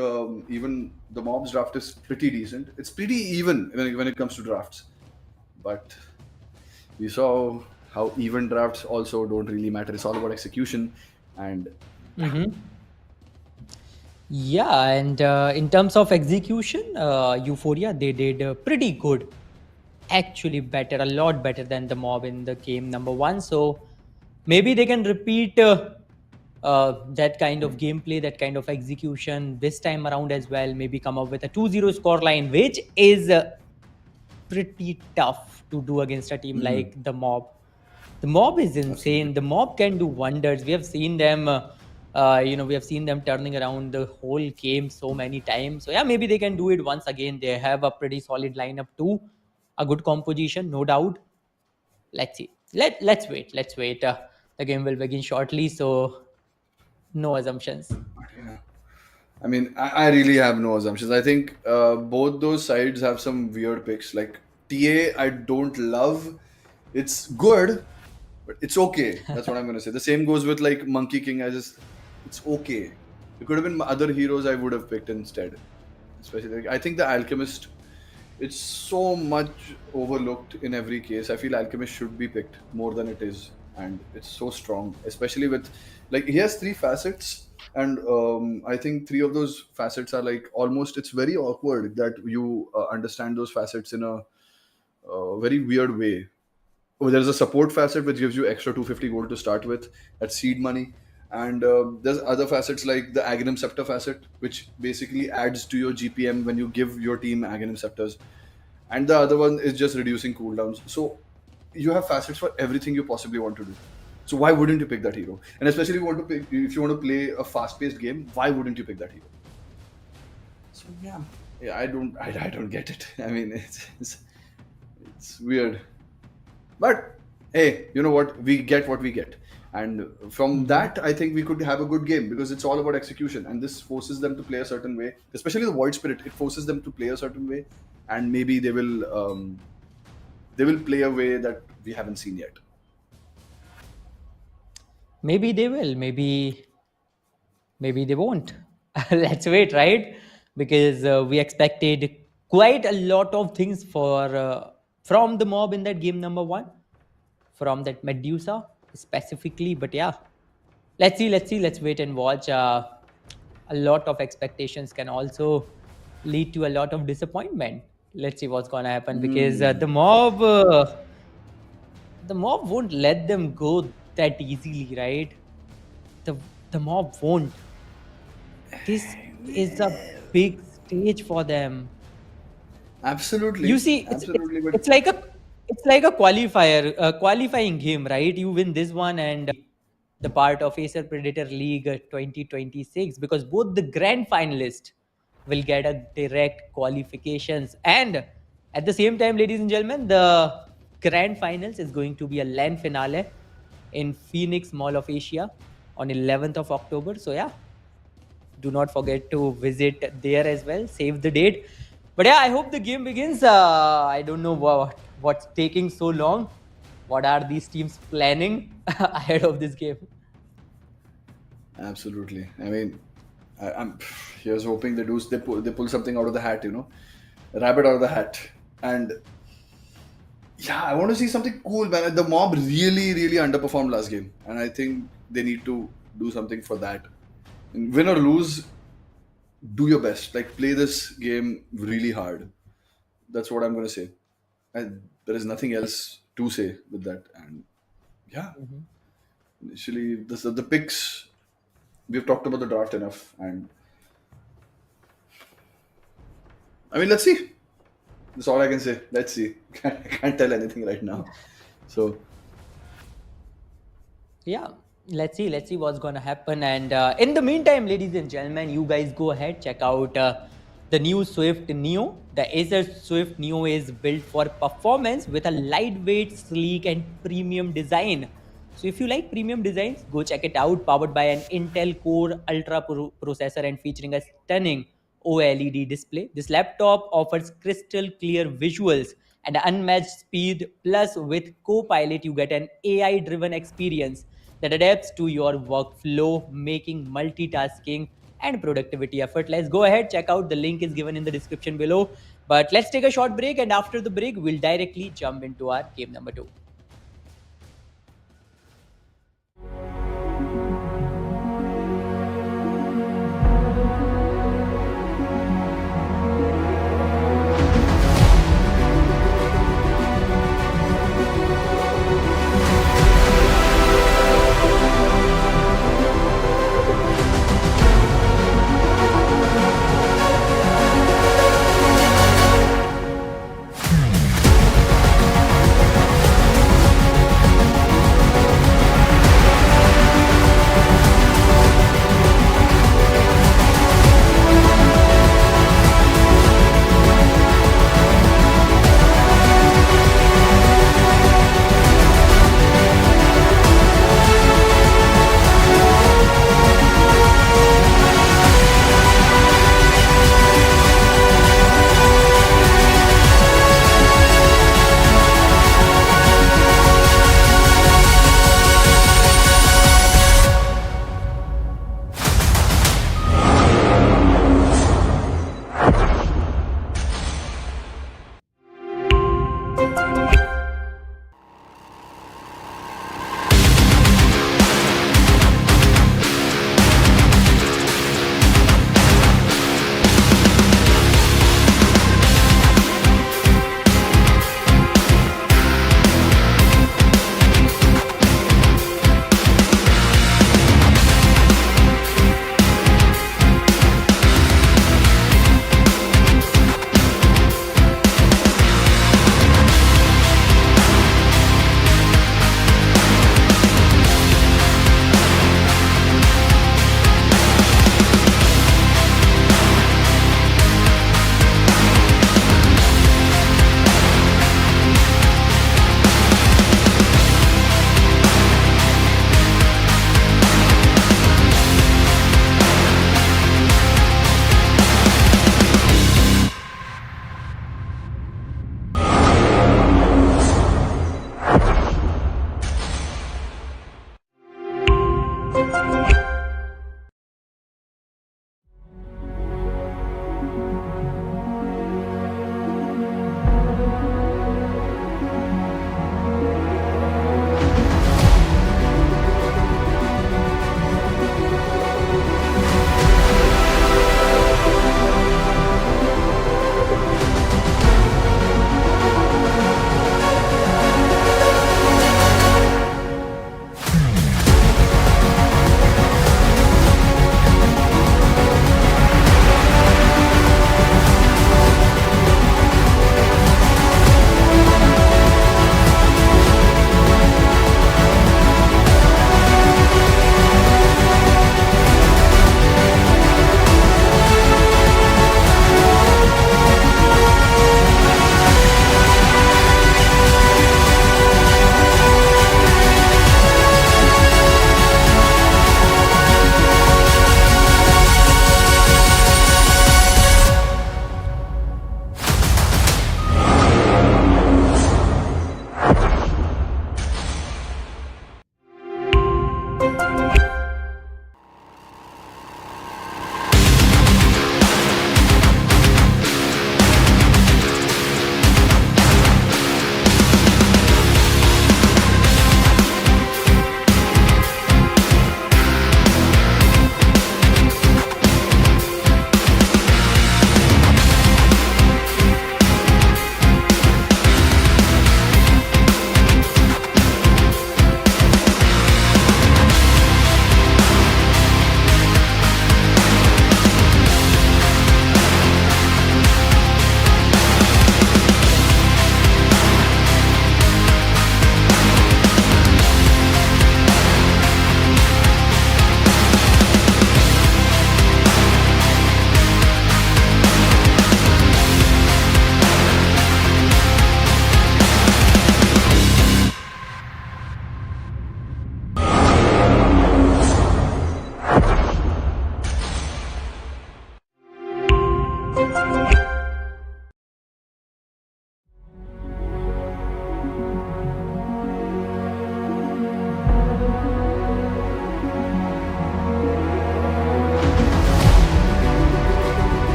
Speaker 4: even the Mob's draft is pretty decent. It's pretty even when it comes to drafts. But we saw how even drafts also don't really matter. It's all about execution. And
Speaker 5: Yeah, and in terms of execution, Euphoria, they did pretty good. Actually better, a lot better than the Mob in the game number 1. So maybe they can repeat that kind of gameplay, that kind of execution this time around as well. Maybe come up with a 2-0 scoreline, which is pretty tough to do against a team like the Mob. The Mob is insane. The Mob can do wonders. We have seen them We have seen them turning around the whole game so many times. So yeah, maybe they can do it once again. They have a pretty solid lineup too, a good composition, no doubt. Let's see. Let's wait. Let's wait. The game will begin shortly, so no assumptions.
Speaker 4: I mean, I really have no assumptions. I think both those sides have some weird picks. Like TA, I don't love. It's good, but it's okay. That's what I'm gonna say. The same goes with like Monkey King. It's okay. It could have been other heroes I would have picked instead. Especially, like, I think the Alchemist. It's so much overlooked in every case. I feel Alchemist should be picked more than it is, and it's so strong, especially with like he has three facets, and I think three of those facets are like almost. It's very awkward that you understand those facets in a very weird way. Oh, there's a support facet which gives you extra 250 gold to start with. That's seed money. And there's other facets like the Aghanim Scepter facet, which basically adds to your GPM when you give your team Aghanim Scepters. And the other one is just reducing cooldowns. So you have facets for everything you possibly want to do. So why wouldn't you pick that hero? And especially if you want to play a fast-paced game, why wouldn't you pick that hero? So yeah, I don't get it. I mean, it's weird. But hey, you know what? We get what we get. And from that, I think we could have a good game because it's all about execution. And this forces them to play a certain way, especially the Void Spirit. It forces them to play a certain way, and maybe they will play a way that we haven't seen yet.
Speaker 5: Maybe they will. Maybe they won't. Let's wait, right? Because we expected quite a lot of things from the mob in that game number one, from that Medusa specifically. But yeah, let's see. Let's wait and watch. A lot of expectations can also lead to a lot of disappointment. Let's see what's gonna happen because the mob won't let them go that easily, right? The the mob won't. This is a big stage for them.
Speaker 4: Absolutely,
Speaker 5: You see,
Speaker 4: absolutely. But
Speaker 5: it's like a qualifying game, right? You win this one and the part of Acer Predator League 2026 because both the grand finalists will get a direct qualifications, and at the same time, ladies and gentlemen, the grand finals is going to be a LAN finale in Phoenix Mall of Asia on 11th of October. So yeah, do not forget to visit there as well. Save the date. But yeah, I hope the game begins. I don't know what's taking so long. What are these teams planning ahead of this game?
Speaker 4: absolutely. I mean, I'm here's hoping they pull something out of the hat. A rabbit out of the hat. And yeah, I want to see something cool, man. The mob really, really underperformed last game, and I think they need to do something for that. And win or lose, do your best. Like play this game really hard. That's what I'm gonna say. And there is nothing else to say with that. And yeah, initially the picks. We've talked about the draft enough, and I mean, let's see. That's all I can say. Let's see. I can't tell anything right now. So
Speaker 5: Yeah, let's see what's gonna happen. And in the meantime, ladies and gentlemen, you guys go ahead, check out the new Swift Neo. The Acer Swift Neo is built for performance with a lightweight, sleek, and premium design. So if you like premium designs, go check it out. Powered by an Intel Core Ultra processor and featuring a stunning OLED display, this laptop offers crystal clear visuals and unmatched speed. Plus, with Copilot, you get an AI-driven experience that adapts to your workflow, making multitasking and productivity effortless. Go ahead, check out. The link is given in the description below. But let's take a short break, and after the break, we'll directly jump into our game number 2.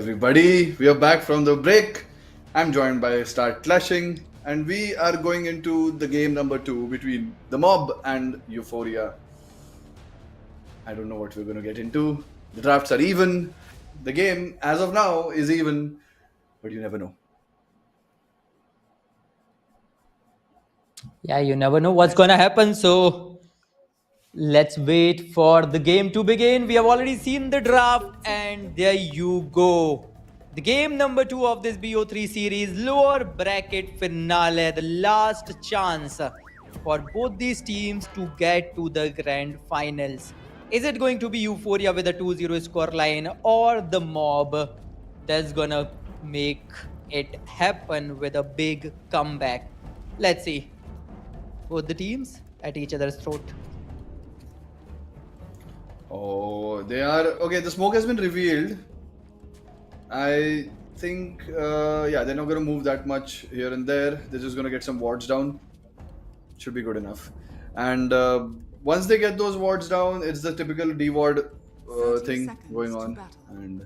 Speaker 4: everybody, we are back from the break. I'm joined by Start Clashing, and we are going into the game number 2 between the Mob and Euphoria. I don't know what we're going to get into. The drafts are even. The game, as of now, is even, but you never know.
Speaker 5: Yeah, you never know what's gonna happen, so let's wait for the game to begin. We have already seen the draft, and there you go. The game number 2 of this BO3 series, lower bracket finale, the last chance for both these teams to get to the grand finals. Is it going to be Euphoria with a 2-0 scoreline, or the Mob that's gonna make it happen with a big comeback? Let's see. Both the teams at each other's throat.
Speaker 4: Oh, they are. Okay, the smoke has been revealed. I think, yeah, they're not going to move that much here and there. They're just going to get some wards down. Should be good enough. And once they get those wards down, it's the typical D-ward
Speaker 6: 30
Speaker 4: thing
Speaker 6: seconds
Speaker 4: going
Speaker 6: to
Speaker 4: on.
Speaker 6: battle.
Speaker 4: And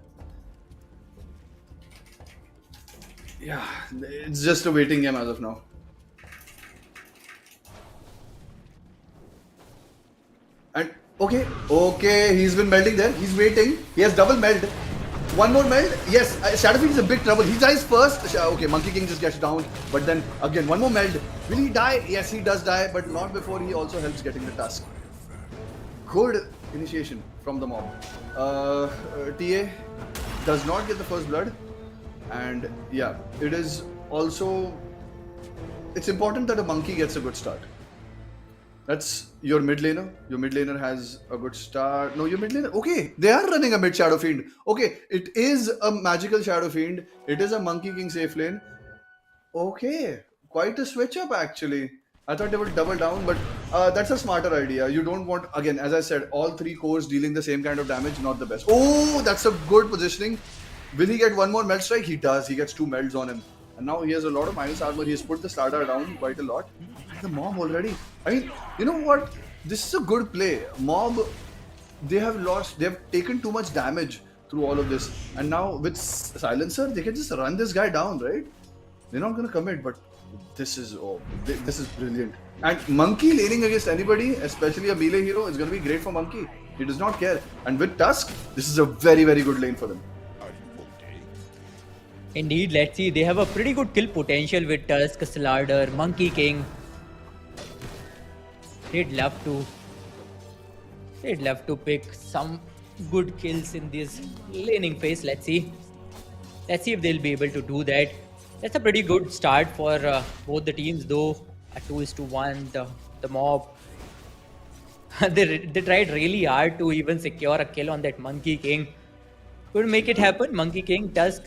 Speaker 4: yeah, it's just a waiting game as of now. And okay, he's been melding there. He's waiting. He has double meld. One more meld. Yes, Shadowfiend is a big trouble. He dies first. Okay, Monkey King just gets down. But then again, one more meld. Will he die? Yes, he does die, but not before he also helps getting the tusk. Good initiation from the Mob. TA does not get the first blood. And yeah, it is also... It's important that a Monkey gets a good start. That's your mid laner. Your mid laner has a good start. No, your mid laner. Okay, they are running a mid Shadow Fiend. Okay, it is a magical Shadow Fiend. It is a Monkey King safe lane. Okay, quite a switch up actually. I thought they would double down, but that's a smarter idea. You don't want, again, as I said, all 3 cores dealing the same kind of damage, not the best. Oh, that's a good positioning. Will he get one more meld strike? He does. He gets 2 melds on him. And now he has a lot of minus armor. He has put the Slardar down quite a lot. And the Mob already. I mean, you know what? This is a good play. Mob, they have taken too much damage through all of this. And now with Silencer, they can just run this guy down, right? They're not going to commit, but this is brilliant. And Monkey laning against anybody, especially a melee hero, is going to be great for Monkey. He does not care. And with Tusk, this is a very, very good lane for them.
Speaker 5: Indeed, let's see. They have a pretty good kill potential with Tusk, Slardar, Monkey King. They'd love to pick some good kills in this laning phase. Let's see if they'll be able to do that. That's a pretty good start for both the teams, though. A 2-1, the Mob. they tried really hard to even secure a kill on that Monkey King. Couldn't make it happen. Monkey King, Tusk,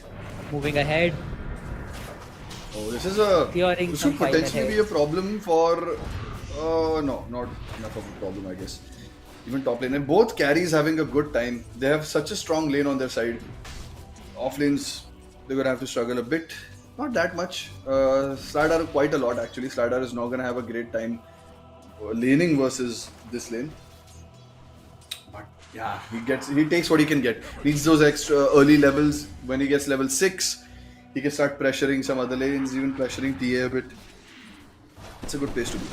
Speaker 5: moving ahead.
Speaker 4: Oh, this could potentially be a problem for... no, not enough of a problem, I guess. Even top lane. And both carries having a good time. They have such a strong lane on their side. Off lanes, they're going to have to struggle a bit. Not that much. Slardar quite a lot, actually. Slardar is not going to have a great time laning versus this lane. But yeah, he takes what he can get. Needs those extra early levels. When he gets level 6, he can start pressuring some other lanes, even pressuring TA a bit. It's a good place to be.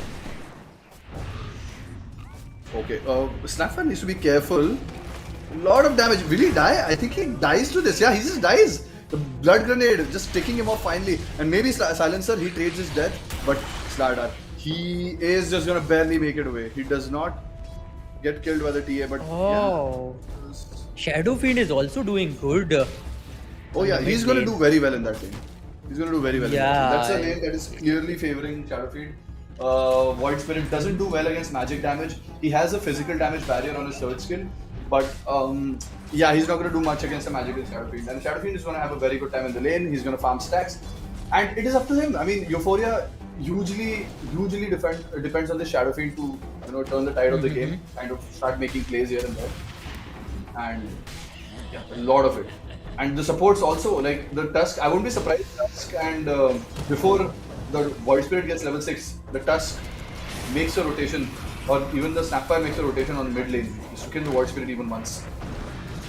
Speaker 4: Okay, Snapfire needs to be careful. A lot of damage. Will he die? I think he dies to this. Yeah, he just dies. The blood grenade just ticking him off finally. And maybe Silencer, he trades his death. But Slardar, he is just going to barely make it away. He does not get killed by the TA, but
Speaker 5: oh, yeah. Shadow Fiend is also doing good.
Speaker 4: Oh yeah, he's going to do very well in that lane. He's going to do very well.
Speaker 5: Yeah,
Speaker 4: in that lane. That's a lane that is clearly favoring Shadow Fiend. Void Spirit doesn't do well against magic damage. He has a physical damage barrier on his third skill, but yeah, he's not going to do much against a magical Shadow Fiend. And Shadow Fiend is going to have a very good time in the lane. He's going to farm stacks, and it is up to him. I mean, Euphoria hugely depends on the Shadow Fiend to turn the tide of the game, kind of start making plays here and there, and yeah, a lot of it. And the supports also, like the Tusk. I wouldn't be surprised Tusk and before the Void Spirit gets level 6, the Tusk makes a rotation, or even the Snapfire makes a rotation on mid lane, just to kill the Void Spirit even once.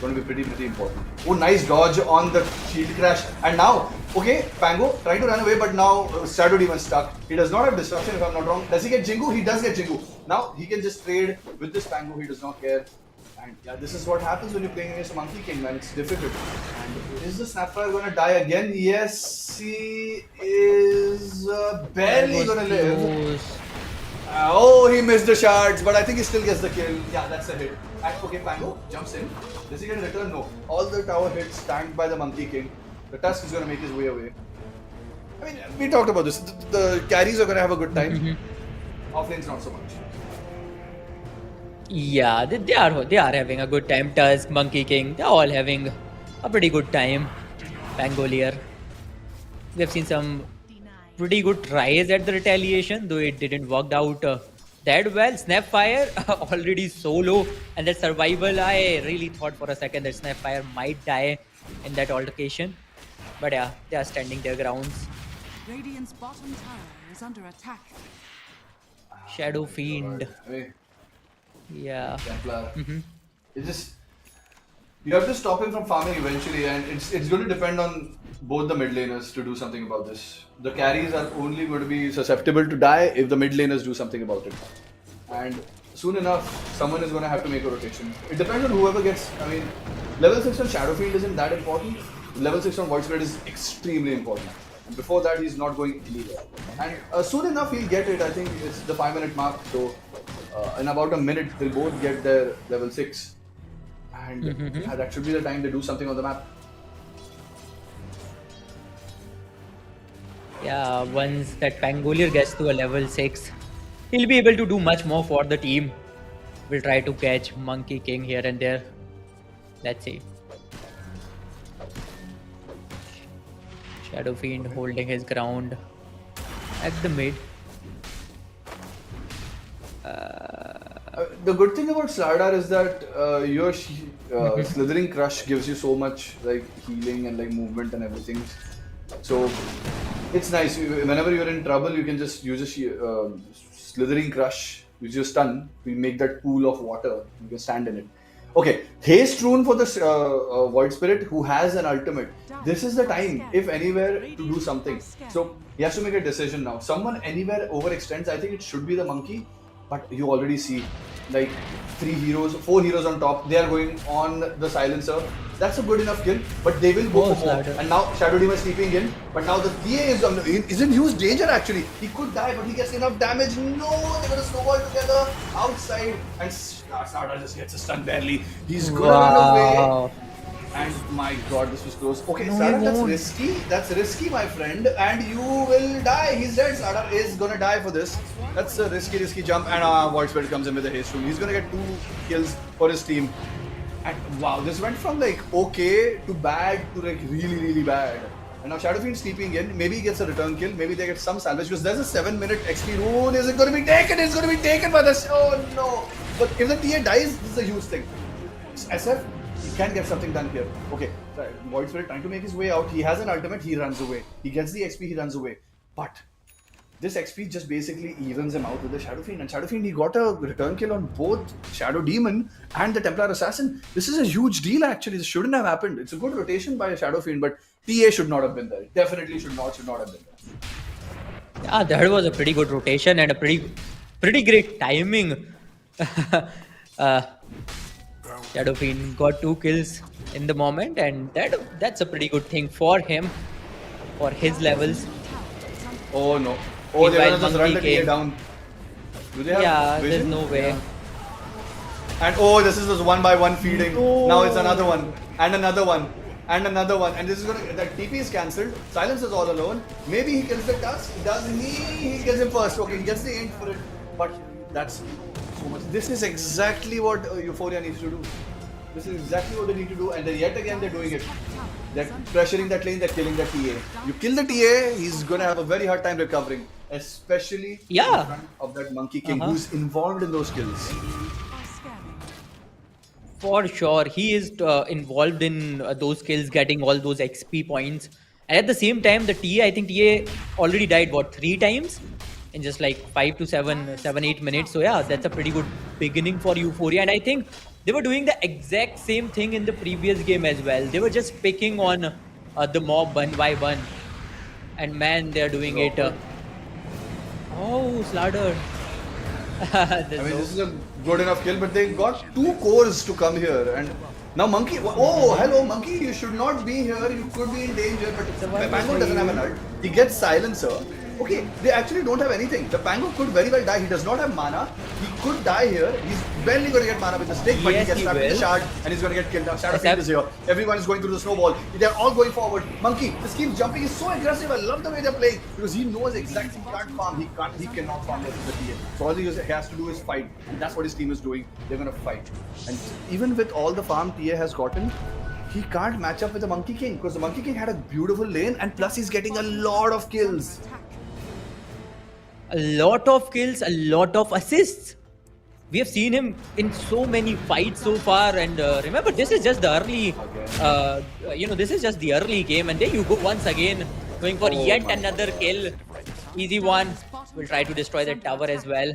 Speaker 4: going to be pretty important. Oh, nice dodge on the shield crash. And now, okay, Pango trying to run away, but now Shadow Demon stuck. He does not have disruption if I'm not wrong. Does he get Jingu? He does get Jingu. Now he can just trade with this Pango. He does not care. And yeah, this is what happens when you're playing against Monkey King, man. It's difficult. And is the Snapfire going to die again? Yes, he is barely going to live. Oh, he missed the shards, but I think he still gets the kill. Yeah, that's a hit. And okay, Pango jumps in. Does he get a return? No. All the tower hits tanked by the Monkey King. The Tusk is going to make his way away. I mean, we talked about this. The carries are going to have a good time. Offlane's not so much.
Speaker 5: Yeah, they are having a good time. Tusk, Monkey King, they're all having a pretty good time. Pangolier. We've seen some pretty good tries at the retaliation, though it didn't work out that well. Snapfire already so low, and that survival, I really thought for a second that Snapfire might die in that altercation. But yeah, they are standing their grounds.
Speaker 6: Radiant's bottom tower is under attack.
Speaker 5: Shadow Fiend.
Speaker 4: I mean,
Speaker 5: Yeah.
Speaker 4: Templar. It's just you have to stop him from farming eventually, and it's going to depend on both the mid laners to do something about this. The carries are only going to be susceptible to die if the mid laners do something about it. And soon enough, someone is going to have to make a rotation. It depends on whoever gets. I mean, level 6 on Shadow Fiend isn't that important. Level 6 on Void Spirit is extremely important. And before that, he's not going anywhere. And soon enough, he'll get it. I think it's the 5-minute mark. So in about a minute, they'll both get their level 6. And yeah, that should be the time they do something on the map.
Speaker 5: Yeah, once that Pangolier gets to a level 6, he'll be able to do much more for the team. We'll try to catch Monkey King here and there. Let's see. Shadow Fiend holding his ground at the mid.
Speaker 4: The good thing about Slardar is that your Slithering Crush gives you so much like healing and like movement and everything. So it's nice. Whenever you're in trouble, you can just use a Slithering Crush, use your stun, we make that pool of water. You can stand in it. Okay, Haste Rune for the Void Spirit who has an ultimate. This is the time, if anywhere, to do something. So he has to make a decision now. Someone anywhere overextends. I think it should be the monkey, but you already see like 4 heroes on top. They are going on the silencer. That's a good enough kill, but they will go for more. And now Shadow Demon is sleeping in, but now the TA is in huge danger actually. He could die, but he gets enough damage. No, they're gonna snowball together outside, and Slardar just gets a stun barely. He's gonna run away. And my god, this was close. Okay, Slardar, that's risky. That's risky, my friend. And you will die. He's dead. Slardar is gonna die for this. That's a risky jump. And Void Spirit comes in with a haste rune. He's gonna get 2 kills for his team. And wow, this went from like okay to bad to like really bad. And now Shadow Fiend sleeping in. Maybe he gets a return kill. Maybe they get some salvage because there's a 7-minute XP rune. Is it going to be taken? It's going to be taken by this. Oh no! But if the TA dies, this is a huge thing. SF, he can get something done here. Okay, Void Spirit trying to make his way out. He has an ultimate. He runs away. He gets the XP. He runs away. But this XP just basically evens him out with the Shadow Fiend. And Shadow Fiend, he got a return kill on both Shadow Demon and the Templar Assassin. This is a huge deal actually. This shouldn't have happened. It's a good rotation by Shadow Fiend, but TA should not have been there. It definitely should not have been there.
Speaker 5: Yeah, that was a pretty good rotation and a pretty great timing. Shadow Fiend got 2 kills in the moment, and that's a pretty good thing for him, for his levels.
Speaker 4: Oh no. Oh, they're gonna just run the TA down. Do they have vision?
Speaker 5: There's no way.
Speaker 4: Yeah. And oh, this is just 1-by-1 feeding. No. Now it's another one. And another one. And another one. And this is gonna, that TP is cancelled. Silence is all alone. Maybe he kills the Tusk. Doesn't he kills him first. Okay, he gets the aim for it. But that's so much. This is exactly what Euphoria needs to do. This is exactly what they need to do, and then yet again they're doing it. They're pressuring that lane, they're killing the TA. You kill the TA, he's gonna have a very hard time recovering, especially in front of that Monkey King who's involved in those kills.
Speaker 5: For sure, he is involved in those kills, getting all those XP points. And at the same time, the TA, I think TA already died, 3 times? In just like 5 to 7, 8 minutes. So yeah, that's a pretty good beginning for Euphoria. And I think They were doing the exact same thing in the previous game as well. They were just picking on the mob one by one. And man, they're doing it. Oh, Slardar.
Speaker 4: I mean, this is a good enough kill, but they got 2 cores to come here, and now Monkey. Oh, hello, Monkey. You should not be here. You could be in danger. But Pango doesn't have an ult. He gets silencer. Okay, they actually don't have anything. The Pango could very well die. He does not have mana. He could die here. He's barely going to get mana with the stick, but
Speaker 5: Yes,
Speaker 4: he gets
Speaker 5: he
Speaker 4: trapped in the
Speaker 5: will.
Speaker 4: shard, and he's going to get killed. Now Shadow
Speaker 5: Yes,
Speaker 4: Fiend is here. Everyone is going through the snowball. They're all going forward. Monkey, this keeps jumping. He's so aggressive. I love the way they're playing because he knows exactly he can't farm. He cannot farm with the TA. So all he has to do is fight, and that's what his team is doing. They're going to fight. And even with all the farm TA has gotten, he can't match up with the Monkey King because the Monkey King had a beautiful lane, and plus he's getting a lot of kills.
Speaker 5: A lot of kills, a lot of assists. We have seen him in so many fights so far, and remember, this is just the early, this is just the early game, and there you go once again, going for yet another kill. Easy one. We'll try to destroy the tower as well.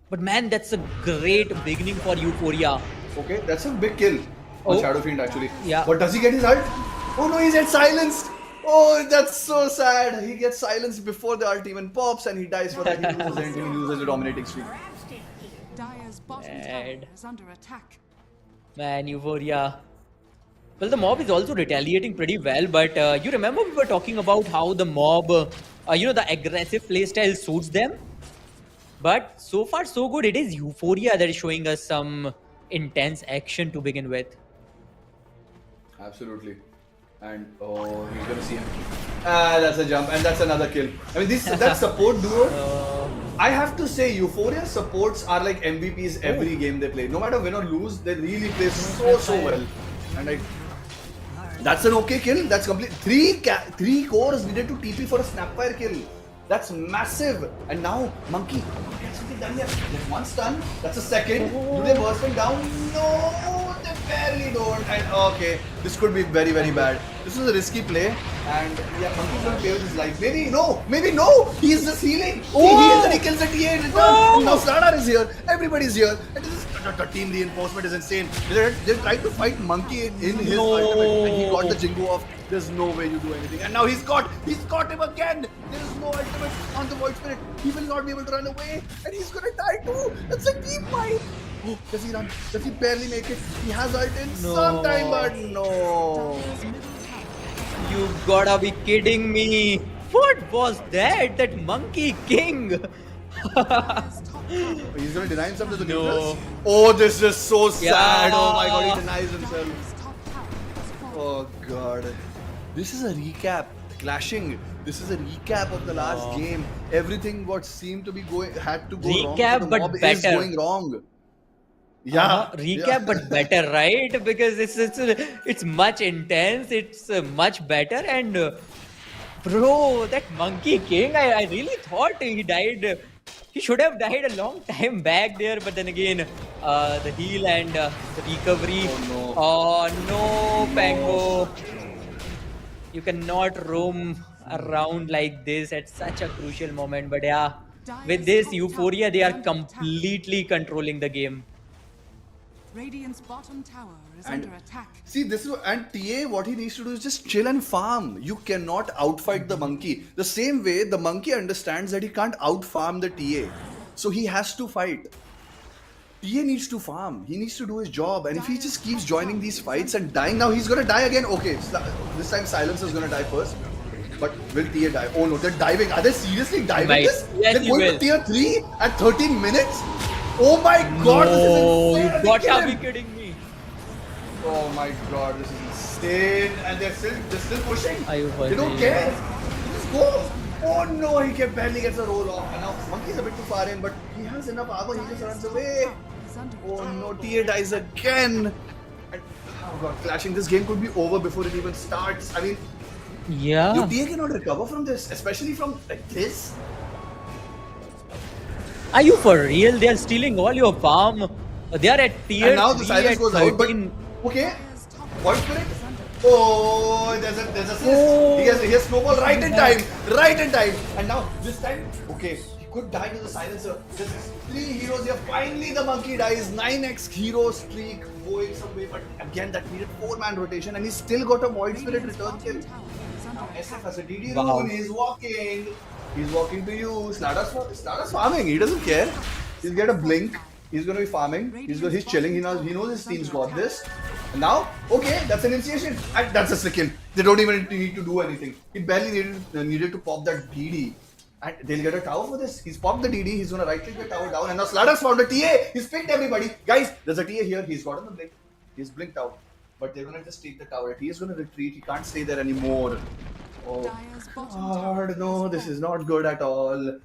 Speaker 5: But man, that's a great beginning for Euphoria.
Speaker 4: Okay, that's a big kill on Shadow Fiend actually.
Speaker 5: Yeah.
Speaker 4: But does he get his ult? Oh no, he's get silenced. Oh, that's so sad. He gets silenced before the ult even pops, and he dies for that. He loses the dominating streak.
Speaker 6: Dire's bottom tower is under attack.
Speaker 5: Man, Euphoria. Well, the mob is also retaliating pretty well, but you remember we were talking about how the mob, the aggressive playstyle suits them? But so far so good. It is Euphoria that is showing us some intense action to begin with.
Speaker 4: Absolutely. And oh, he's gonna see him. Ah, that's a jump, and that's another kill. I mean, that support duo. I have to say, Euphoria supports are like MVPs every game they play. No matter win or lose, they really play so well. And that's an okay kill. That's complete. Three cores needed to TP for a snapfire kill. That's massive. And now Monkey gets something done here. There's one stun. That's a second. Do they burst him down? No, they barely don't. And okay, this could be very bad. This was a risky play. And yeah, Monkey's gonna play with his life. Maybe no. He's just healing. He heals and he kills the TA in return. And now Slardar is here. Everybody's here. And this is the team reinforcement is insane. They're trying to fight Monkey in his ultimate, and he got the Jingo off. There's no way you do anything. And now he's got him again. There is no ultimate on the Void Spirit. He will not be able to run away, and he's gonna die too. That's a team fight. Oh, does he run? Does he barely make it? He has ult in some time, but no.
Speaker 5: You gotta be kidding me. What was that? That Monkey King.
Speaker 4: He's gonna deny himself to the neutrals? Oh, this is so sad. Oh my god, he denies himself. Oh god. This is a recap. Clashing. This is a recap of the last game. Everything what seemed to be had to go
Speaker 5: recap,
Speaker 4: wrong.
Speaker 5: But
Speaker 4: mob
Speaker 5: better.
Speaker 4: is going wrong. Yeah.
Speaker 5: Recap, but better, right? Because it's much intense. It's much better. And bro, that Monkey King, I really thought he died. He should have died a long time back there. But then again, the heal and the recovery. Oh no, Pango. You cannot roam around like this at such a crucial moment. But yeah, with this Euphoria, they are completely controlling the game.
Speaker 6: Radiant's bottom tower is under attack.
Speaker 4: See, this is and TA. What he needs to do is just chill and farm. You cannot outfight the monkey. The same way the monkey understands that he can't outfarm the TA, so he has to fight. TA needs to farm. He needs to do his job. And if he just keeps joining these fights and dying, now he's gonna die again. Okay, this time Silence is gonna die first. But will TA die? Oh no, they're diving. Are they seriously diving this?
Speaker 5: Yes,
Speaker 4: they're going to tier 3 at 13 minutes? Oh my god, this is insane.
Speaker 5: You gotta be kidding me.
Speaker 4: Oh my god, this is insane. And they're still pushing. They don't
Speaker 5: fighting?
Speaker 4: care. Just go. Oh no, he barely gets a roll off. And now Monkey's a bit too far in, but he has enough armor, he just runs away. Oh no, TA dies again. And, oh god, clashing. This game could be over before it even starts. I mean,
Speaker 5: Yeah.
Speaker 4: your TA cannot recover from this, especially from like this.
Speaker 5: Are you for real? They are stealing all your farm. They are at tier
Speaker 4: And now the
Speaker 5: 3
Speaker 4: silence
Speaker 5: at
Speaker 4: goes out, but
Speaker 5: 13.
Speaker 4: okay. Void Spirit. Oh, there's a assist. He has snowball right in time. And now this time, okay, he Could die to the silencer. There's 3 heroes here. Finally, the monkey dies. 9x hero streak going some way. But again, that needed 4-man rotation, and he still got a Void Spirit return kill. Now SF has a DD rune. He's walking. He's walking to you. Slada's farming. He doesn't care. He'll get a blink. He's going to be farming. He's chilling. He knows his team's got this. And now, okay, that's an initiation. And that's a second. They don't even need to do anything. He barely needed to pop that DD. And they'll get a tower for this. He's popped the DD. He's going to right click the tower down. And now Slada's found a TA. He's picked everybody. Guys, there's a TA here. He's gotten the blink. He's blinked out. But they're going to just take the tower. He is going to retreat. He can't stay there anymore. Oh, God, no, this is not good at all.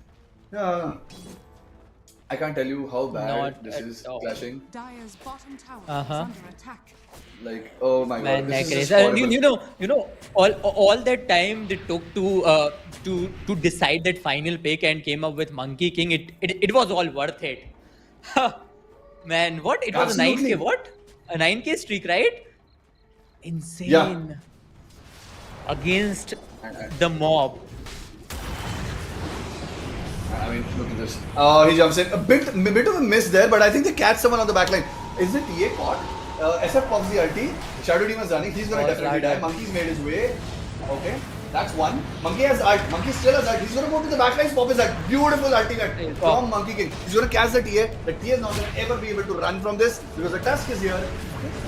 Speaker 4: I can't tell you how bad this is clashing.
Speaker 6: Dire's bottom tower is under attack.
Speaker 4: Like, oh my
Speaker 5: Man,
Speaker 4: God, this
Speaker 5: that
Speaker 4: is
Speaker 5: is
Speaker 4: horrible.
Speaker 5: all that time they took to decide that final pick and came up with Monkey King. It was all worth it. Man, what? It was
Speaker 4: Absolutely.
Speaker 5: a 9K. What? A 9K streak, right? Insane.
Speaker 4: Yeah.
Speaker 5: Against the mob.
Speaker 4: I mean, look at this. He jumps in. A bit of a miss there, but I think they catch someone on the back line. Is the TA caught? SF pops the ulti. Shadow Demon's running. He's going to definitely die. Monkey's made his way. Okay, that's one. Monkey has ult. Monkey still has ult. He's going to go to the back line, pop his ult. Beautiful ultimate from Monkey King. He's going to catch the TA. The TA is not going to ever be able to run from this because the tusk is here.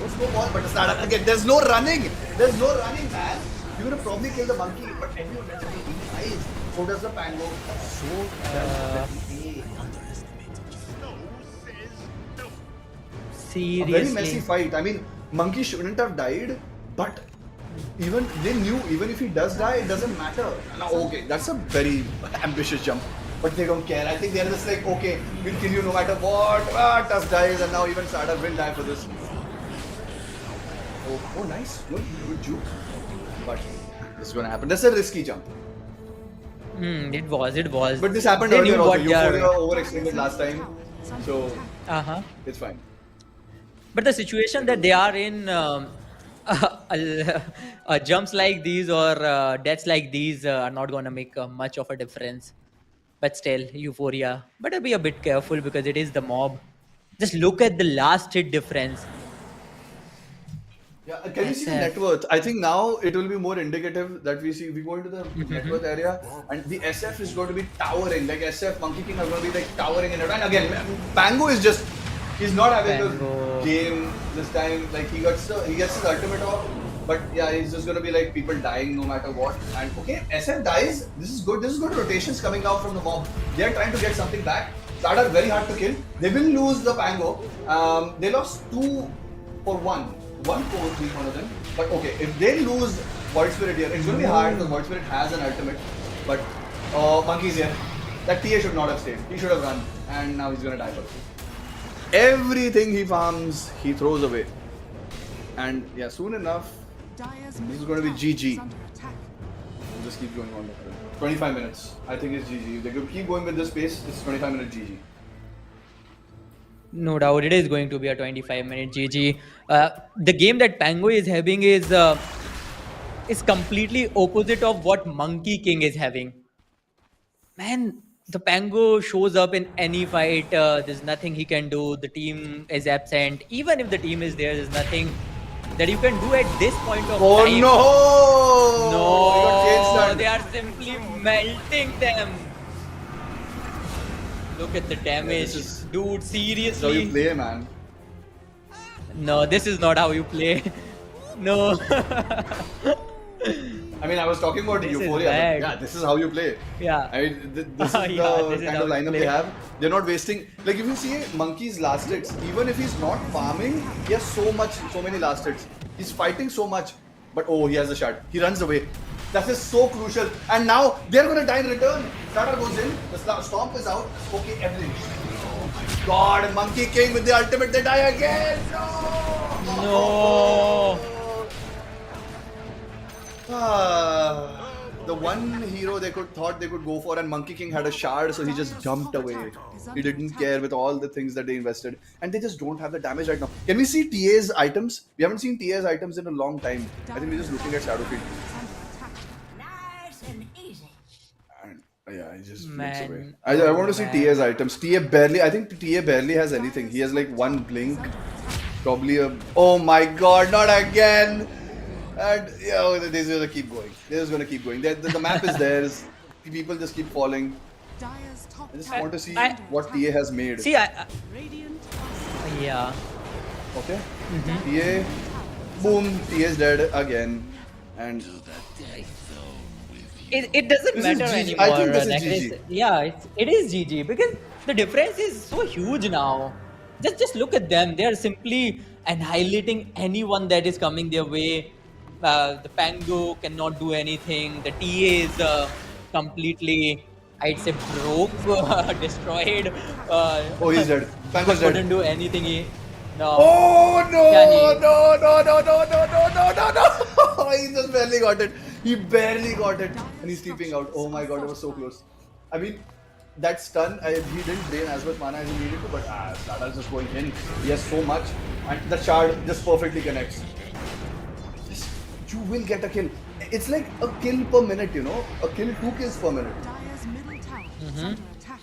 Speaker 4: No scope ball, but the start again. There's no running. There's no running, man. You're going to probably kill the monkey, but everyone else dies. So does the Pango. So does the
Speaker 5: Seriously.
Speaker 4: A very messy fight. I mean, Monkey shouldn't have died, but even they knew even if he does die, it doesn't matter. Now, okay, that's a very ambitious jump, but they don't care. I think they're just like, okay, we'll kill you no matter what. Tusk dies, and now even Sada will die for this. Oh, nice. Good juke. But this is gonna happen. That's a risky jump.
Speaker 5: It was.
Speaker 4: But this happened
Speaker 5: They
Speaker 4: earlier
Speaker 5: knew
Speaker 4: also.
Speaker 5: what they are-
Speaker 4: Euphoria overextended last time, so
Speaker 5: Uh-huh.
Speaker 4: it's fine.
Speaker 5: But the situation that they are in, jumps like these or deaths like these are not going to make much of a difference. But still, Euphoria. Better be a bit careful because it is the mob. Just look at the last hit difference.
Speaker 4: Yeah, can you see the
Speaker 5: SF.
Speaker 4: net worth? I think now it will be more indicative that we go into the net worth area and the SF is going to be towering. Like SF, Monkey King are going to be like towering in it. And again, Pango is just, he's not having
Speaker 5: Pango.
Speaker 4: a game this time. Like he gets his ultimate off, but yeah, he's just going to be like people dying no matter what. And okay, SF dies. This is good. This is good rotations coming out from the mob. They are trying to get something back. That are very hard to kill. They will lose the Pango. They lost 2 for 1. 1 4 3 one of them. But okay, if they lose Void Spirit here, it's going to be hard because Void Spirit has an ultimate. But Monkey's here. That TA should not have stayed. He should have run. And now he's going to die for it. Everything he farms, he throws away. And yeah, soon enough,
Speaker 6: Dire's
Speaker 4: this is
Speaker 6: middle
Speaker 4: going to be
Speaker 6: tower
Speaker 4: GG.
Speaker 6: is under attack.
Speaker 4: We'll just keep going on. 25 minutes. I think it's GG. If they could keep going with this pace, it's 25-minute GG.
Speaker 5: No doubt, it is going to be a 25-minute GG. The game that Pango is having is completely opposite of what Monkey King is having. Man, the Pango shows up in any fight. There's nothing he can do. The team is absent. Even if the team is there, there's nothing that you can do at this point of
Speaker 4: Oh
Speaker 5: time.
Speaker 4: no!
Speaker 5: No,
Speaker 4: He got chain stunned.
Speaker 5: they are simply melting them. Look at the damage.
Speaker 4: this is-
Speaker 5: Dude,
Speaker 4: That's how you
Speaker 5: seriously.
Speaker 4: play, man.
Speaker 5: No, this is not how you play. No.
Speaker 4: I mean, I was talking about
Speaker 5: This is
Speaker 4: Euphoria,
Speaker 5: bad.
Speaker 4: but yeah, this is how you play.
Speaker 5: Yeah.
Speaker 4: I mean, this is
Speaker 5: Yeah,
Speaker 4: the
Speaker 5: this is
Speaker 4: kind
Speaker 5: how
Speaker 4: of
Speaker 5: you
Speaker 4: lineup
Speaker 5: play.
Speaker 4: they have. They're not wasting. Like, if you see Monkey's last hits, even if he's not farming, he has so many last hits. He's fighting so much. But oh, he has a shot. He runs away. That is so crucial. And now they're going to die in return. Starter goes in. The stomp is out. Okay, everything. Oh my god. Monkey King with the ultimate. They die again. No.
Speaker 5: No.
Speaker 4: The one hero they thought they could go for, and Monkey King had a shard, so he just jumped away. He didn't care with all the things that they invested, and they just don't have the damage right now. Can we see TA's items? We haven't seen TA's items in a long time. I think we're just looking at Shadowfield.
Speaker 6: It's under attack.
Speaker 2: Nice and easy.
Speaker 4: And Yeah, he just blinks away.
Speaker 5: Man,
Speaker 4: I want
Speaker 5: oh
Speaker 4: to see
Speaker 5: man.
Speaker 4: TA's items. TA barely. I think TA barely has anything. He has like one blink, probably a. Oh my God! Not again. And yeah, they're just gonna keep going. They're just gonna keep going. The map is theirs. People just keep falling.
Speaker 6: Dire's top
Speaker 4: I just
Speaker 6: tower
Speaker 4: want to see
Speaker 6: is under
Speaker 4: what
Speaker 6: attack.
Speaker 4: TA has made.
Speaker 5: See,
Speaker 6: Radiant
Speaker 5: yeah.
Speaker 4: Okay. TA. Boom. TA is dead again. And
Speaker 5: It doesn't
Speaker 4: this is
Speaker 5: matter
Speaker 4: GG.
Speaker 5: anymore.
Speaker 4: I think this is
Speaker 5: Necklace.
Speaker 4: GG.
Speaker 5: Yeah, it is GG because the difference is so huge now. Just look at them. They are simply annihilating anyone that is coming their way. The Pango cannot do anything. The TA is completely, I'd say, broke, destroyed.
Speaker 4: Oh, he's dead. Pango's
Speaker 5: Couldn't
Speaker 4: dead.
Speaker 5: do anything. No.
Speaker 4: Oh no!
Speaker 5: Yeah, he.
Speaker 4: No! No! No! No! No! No! No! No! No! He just barely got it. He barely got it, and he's sleeping out. Oh my God! It was so close. I mean, that stun. He didn't drain as much mana as he needed to, but Slada's just going in. He has so much, and the shard just perfectly connects. Yes, you will get a kill. It's like a kill per minute, you know, a kill, 2 kills per minute.
Speaker 6: Dire's middle tower is under attack.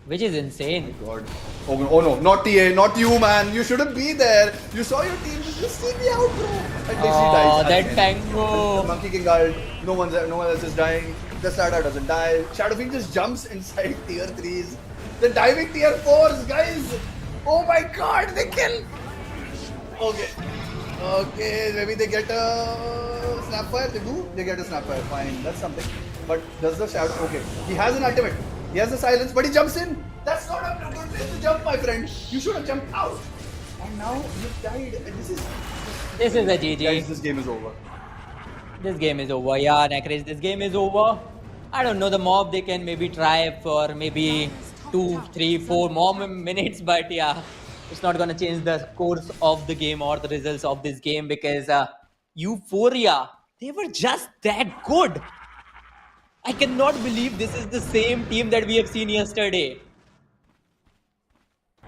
Speaker 5: Which is insane.
Speaker 4: God. Oh no, not TA, not you, man. You shouldn't be there. You saw your team. Just see me out, bro. And she
Speaker 5: Oh,
Speaker 4: dies.
Speaker 5: that
Speaker 4: again.
Speaker 5: Pango.
Speaker 4: The Monkey King ult. No one else is dying. The Slardar doesn't die. Shadowfiend just jumps inside tier 3s. The diving tier 4s, guys. Oh my God, they kill. Okay. Okay, maybe they get a Snapfire. They do. They get a Snapfire. Fine, that's something. But does the Shadow? Okay, he has an ultimate. He has the silence, but he jumps in. That's not a good place to jump, my friend. You should have jumped out. And now you've died. And this is
Speaker 5: a GG.
Speaker 4: guys, this game is over.
Speaker 5: This game is over. Yeah, Nakris, this game is over. I don't know, the mob, they can maybe try for maybe 2, 3, 4 more minutes, but yeah, it's not gonna change the course of the game or the results of this game because Euphoria, they were just that good. I cannot believe this is the same team that we have seen yesterday.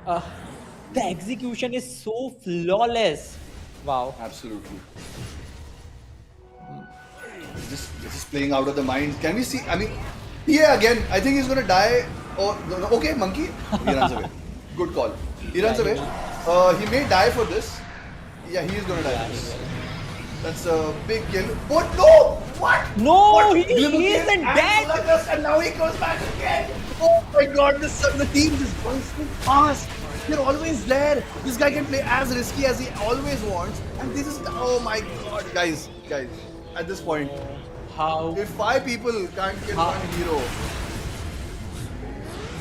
Speaker 5: The execution is so flawless. Wow.
Speaker 4: Absolutely. Just playing out of the mind. Can we see? I mean, yeah, again. I think he's gonna die. Oh, no, okay, monkey. He runs away. Good call. He runs away. He may die for this. Yeah, he is gonna die for this. That's a big kill. But no! What?
Speaker 5: No,
Speaker 4: What?
Speaker 5: he
Speaker 4: Glimmer
Speaker 5: isn't
Speaker 4: kill and
Speaker 5: dead.
Speaker 4: Sluggus, and now he goes back again. Oh my God! The team is going so fast. They're always there. This guy can play as risky as he always wants, and this is oh my God, guys. At this point,
Speaker 5: How?
Speaker 4: if 5 people can't kill one hero,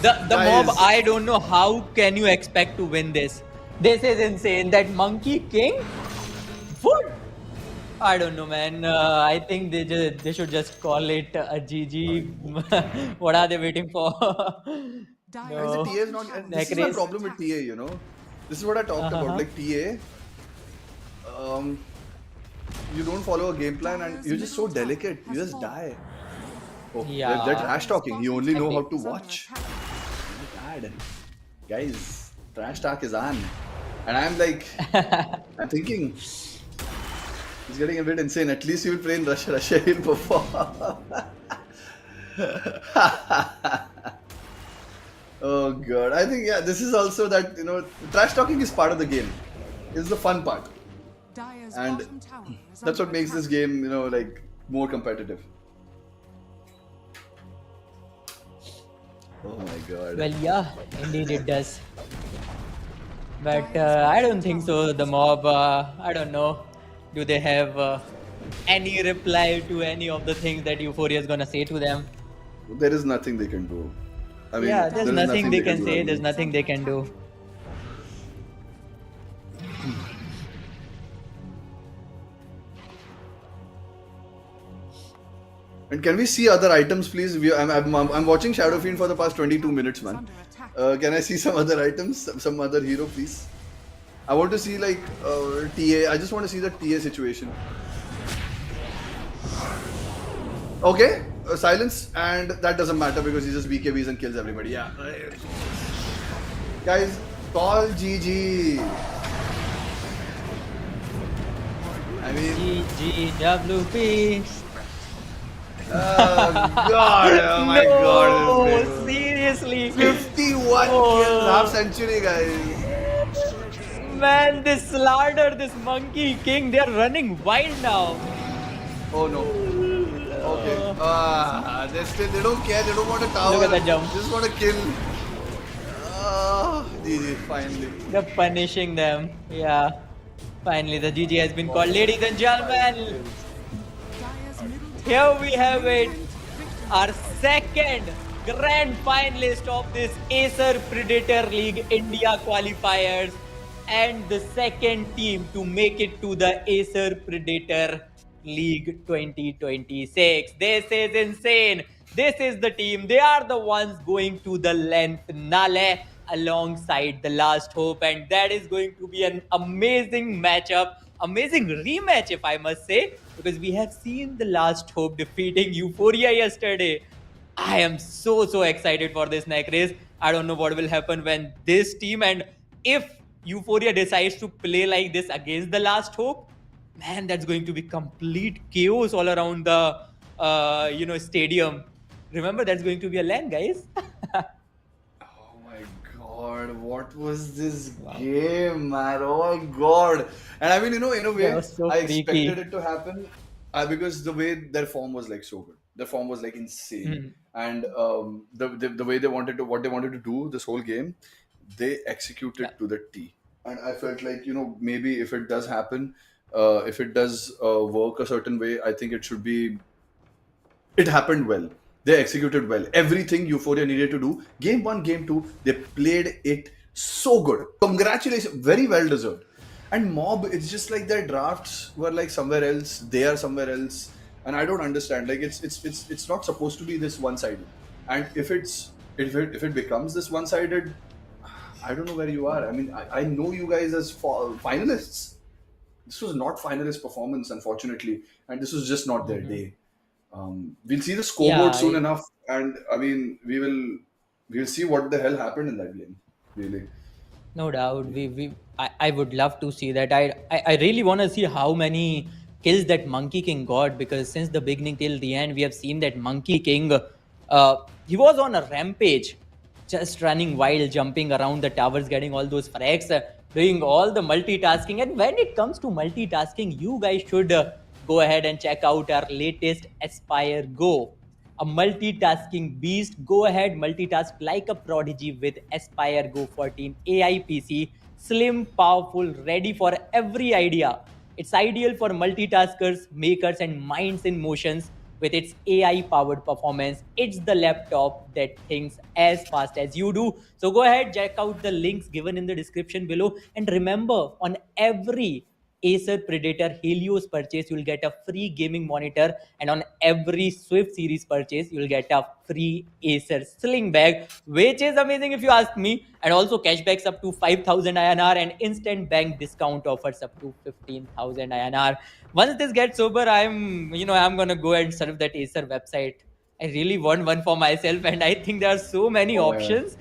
Speaker 5: The
Speaker 4: Guys.
Speaker 5: mob, I don't know how can you expect to win this. This is insane. That Monkey King? What? I don't know, man. I think they should just call it a GG. What are they waiting for?
Speaker 4: guys,
Speaker 5: No.
Speaker 4: the TA is not. And this is my
Speaker 5: Necris.
Speaker 4: problem with TA. You know, this is what I talked about. Like TA, you don't follow a game plan, and you're just so delicate. You just die. Oh,
Speaker 5: Yeah.
Speaker 4: they're trash talking. You only know how to
Speaker 6: Is under
Speaker 4: watch.
Speaker 6: attack.
Speaker 4: Bad. Guys, trash talk is on. And I'm like, I'm thinking, he's getting a bit insane. At least he will play in Russia. Russia he'll perform. Oh God. I think, yeah, this is also that, you know, trash talking is part of the game. It's the fun part.
Speaker 6: Dire's
Speaker 4: And
Speaker 6: bottom tower is
Speaker 4: that's
Speaker 6: under
Speaker 4: what makes this
Speaker 6: attack.
Speaker 4: game, you know, like more competitive. Oh my God.
Speaker 5: Well, yeah, indeed it does. But I don't think so. The mob, I don't know. Do they have any reply to any of the things that Euphoria is gonna say to them?
Speaker 4: There is nothing they can do. I mean,
Speaker 5: Yeah, there's
Speaker 4: there is
Speaker 5: nothing they can
Speaker 4: do.
Speaker 5: say. There's nothing they can do.
Speaker 4: And can we see other items, please? I'm watching Shadowfiend for the past 22 minutes, man.
Speaker 6: Under attack.
Speaker 4: Can I see some other items? Some other hero, please? I want to see like TA. I just want to see the TA situation. Okay, silence, and that doesn't matter because he just BKBs and kills everybody. Yeah. Guys, call GG. I mean,
Speaker 5: GGWP.
Speaker 4: Oh God! Oh my God! This
Speaker 5: No,
Speaker 4: game.
Speaker 5: seriously.
Speaker 4: 51 kills, half
Speaker 5: Oh,
Speaker 4: century, guys.
Speaker 5: man, this Slardar, this Monkey King, they're running wild now.
Speaker 4: Oh no. Okay. They don't care. They don't want a
Speaker 5: Look
Speaker 4: tower.
Speaker 5: at that jump.
Speaker 4: They just want to kill. GG. Finally.
Speaker 5: They're punishing them. Yeah. Finally, the GG has been called. Ladies and
Speaker 4: 45
Speaker 5: gentlemen,
Speaker 4: kills.
Speaker 6: Dire's middle
Speaker 5: here
Speaker 6: tower
Speaker 5: we
Speaker 6: is
Speaker 5: have
Speaker 6: under
Speaker 5: it.
Speaker 6: immense
Speaker 5: Our
Speaker 6: victory.
Speaker 5: second grand finalist of this Acer Predator League India Qualifiers and the second team to make it to the Acer Predator League 2026. This is insane. This is the team. They are the ones going to the length finale alongside the last hope, and that is going to be an amazing matchup, amazing rematch, if I must say, because we have seen the last hope defeating Euphoria yesterday. I am so excited for this neck race. I don't know what will happen when this team, and if Euphoria decides to play like this against the last hope, man, that's going to be complete chaos all around the stadium. Remember, that's going to be a LAN, guys.
Speaker 4: Oh my God, what was this
Speaker 5: Wow,
Speaker 4: game, man? Oh my God. And I mean, in a
Speaker 5: that
Speaker 4: way,
Speaker 5: was so
Speaker 4: I expected
Speaker 5: freaky.
Speaker 4: it to happen because the way their form was like so good. Their form was like insane.
Speaker 5: Mhm.
Speaker 4: And the way what they wanted to do this whole game, they
Speaker 5: Yeah.
Speaker 4: executed to the T. And I felt like, maybe if it does happen, if it does work a certain way, I think it happened well. They executed well. Everything Euphoria needed to do. Game one, game two, they played it so good. Congratulations. Very well deserved. And Mob, it's just like their drafts were like somewhere else. They are somewhere else. And I don't understand. Like it's not supposed to be this one sided. And if it becomes this one sided, I don't know where you are. I mean, I know you guys as finalists. This was not finalist performance, unfortunately, and this was just not their
Speaker 5: Mhm.
Speaker 4: day. We'll see the
Speaker 5: Yeah,
Speaker 4: scoreboard soon enough, and I mean, we'll see what the hell happened in that game. Really,
Speaker 5: no doubt. I would love to see that. I really want to see how many kills that Monkey King got, because since the beginning till the end, we have seen that Monkey King, he was on a rampage, just running wild, jumping around the towers, getting all those frags, doing all the multitasking. And when it comes to multitasking, you guys should go ahead and check out our latest Aspire Go, a multitasking beast. Go ahead, multitask like a prodigy with Aspire Go 14 AI PC. Slim, powerful, ready for every idea. It's ideal for multitaskers, makers, and minds in motions. With its AI powered performance, it's the laptop that thinks as fast as you do. So go ahead, check out the links given in the description below. And remember, on every Acer Predator Helios purchase, you'll get a free gaming monitor, and on every Swift series purchase, you'll get a free Acer sling bag, which is amazing if you ask me. And also cashbacks up to 5,000 INR and instant bank discount offers up to 15,000 INR. Once this gets over, I'm gonna go and serve that Acer website. I really want one for myself, and I think there are so many
Speaker 4: oh man,
Speaker 5: options.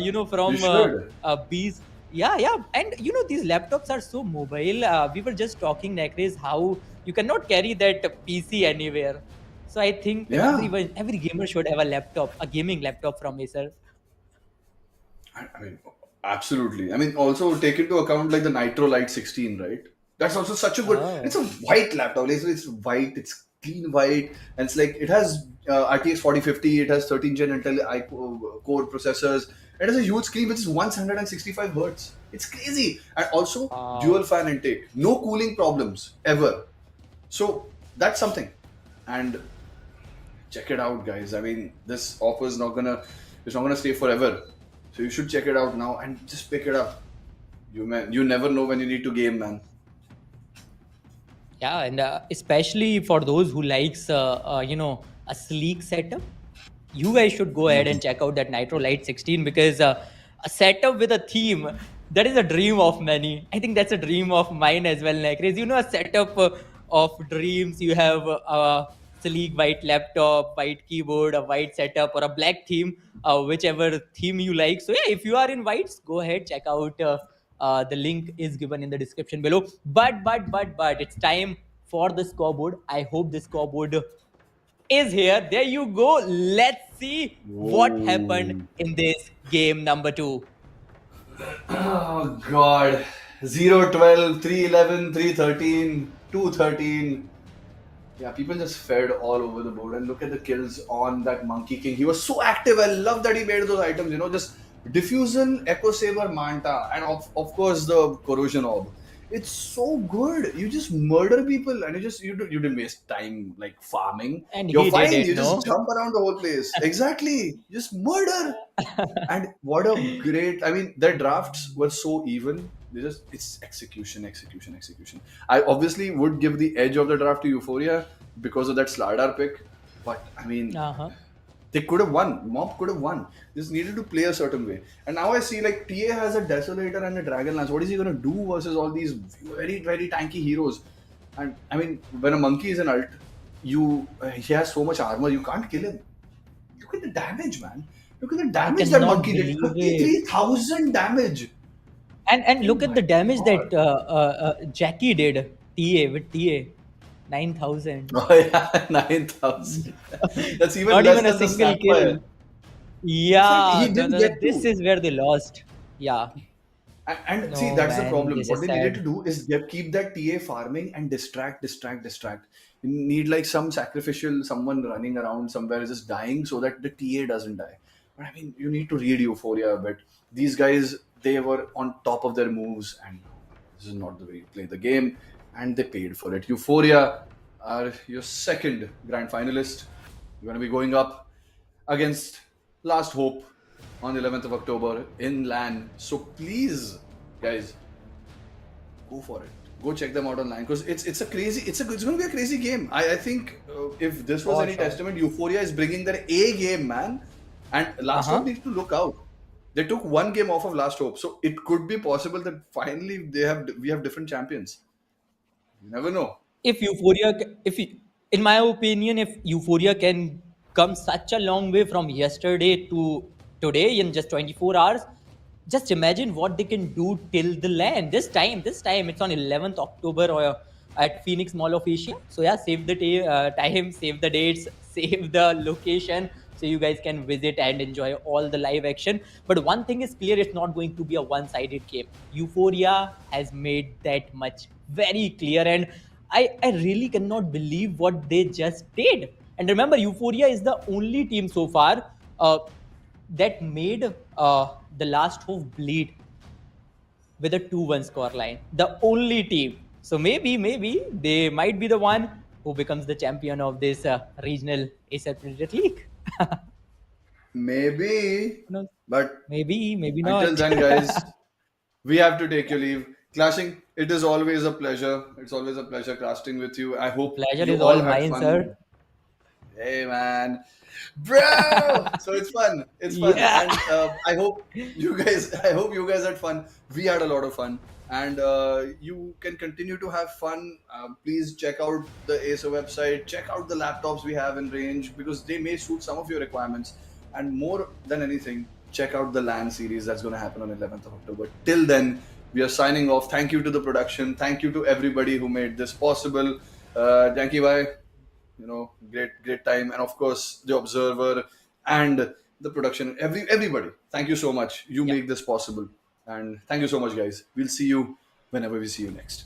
Speaker 4: you
Speaker 5: From
Speaker 4: should.
Speaker 5: Bees. Yeah, and these laptops are so mobile. We were just talking, Necraze, how you cannot carry that PC anywhere. So I think
Speaker 4: Yeah,
Speaker 5: every gamer should have a laptop, a gaming laptop from Acer.
Speaker 4: I mean, absolutely. I mean, also take into account like the Nitro Lite 16, right? That's also such a good. It's
Speaker 5: Oh,
Speaker 4: a white laptop. It's white. It's clean white, and it's like it has RTX 4050. It has 13 Gen Intel core processors. It has a huge screen which is 165 hertz. It's crazy, and also dual
Speaker 5: wow.
Speaker 4: fan intake. No cooling problems ever. So that's something. And check it out, guys. I mean, this offer is not gonna it's not gonna stay forever. So you should check it out now and just pick it up. You never know when you need to game, man.
Speaker 5: Yeah, and especially for those who likes a sleek setup, you guys should go ahead and check out that Nitro Lite 16, because a setup with a theme, that is a dream of many. I think that's a dream of mine as well, Necraze. A setup of dreams. You have a sleek white laptop, white keyboard, a white setup, or a black theme, whichever theme you like. So yeah, if you are in whites, go ahead, check out. The link is given in the description below. But it's time for the scoreboard. I hope the scoreboard is here. There you go. Let's see what happened
Speaker 4: Whoa.
Speaker 5: in this game number 2.
Speaker 4: Oh God. 0-12, 3-11, 3-13, 2-13. Yeah, people just fed all over the board. And look at the kills on that Monkey King. He was so active. I love that he made those items, just Diffusion, Echo Saber, Manta, and of course the Corrosion Orb. It's so good. You just murder people and you didn't waste time like farming.
Speaker 5: And
Speaker 4: You're
Speaker 5: he did
Speaker 4: fine.
Speaker 5: it,
Speaker 4: You just
Speaker 5: no?
Speaker 4: jump around the whole place. Exactly. Just murder. And what a great, I mean, their drafts were so even. It's execution, execution, execution. I obviously would give the edge of the draft to Euphoria because of that Slardar pick. But I mean,
Speaker 5: Uh-huh.
Speaker 4: they could have won. Mob could have won. Just needed to play a certain way. And now I see like TA has a Desolator and a Dragonlance. What is he going to do versus all these very, very tanky heroes? And I mean, when a monkey is an alt, he has so much armor, you can't kill him. Look at the damage, man. Look at the
Speaker 5: I
Speaker 4: damage that
Speaker 5: cannot
Speaker 4: monkey did.
Speaker 5: believe it.
Speaker 4: 33,000 damage.
Speaker 5: And
Speaker 4: Oh
Speaker 5: look at
Speaker 4: my
Speaker 5: the damage
Speaker 4: god.
Speaker 5: that Jackie did. TA. 9,000.
Speaker 4: Oh yeah, 9,000. That's even
Speaker 5: Not
Speaker 4: less
Speaker 5: even a
Speaker 4: than the
Speaker 5: single kill.
Speaker 4: Snapfire. In fact,
Speaker 5: Yeah,
Speaker 4: he didn't get
Speaker 5: this
Speaker 4: to.
Speaker 5: is where they lost. Yeah.
Speaker 4: And see,
Speaker 5: No,
Speaker 4: that's the
Speaker 5: man,
Speaker 4: problem.
Speaker 5: this
Speaker 4: What
Speaker 5: is
Speaker 4: they needed to
Speaker 5: sad.
Speaker 4: do is keep that TA farming and distract, distract, distract. You need like some sacrificial, someone running around somewhere just dying so that the TA doesn't die. But I mean, you need to read Euphoria a bit. These guys, they were on top of their moves, and this is not the way you play the game, and they paid for it. Euphoria are your second grand finalist. You're going to be going up against Last Hope on the 11th of October in LAN. So please, guys, go for it. Go check them out online because it's going to be a crazy game. I think if this was
Speaker 5: For
Speaker 4: any
Speaker 5: sure.
Speaker 4: testament, Euphoria is bringing their A game, man. And Last Hope
Speaker 5: Uh-huh.
Speaker 4: needs to look out. They took one game off of Last Hope, so it could be possible that finally we have different champions. You never know.
Speaker 5: If Euphoria, in my opinion, if Euphoria can come such a long way from yesterday to today in just 24 hours, just imagine what they can do till the land. This time it's on 11th October or at Phoenix Mall of Asia. So yeah, save the time, save the dates, save the location, so you guys can visit and enjoy all the live action. But one thing is clear, it's not going to be a one-sided game. Euphoria has made that much very clear, and I really cannot believe what they just did. And remember, Euphoria is the only team so far that made the Last Hope bleed with a 2-1 scoreline. The only team. So maybe they might be the one who becomes the champion of this regional Acer Predator League.
Speaker 4: Maybe,
Speaker 5: Who knows?
Speaker 4: but
Speaker 5: Maybe
Speaker 4: until
Speaker 5: not.
Speaker 4: then, guys, we have to take your leave. Clashing, it is always a pleasure. It's always a pleasure casting with you. I hope
Speaker 5: Pleasure
Speaker 4: you
Speaker 5: is
Speaker 4: all
Speaker 5: all
Speaker 4: had
Speaker 5: mine,
Speaker 4: fun.
Speaker 5: sir.
Speaker 4: Hey, man. Bro! So it's fun. It's fun.
Speaker 5: Yeah.
Speaker 4: And I hope you guys had fun. We had a lot of fun. And you can continue to have fun. Please check out the Acer website. Check out the laptops we have in range because they may suit some of your requirements. And more than anything, check out the LAN series that's going to happen on 11th of October. Till then, we are signing off. Thank you to the production. Thank you to everybody who made this possible. Thank you, bye. Great time. And of course, the Observer and the production, everybody. Thank you so much. You
Speaker 5: Yeah.
Speaker 4: make this possible. And thank you so much, guys. We'll see you whenever we see you next.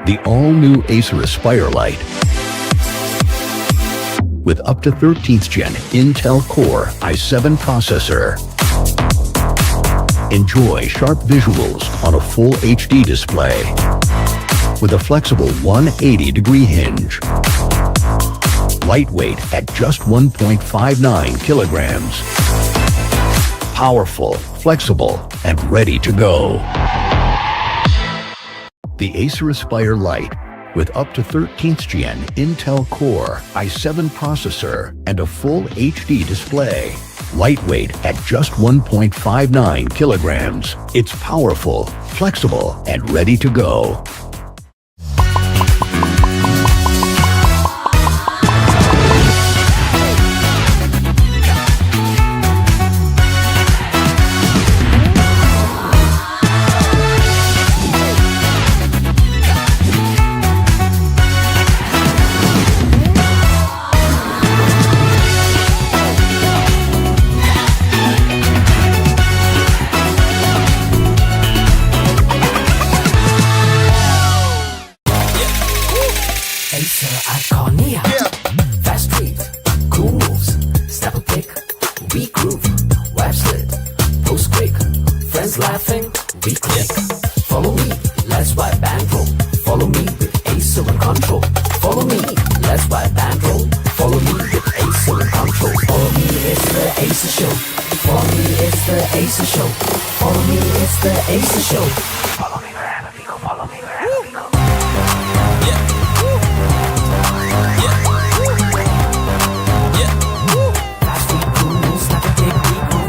Speaker 1: The all-new Acer Aspire Lite with up to 13th Gen Intel Core i7 processor. Enjoy sharp visuals on a full HD display with a flexible 180-degree hinge. Lightweight at just 1.59 kilograms. Powerful, flexible, and ready to go. The Acer Aspire Lite with up to 13th Gen Intel Core i7 processor and a full HD display. Lightweight at just 1.59 kilograms. It's powerful, flexible, and ready to go.
Speaker 8: Acer Iconia. Fast street, cool moves, step a pick, we groove, web slit, post quick, friends laughing, we click. Follow me, let's ride band roll. Follow me with Acer and control. Follow me, let's ride band roll. Follow me with Acer and control. Follow me, it's the Acer show. Follow me, it's the Acer show. Follow me, it's the Acer show. Follow me wherever we go. Follow me wherever we go.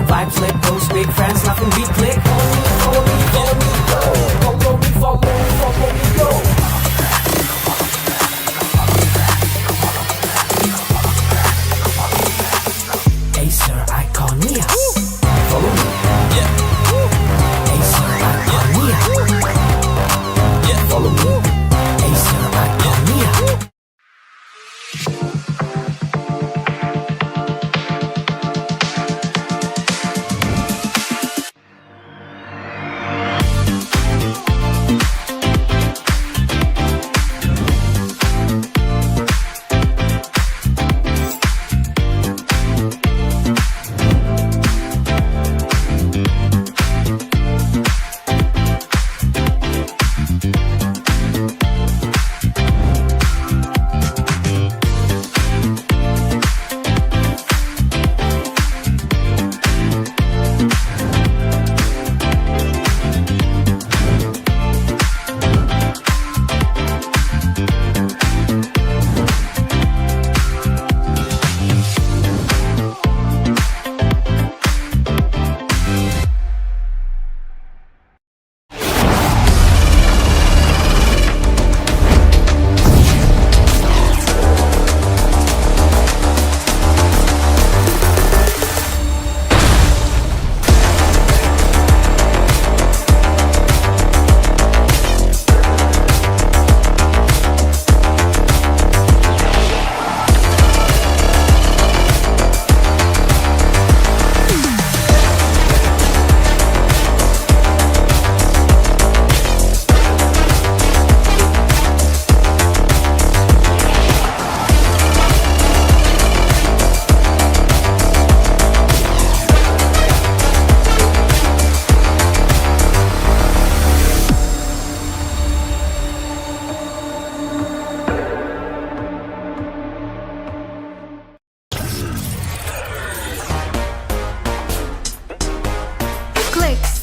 Speaker 8: Vibes let those big friends laughing we click. Follow me, follow me, go. Follow me, follow me, go. Acer Iconia. Follow me. Acer Iconia. Follow me. Acer Iconia.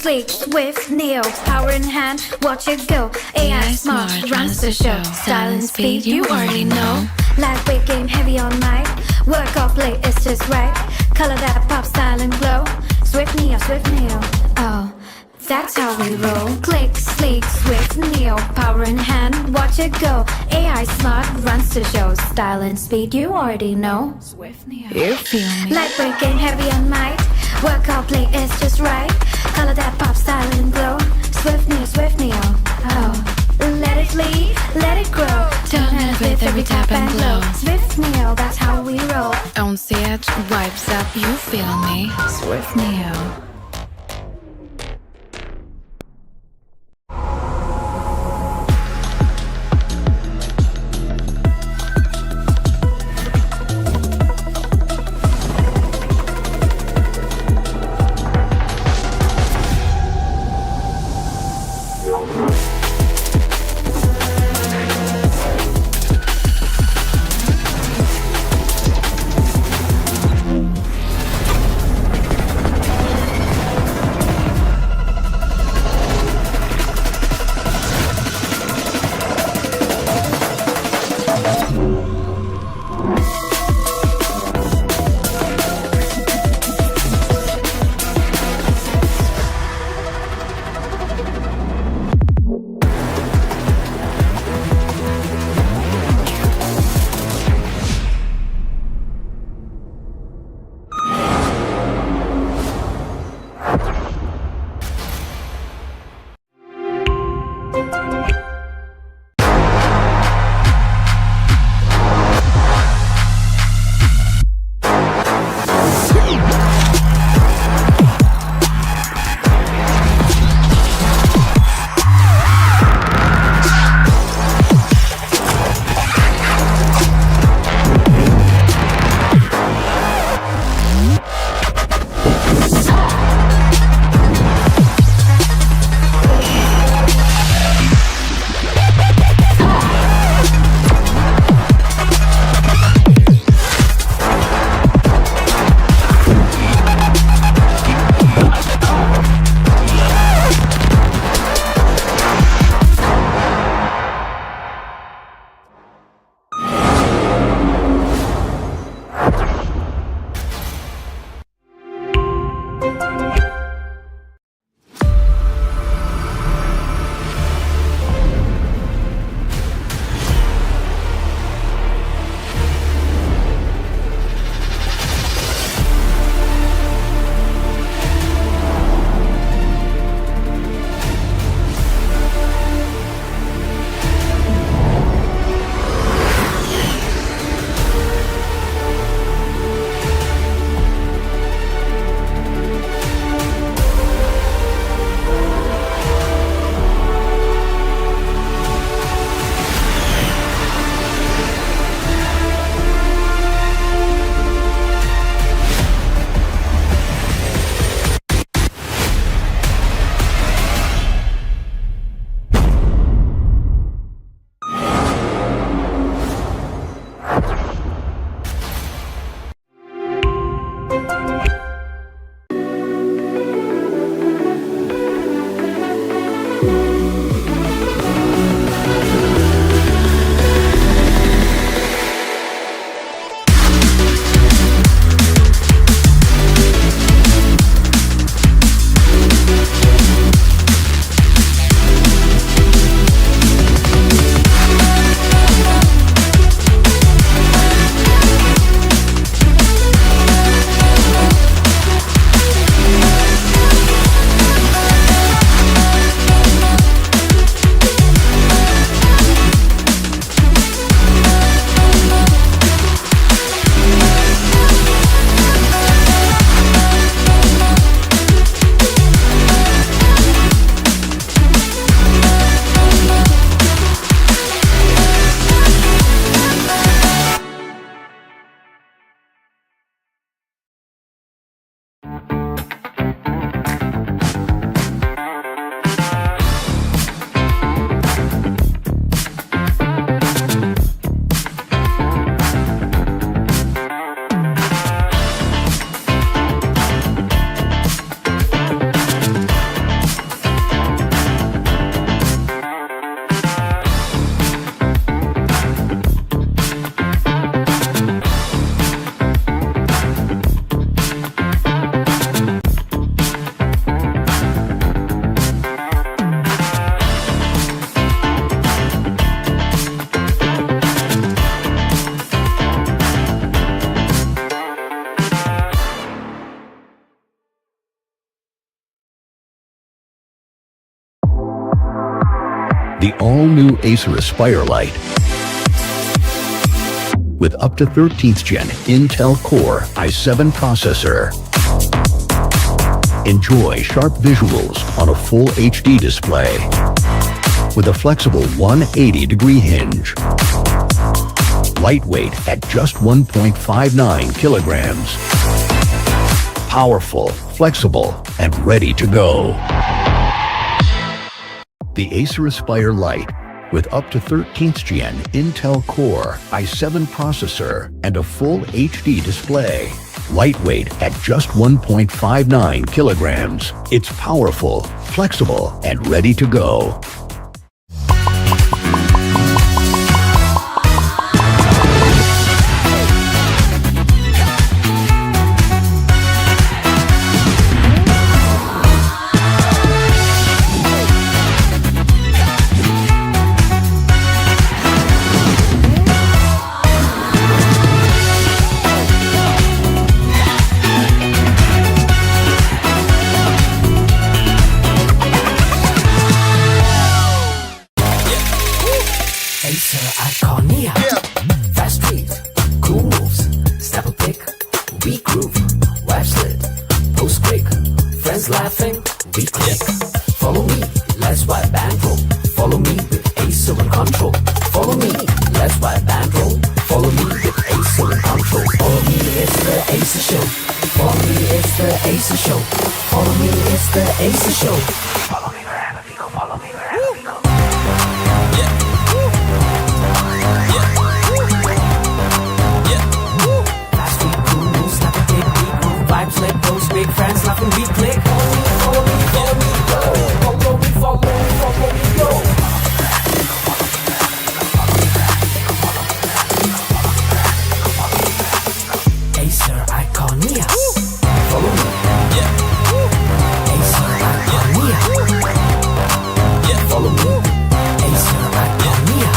Speaker 2: Sleek, swift, neo, power in hand, watch it go. AI smart, runs the show. Style and speed, you already know. Lightweight game, heavy on mic. Work or play, it's just right. Color that pop, style and glow. Swift neo, oh, that's how we roll. Click, sleek, swift, neo, power in hand, watch it go. AI smart, runs the show. Style and speed, you already know.
Speaker 3: Swift Neo. You feel me?
Speaker 2: Lightweight game, heavy on mic. Work or play, it's just right. Color that pop, style and glow. Swift neo, oh. Let it lead, let it grow. Turn it with every tap and glow. Swift neo, that's how we roll.
Speaker 3: On stage, vibes up, you feel me? Swift Neo.
Speaker 1: the all-new Acer Aspire Lite with up to 13th Gen Intel Core i7 processor. Enjoy sharp visuals on a full HD display with a flexible 180-degree hinge. Lightweight at just 1.59 kilograms. Powerful, flexible, and ready to go. The Acer Aspire Lite, with up to 13th Gen Intel Core i7 processor and a full HD display. Lightweight at just 1.59 kilograms. It's powerful, flexible, and ready to go.
Speaker 8: Acer Iconia. Fast street, cool moves, step a pick, we groove, web slid, post quick, friends laughing, we click. Follow me, let's wipe and roll. Follow me with Acer and control. Follow me, let's wipe and roll. Follow me with Acer and control. Follow me, it's the Acer show. Follow me, it's the Acer show. Follow me, it's the Acer show. Follow me wherever we go. Follow me wherever we go. Vibes like those big friends laughing, we click. Follow me, follow me, follow me, go. Follow me, follow me, follow me, go. Acer Iconia. Follow me. Acer Iconia. Follow me. Acer Iconia.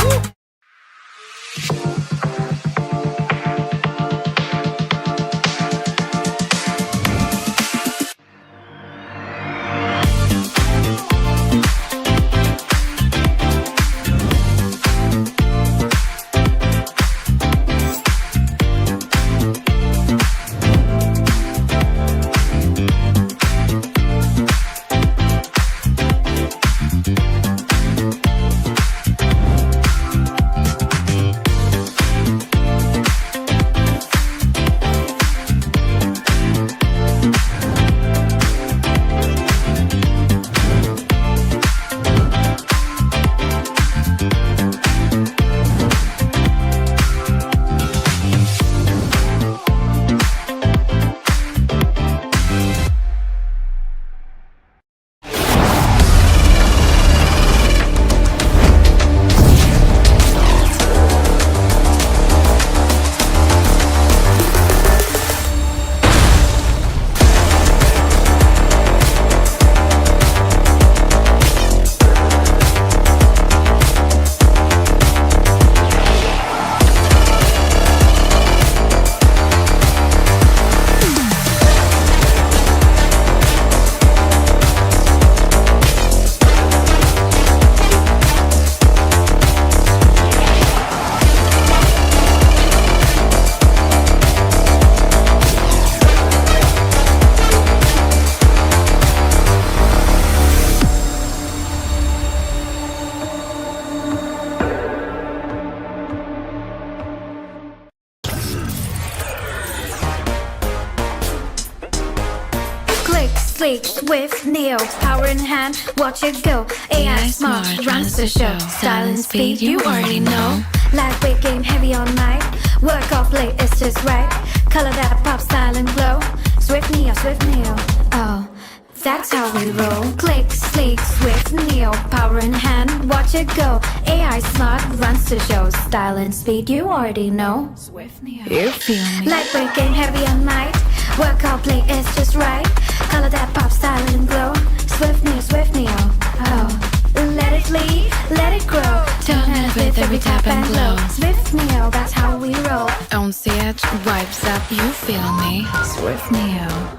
Speaker 2: Sleek, swift, neo, power in hand, watch it go. AI smart, runs the show. Style and speed, you already know. Lightweight game, heavy all night. Work off late, it's just right. Color that pop, style and glow. Swift neo, oh, that's how we roll. Click, sleek, swift, neo, power in hand, watch it go. AI smart, runs the show. Style and speed, you already know.
Speaker 3: Swift Neo. You feel me?
Speaker 2: Lightweight game, heavy all night. Work out, play, it's just right. Color that pop, style and glow. Swift neo, oh. Let it lead, let it grow. Turn it with every tap and glow. Swift neo, that's how we roll.
Speaker 3: On stage, vibes up, you feel me? Swift Neo.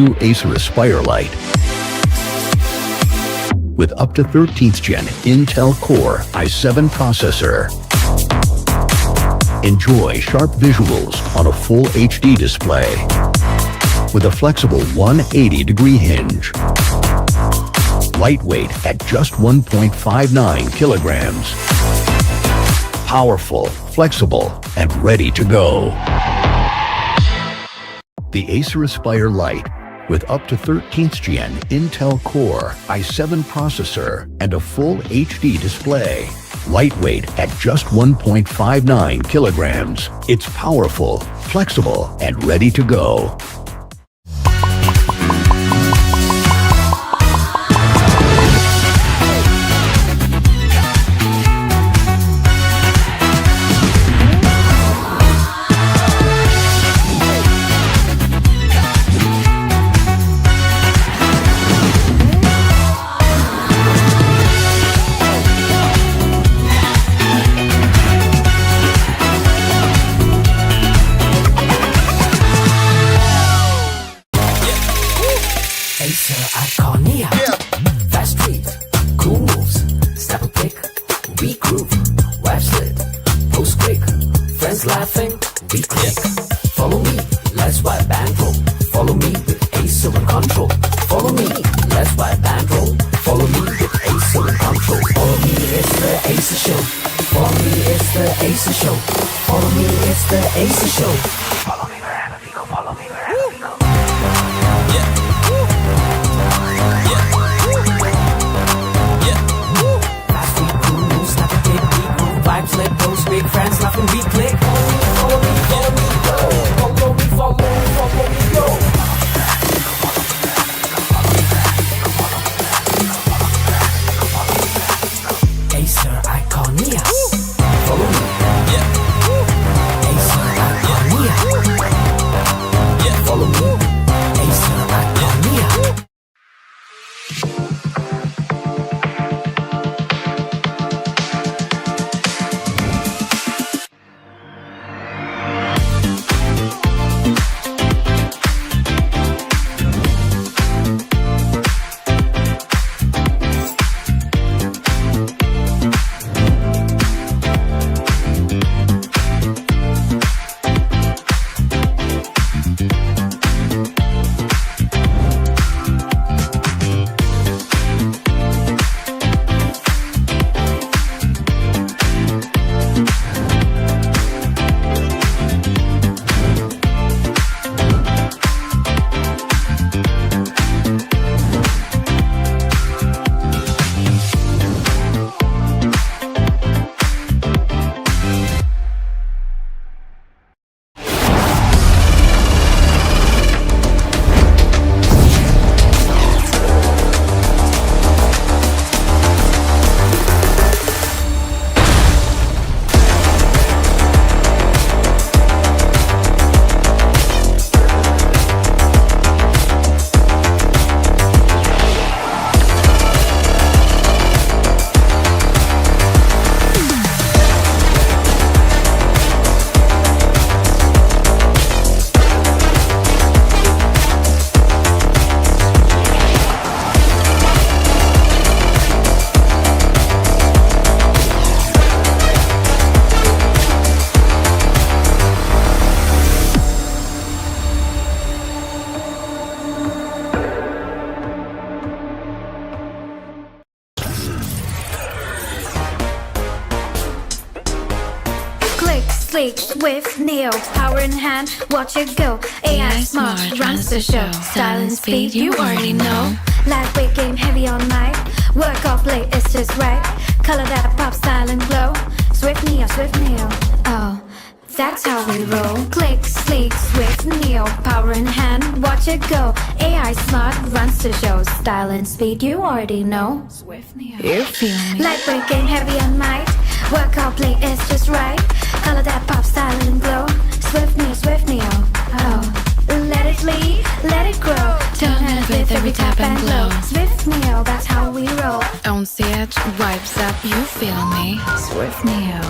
Speaker 1: all-new Acer Aspire Lite. With up to 13th Gen Intel Core i7 processor. Enjoy sharp visuals on a full HD display. With a flexible 180-degree hinge. Lightweight at just 1.59 kilograms. Powerful, flexible, and ready to go. The Acer Aspire Lite, with up to 13th Gen Intel Core i7 processor and a full HD display. Lightweight at just 1.59 kilograms. It's powerful, flexible, and ready to go.
Speaker 8: Acer Iconia. Fast tweet, cool moves, step a pick, we groove, web slid, post quick, friends laughing, we click. Follow me, let's wipe bankroll. Follow me with Acer and control. Follow me, let's wipe bankroll. Follow me with Acer and control. Follow me, it's the Acer show. Follow me, it's the Acer show. Follow me, it's the Acer show. Follow me wherever we go. Follow me wherever we go. Vibes, let those big friends laugh and we click. Follow me, follow me, go. Follow me, follow me, go. Acer Iconia. Follow me. Acer Iconia. Follow me. Acer Iconia.
Speaker 2: Sleek, swift, Neo, power in hand, watch it go. AI smart, runs the show. Style and speed, you already know. Lightweight game, heavy on night. Work off late, it's just right. Color that pop, style and glow. Swift Neo, oh, that's how we roll. Click, sleek, swift, Neo, power in hand, watch it go. AI smart, runs the show. Style and speed, you already know.
Speaker 3: Swift Neo. You feel me?
Speaker 2: Lightweight game, heavy on night. Work off late, it's just right. Color that pop, style and glow. Swift Neo, oh. Let it lead, let it grow. Turn and with every tap and glow. Swift Neo, that's how we roll.
Speaker 3: On stage, vibes up, you feel me? Swift Neo.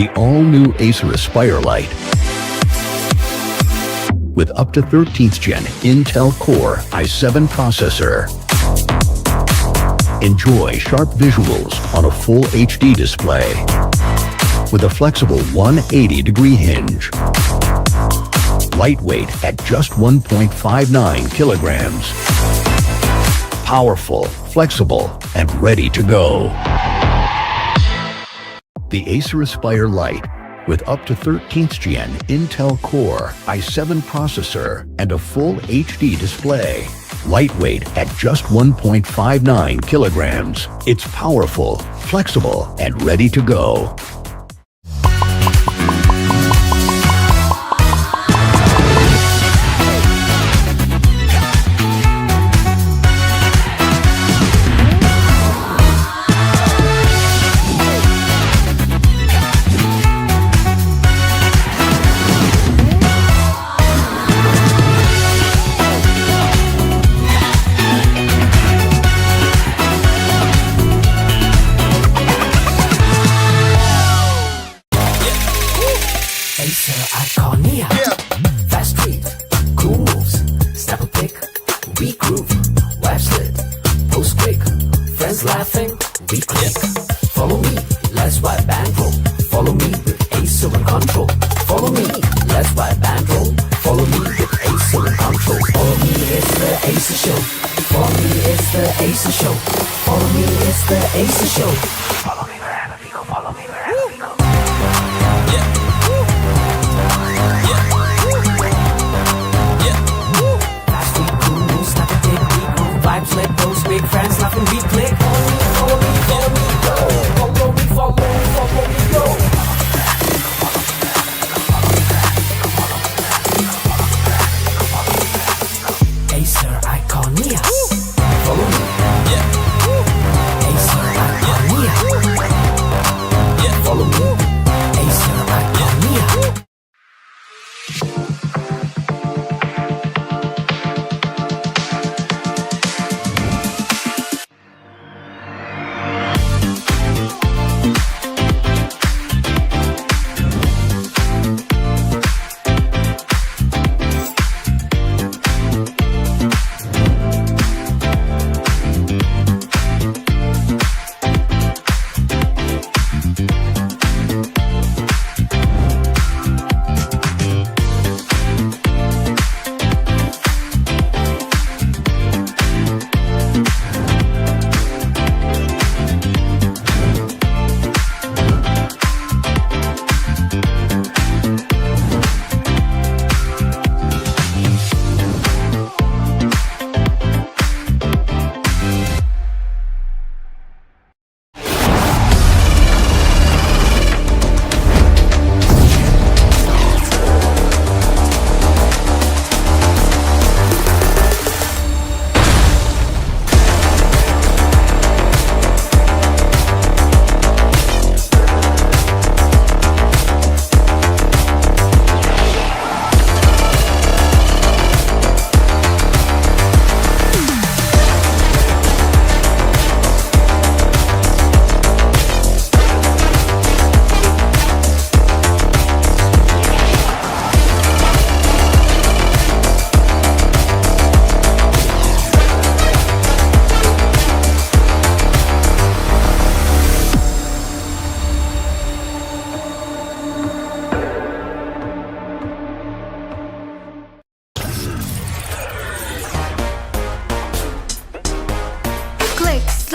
Speaker 1: The all-new Acer Aspire Lite. With up to 13th Gen Intel Core i7 processor. Enjoy sharp visuals on a full HD display. With a flexible 180-degree hinge. Lightweight at just 1.59 kilograms. Powerful, flexible, and ready to go. The Acer Aspire Lite, with up to 13th Gen Intel Core i7 processor and a full HD display. Lightweight at just 1.59 kilograms. It's powerful, flexible, and ready to go.
Speaker 8: Acer Iconia. Fast street, cool moves, step a pick, we groove, web slid, post quick, friends laughing, we click. Follow me, let's wipe and roll. Follow me with Acer and control. Follow me, let's wipe and roll. Follow me with Acer and control. Follow me, it's the Acer show. Follow me, it's the Acer show. Follow me, it's the Acer show. Follow me wherever we go. Follow me wherever we go. Vibes, let those big friends laugh and we click. Follow me, follow me, go. Follow me, follow me, go. Acer Iconia. Follow me. Acer Iconia. Follow me. Acer Iconia.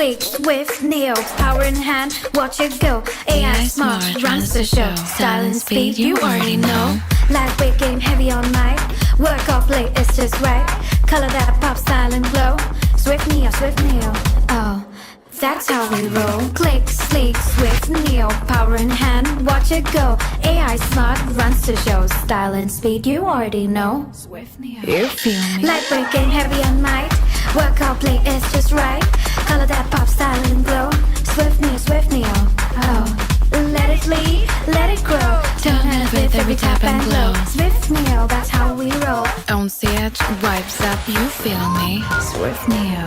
Speaker 2: Sleek, swift, Neo, power in hand, watch it go. AI smart, runs the show. Style and speed, you already know. Lightweight game, heavy all night. Work off late, it's just right. Color that pop, style and glow. Swift Neo, oh, that's how we roll. Click, sleek, swift, Neo, power in hand, watch it go. AI smart, runs the show. Style and speed, you already know.
Speaker 3: Swift Neo. You feel me?
Speaker 2: Lightweight game, heavy all night. Work out, play, it's just right. Color that pop, style and glow. Swift Neo, oh. Let it lead, let it grow. Turn it with every tap and glow. Swift Neo, that's how we roll.
Speaker 3: Don't see it, vibes up, you feel me? Swift Neo.